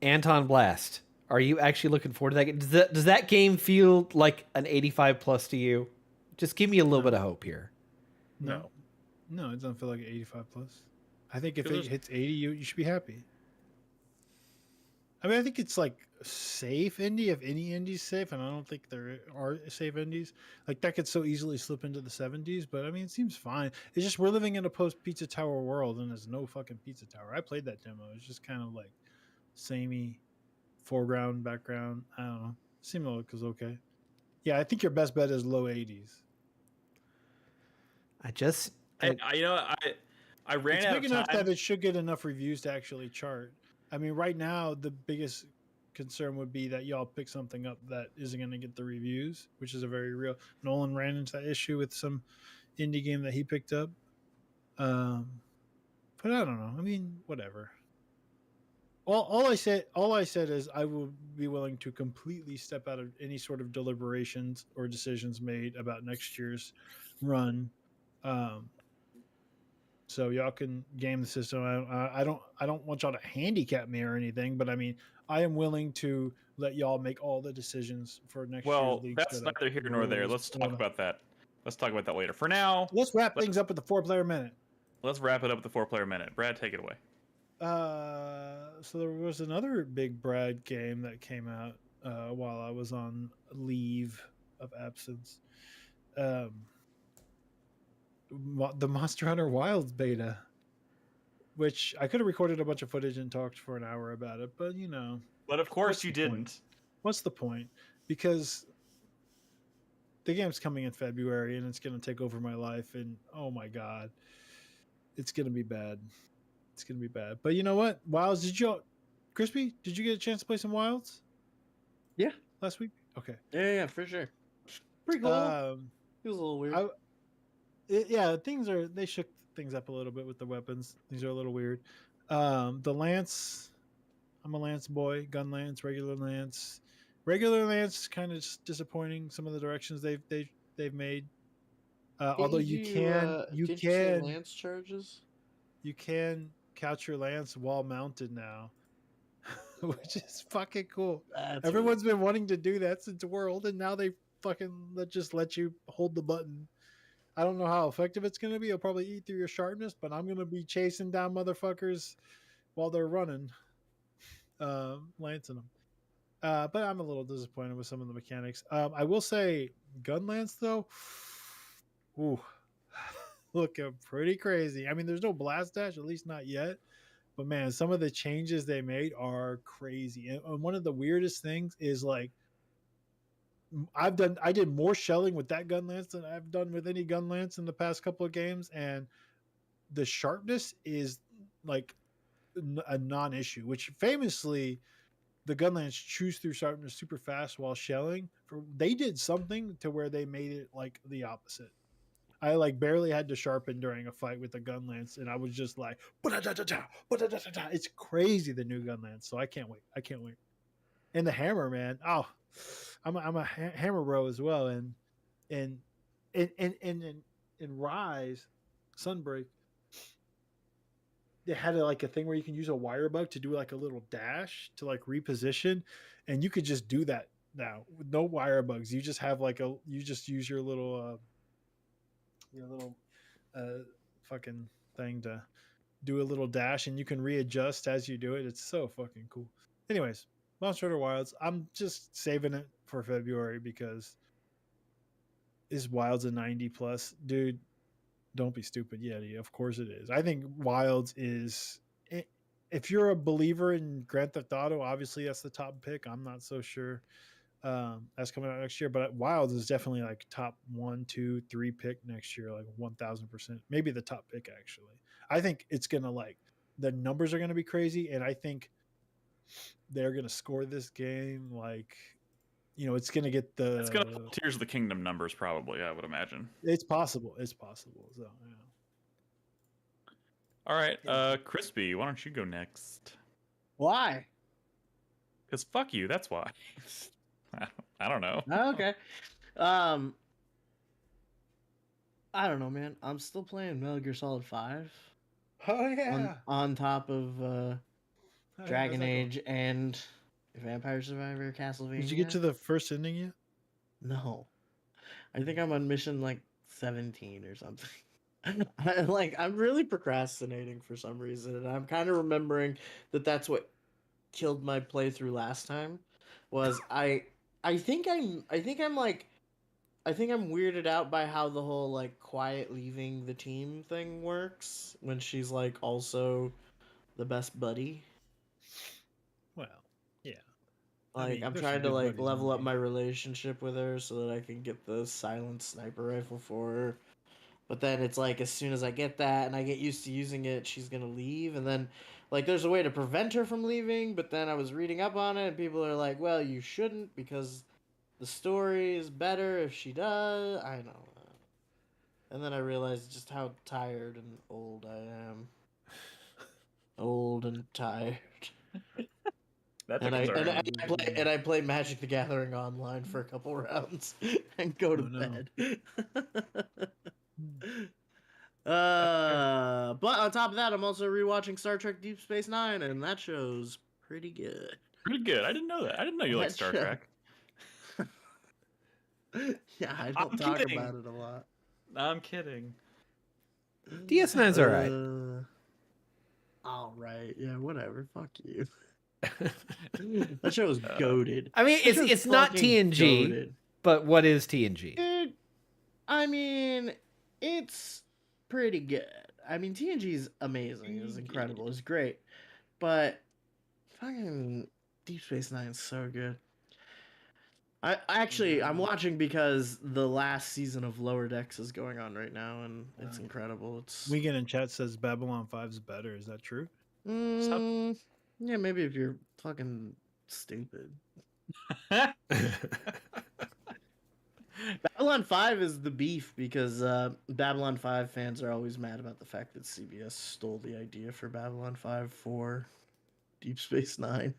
Anton Blast, are you actually looking forward to that game? Does that game feel like an 85 plus to you? Just give me a little bit of hope here. No, it doesn't feel like 85 plus. I think if Because it hits 80, you should be happy. I mean, I think it's like safe indie if any indie's safe, and I don't think there are safe indies. Like that could so easily slip into the 70s, but I mean, it seems fine. It's just we're living in a post Pizza Tower world, and there's no fucking Pizza Tower. I played that demo. It's just kind of like samey foreground, background. I don't know. Seemed like it was okay. Yeah, I think your best bet is low 80s. I I ran It's out big of enough time. that it should get enough reviews to actually chart. I mean, right now the biggest concern would be that y'all pick something up that isn't going to get the reviews, which is a very real. Nolan ran into that issue with some indie game that he picked up. But I don't know. I mean, whatever. All I said is I will be willing to completely step out of any sort of deliberations or decisions made about next year's run. So y'all can game the system. I don't want y'all to handicap me or anything, but I mean, I am willing to let y'all make all the decisions for next year's league. That's neither here nor there. Let's talk about that. Let's talk about that later. For now, let's wrap things up with the 4-player minute. Let's wrap it up with the 4-player minute. Brad, take it away. So there was another big Brad game that came out while I was on leave of absence. The Monster Hunter Wilds beta, which I could have recorded a bunch of footage and talked for an hour about it, but you know. But of course you didn't. What's the point? Because the game's coming in February and it's going to take over my life, and oh my god, it's going to be bad. It's going to be bad. But you know what? Wilds, Crispy, did you get a chance to play some Wilds? Yeah. Last week? Okay. Yeah, for sure. Pretty cool. It was a little weird. They shook things up a little bit with the weapons. Things are a little weird. The Lance, I'm a Lance boy. Gun Lance, regular Lance. Regular Lance kind of disappointing. Some of the directions they've made. Although you can Lance charges. You can couch your Lance wall mounted now, which is fucking cool. Everyone's been wanting to do that since World, and now they fucking just let you hold the button. I don't know how effective it's going to be. It'll probably eat through your sharpness, but I'm going to be chasing down motherfuckers while they're running, lancing them. But I'm a little disappointed with some of the mechanics. I will say, Gun Lance though, ooh, looking pretty crazy. I mean, there's no blast dash, at least not yet. But man, some of the changes they made are crazy. And one of the weirdest things is like, I did more shelling with that gun lance than I've done with any gun lance in the past couple of games, and the sharpness is like a non-issue, which famously the gun lance chews through sharpness super fast while shelling. They did something to where they made it like the opposite. I like barely had to sharpen during a fight with the gun lance, and I was just like, it's crazy, the new gun lance. So I can't wait. And the hammer, man. Oh, I'm a hammer bro as well. And in Rise, Sunbreak, they had a thing where you can use a wire bug to do like a little dash to like reposition, and you could just do that now with no wire bugs. You just have you just use your little fucking thing to do a little dash, and you can readjust as you do it. It's so fucking cool. Anyways, Monster Hunter Wilds, I'm just saving it for February because is Wilds a 90 plus? Dude, don't be stupid. Yeah, of course it is. I think Wilds is, if you're a believer in Grand Theft Auto, obviously that's the top pick. I'm not so sure that's coming out next year, but Wilds is definitely like top 1, 2, 3 pick next year, like 1000%, maybe the top pick actually. I think it's gonna the numbers are gonna be crazy, and I think they're gonna score this game like, it's gonna get it's gonna Tears of the Kingdom numbers probably, I would imagine. It's possible. So yeah. All right, Crispy, why don't you go next? Why? Because fuck you, that's why. I don't know. Okay. I don't know, man. I'm still playing Metal Gear Solid 5. Oh yeah. On top of Dragon Age and Vampire Survivor, Castlevania. Did you get to the first ending yet? No. I think I'm on mission like 17 or something. I'm really procrastinating for some reason, and I'm kind of remembering that's what killed my playthrough last time. Was I think I'm weirded out by how the whole like quiet leaving the team thing works when she's like also the best buddy. Well, yeah. I'm trying to like level up my relationship with her so that I can get the silent sniper rifle for her. But then it's like as soon as I get that and I get used to using it, she's gonna leave, and then like there's a way to prevent her from leaving, but then I was reading up on it and people are like, well, you shouldn't because the story is better if she does. I know. And then I realized just how tired and old I am. Old and tired. I play Magic the Gathering online for a couple rounds and go to bed. But on top of that, I'm also rewatching Star Trek Deep Space Nine, and that show's pretty good. Pretty good. I didn't know that. I didn't know you liked Star Trek. Yeah, I don't talk about it a lot. I'm kidding. DS9's all right. All right. Yeah, whatever. Fuck you. That show is goated. I mean, it's not TNG, goated. But what is TNG? Dude, I mean, it's pretty good. I mean, TNG is amazing. It's incredible. It's great. But fucking Deep Space Nine is so good. I'm watching because the last season of Lower Decks is going on right now, and it's incredible. It's Weekend in chat says Babylon 5's better. Is that true? Yeah, maybe if you're fucking stupid. Babylon 5 is the beef because Babylon 5 fans are always mad about the fact that CBS stole the idea for Babylon 5 for Deep Space Nine.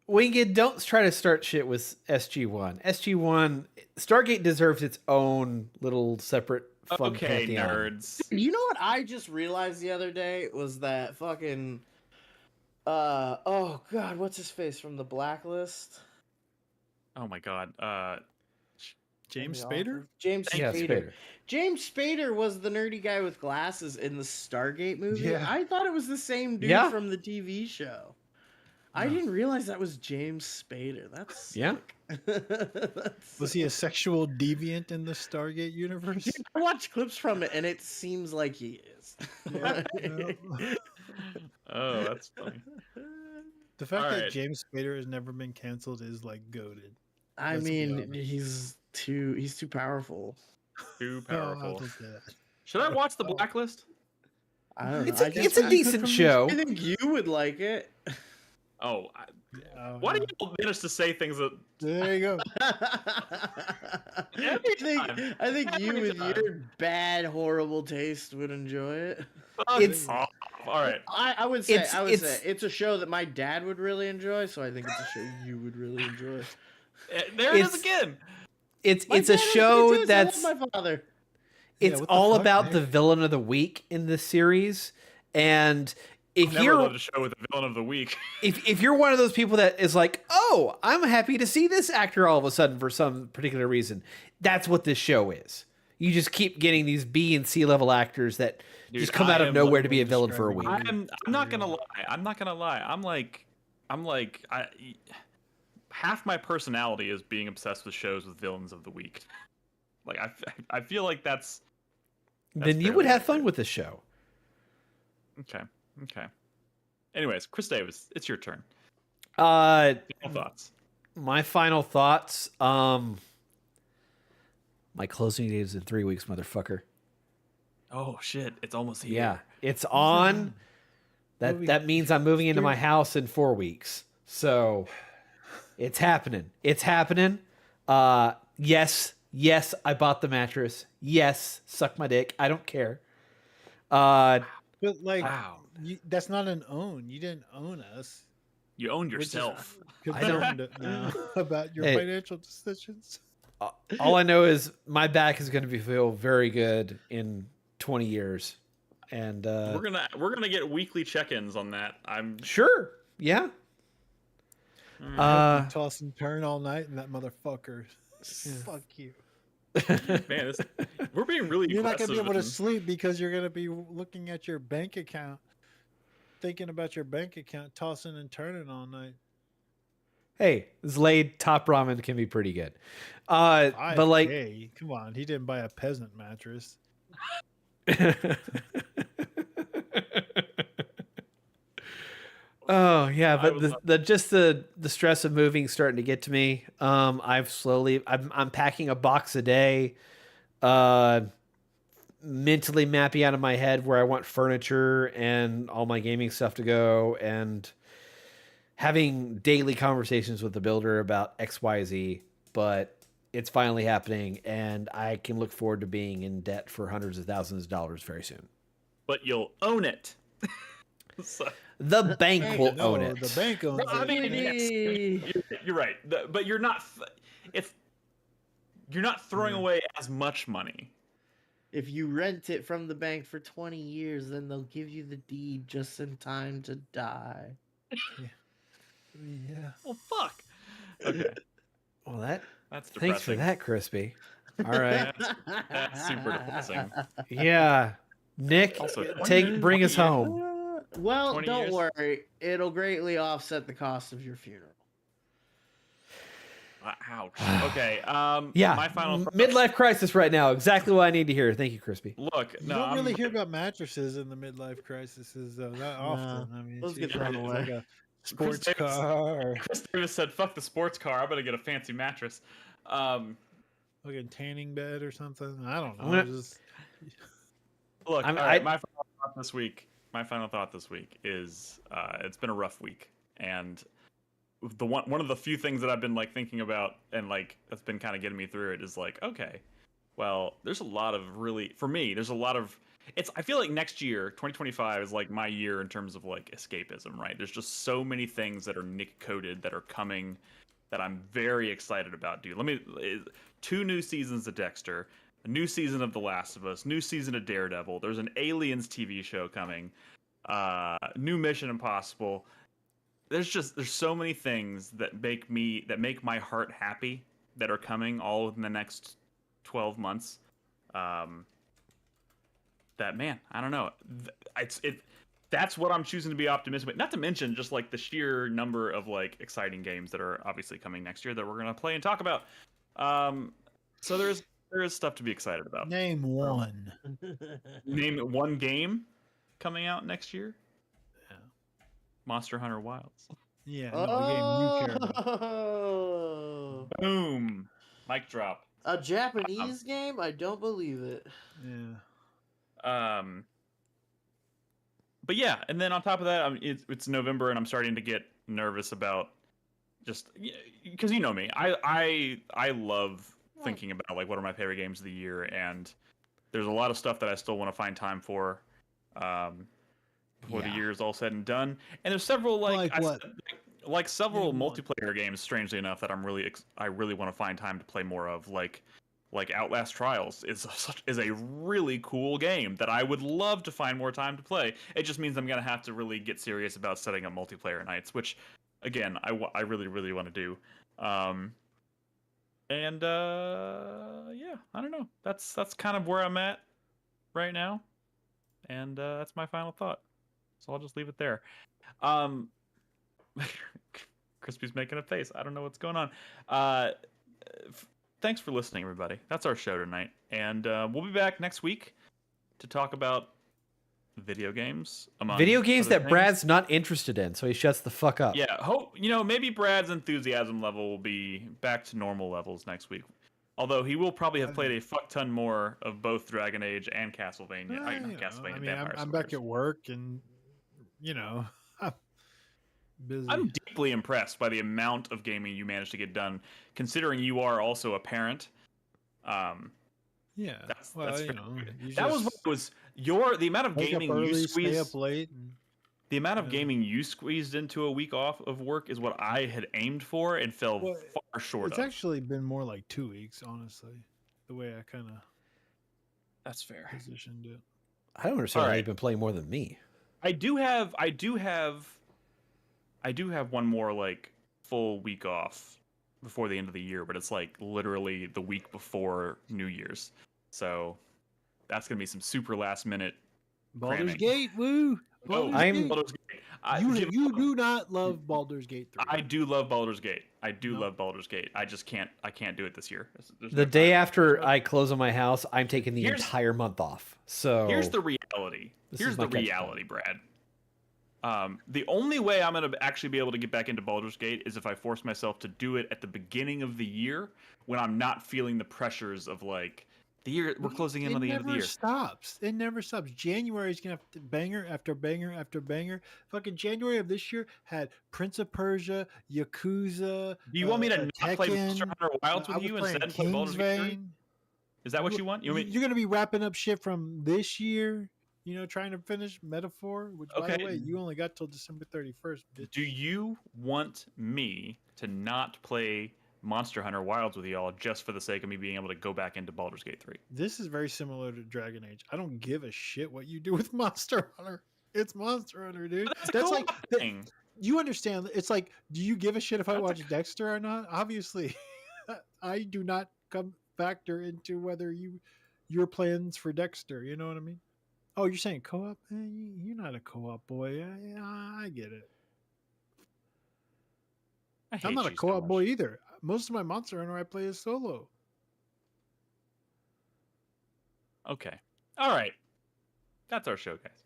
Winged, don't try to start shit with SG-1. SG-1, Stargate deserves its own little separate fun pantheon. Nerds. You know what I just realized the other day was that fucking oh god, what's his face from the Blacklist? Oh my god. James Spader? James Spader. James Spader was the nerdy guy with glasses in the Stargate movie. Yeah. I thought it was the same dude from the TV show. I didn't realize that was James Spader. That's sick. Was he a sexual deviant in the Stargate universe? Dude, I watched clips from it, and it seems like he is. Yeah. Oh, that's funny. The fact that James Spader has never been canceled is like goated. I mean, he's too powerful. Too powerful. Oh, Should I watch The Blacklist? I don't know. It's a decent show. I think you would like it. Oh, why do you manage to say things that? There you go. I think you, with your bad, horrible taste, would enjoy it. It's all right. I would say it's a show that my dad would really enjoy, so I think it's a show you would really enjoy. There it is again. It's a show that's my father. It's all about the villain of the week in this series, and if I've never loved a show with the villain of the week. if you're one of those people that is like, oh, I'm happy to see this actor all of a sudden for some particular reason, that's what this show is. You just keep getting these B and C level actors that just come out of nowhere to be a villain for a week. I'm not gonna lie. I'm like, half my personality is being obsessed with shows with villains of the week. Like I feel like that's then you would have fun with the show. Okay. Anyways, Chris Davis, it's your turn. Final thoughts. My final thoughts. My closing date is in 3 weeks, motherfucker. Oh shit! It's almost here. Yeah, it's on. That means I'm moving into my house in 4 weeks. So it's happening. It's happening. Yes, I bought the mattress. Yes, suck my dick. I don't care. But like, wow. That's not an own. You didn't own us. You owned yourself. I don't know about your financial decisions. All I know is my back is going to feel very good in 20 years, and we're gonna get weekly check-ins on that. I'm sure. Yeah. Toss and turn all night, and that motherfucker. Fuck you. Man, we're being really. You're not gonna be able to sleep because you're gonna be looking at your bank account, thinking about your bank account, tossing and turning all night. Hey, this laid top ramen can be pretty good. But like, hey, come on, he didn't buy a peasant mattress. Oh yeah, but the stress of moving starting to get to me. I'm packing a box a day. mentally mapping out of my head where I want furniture and all my gaming stuff to go, and having daily conversations with the builder about XYZ, but it's finally happening, and I can look forward to being in debt for hundreds of thousands of dollars very soon. But you'll own it. So, the bank will own it. The bank owns I mean, it. yes, you're right. But you're not. You're not throwing away as much money. If you rent it from the bank for 20 years, then they'll give you the deed just in time to die. Yeah. Well, fuck. Okay. Well, that's depressing. thanks for that, Crispy. All right. That's super depressing. Yeah. Nick, Also, bring us home. Well, don't years? worry. It'll greatly offset the cost of your funeral. Ouch. Okay. Yeah. My final midlife crisis right now. Exactly what I need to hear. Thank you, Crispy. Look, You no, don't really I'm, hear about mattresses in the midlife crises though, that often. I mean, those it's get usually thrown like away. a sports Chris Davis- car or Chris Davis said, "Fuck the sports car. I'm gonna get a fancy mattress." fucking tanning bed or something. I don't know. I'm gonna- Just Look, I'm- all right, I- my final thought this week. My final thought this week is it's been a rough week, and the one of the few things that I've been like thinking about and like that's been kind of getting me through it is like, okay, well, there's a lot of really for me. There's a lot of I feel like next year, 2025, is like my year in terms of like escapism. Right? There's just so many things that are Nick coded that are coming that I'm very excited about, dude. 2 new seasons of Dexter. A new season of The Last of Us, new season of Daredevil. There's an Aliens TV show coming. New Mission Impossible. There's so many things that make my heart happy that are coming all within the next 12 months. That man, I don't know. That's what I'm choosing to be optimistic about. Not to mention just like the sheer number of like exciting games that are obviously coming next year that we're gonna play and talk about. So there is stuff to be excited about. name one. Name one game coming out next year. Yeah. Monster Hunter Wilds. Yeah, no, a game you care about. Oh, Boom. Mic drop. a Japanese game? I don't believe it. Yeah. But yeah, and then on top of that, it's November, and I'm starting to get nervous about just because you know me, I love thinking about like what are my favorite games of the year, and there's a lot of stuff that I still want to find time for before the year is all said and done. And there's several several multiplayer games, strangely enough, that I really want to find time to play more of, like Outlast Trials is a really cool game that I would love to find more time to play. It just means I'm gonna have to really get serious about setting up multiplayer nights, which again I really really want to do. Yeah, I don't know. That's kind of where I'm at right now, and that's my final thought. So I'll just leave it there. Crispy's making a face. I don't know what's going on. Thanks for listening, everybody. That's our show tonight, and we'll be back next week to talk about video games. Video games that things. Brad's not interested in, so he shuts the fuck up. Yeah, maybe Brad's enthusiasm level will be back to normal levels next week. Although he will probably have played a fuck ton more of both Dragon Age and Castlevania. I'm back at work, and I'm busy. I'm deeply impressed by the amount of gaming you managed to get done, considering you are also a parent. Yeah, that's that was what was the amount of gaming early, you squeezed. Stay up late. The amount of gaming you squeezed into a week off of work is what I had aimed for and fell far short It's of. actually been more like 2 weeks, honestly. The way I kind of that's fair positioned it. I don't understand why you've been playing more than me. I do have one more like full week off before the end of the year, but it's like literally the week before New Year's. So that's gonna be some super last minute. Baldur's cramming. Gate, woo! Baldur's Gate. You do not love Baldur's Gate 3. I do love Baldur's Gate. I love Baldur's Gate. I just can't do it this year. There's The no day time. after I close on my house, I'm taking the entire month off. So here's the reality. Brad. The only way I'm going to actually be able to get back into Baldur's Gate is if I force myself to do it at the beginning of the year when I'm not feeling the pressures of like The year we're closing in on the end of the year. It never stops. January is gonna have banger after banger after banger. Fucking January of this year had Prince of Persia, Yakuza. Do you want me to not play Tekken. Monster Hunter Wilds I with was you playing instead play Baldur's Gate 3? Kingsvein. Is that what you want? You're gonna be wrapping up shit from this year. You know, trying to finish Metaphor, which by the way, you only got till December 31st. Bitch. Do you want me to not play Monster Hunter Wilds with y'all just for the sake of me being able to go back into Baldur's Gate 3? This is very similar to Dragon Age. I don't give a shit what you do with Monster Hunter. It's Monster Hunter, dude. That's like thing. You understand? It's like, do you give a shit if I watch Dexter or not? Obviously, I do not factor into whether your plans for Dexter. You know what I mean? Oh, you're saying co-op? You're not a co-op boy. I get it. I'm not a co-op boy either. Most of my Monster Hunter I play is solo. Okay. All right. That's our show, guys.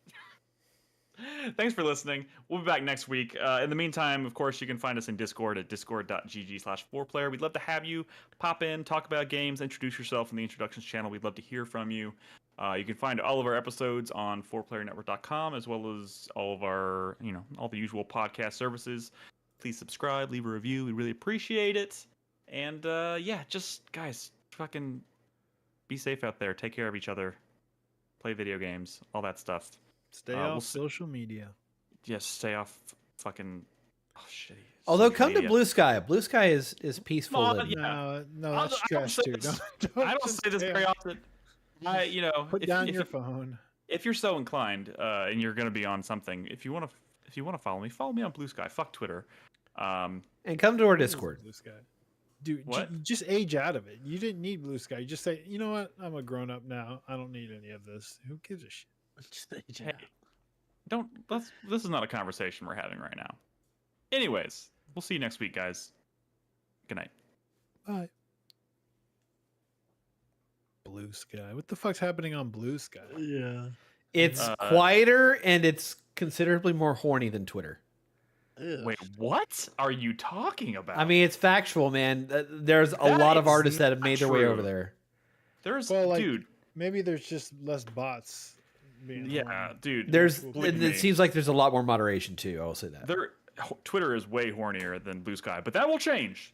Thanks for listening. We'll be back next week. In the meantime, of course, you can find us in Discord at discord.gg/4player. We'd love to have you pop in, talk about games, introduce yourself in the introductions channel. We'd love to hear from you. You can find all of our episodes on 4playernetwork.com, as well as all of our, all the usual podcast services. Please subscribe, leave a review. We really appreciate it. And just guys, fucking be safe out there. Take care of each other. Play video games, all that stuff. Stay off social media. Yes, stay off fucking. Oh shit. Although come to Blue Sky. Blue Sky is peaceful. No, that's stress too. I don't say this very often. Put down your phone. If you're so inclined, and you're gonna be on something, if you want to follow me on Blue Sky. Fuck Twitter. And come to our Discord. Blue Sky. Dude, just age out of it. You didn't need Blue Sky. You just say, you know what? I'm a grown up now. I don't need any of this. Who gives a shit? Just age out. This is not a conversation we're having right now. Anyways, we'll see you next week, guys. Good night. Bye. Blue Sky. What the fuck's happening on Blue Sky? Yeah. It's quieter and it's considerably more horny than Twitter. Wait, what are you talking about? I mean, it's factual, man. There's a lot of artists that have made their way over there. Dude. Maybe there's just less bots. Dude. It seems like there's a lot more moderation too. I will say that. Twitter is way hornier than Blue Sky, but that will change.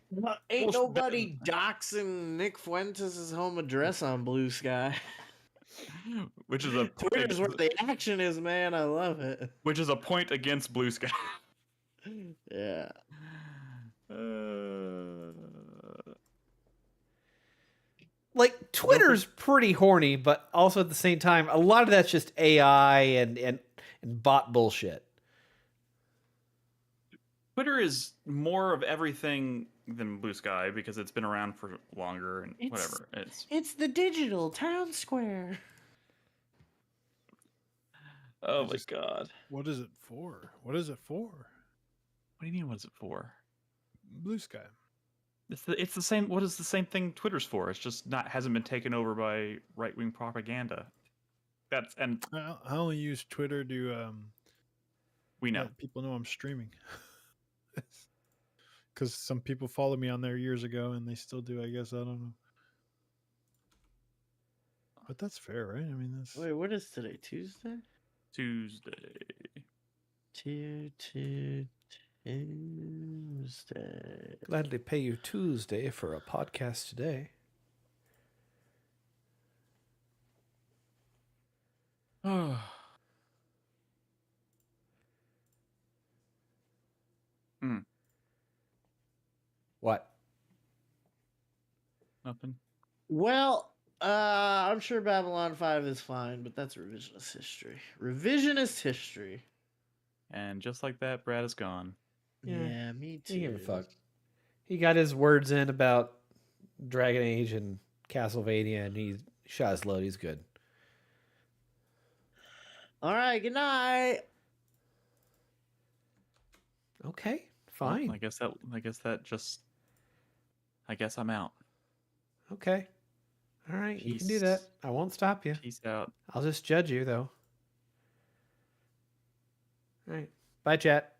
Ain't nobody doxing Nick Fuentes' home address on Blue Sky. Which is a Twitter's where the action is, man. I love it. Which is a point against Blue Sky. Yeah. Like Twitter's pretty horny, but also at the same time, a lot of that's just AI and bot bullshit. Twitter is more of everything than Blue Sky because it's been around for longer and whatever. It's the digital town square. Oh my god. What is it for? What is it for? What do you mean? What is it for? Blue Sky. It's the same. What is the same thing Twitter's for? It's just hasn't been taken over by right wing propaganda. I only use Twitter to we know people know I'm streaming because some people followed me on there years ago and they still do. I guess I don't know, but that's fair, right? I mean, that's Wait, what is today? Tuesday. Tuesday. Gladly pay you Tuesday for a podcast today. What? Nothing. Well, I'm sure Babylon 5 is fine, but that's revisionist history. Revisionist history. And just like that, Brad is gone. Yeah, me too. He gave a fuck. He got his words in about Dragon Age and Castlevania, and he shot his load. He's good. All right, good night. Okay, fine. Well, I guess I'm out. Okay. All right, you can do that. I won't stop you. Peace out. I'll just judge you, though. All right. Bye, chat.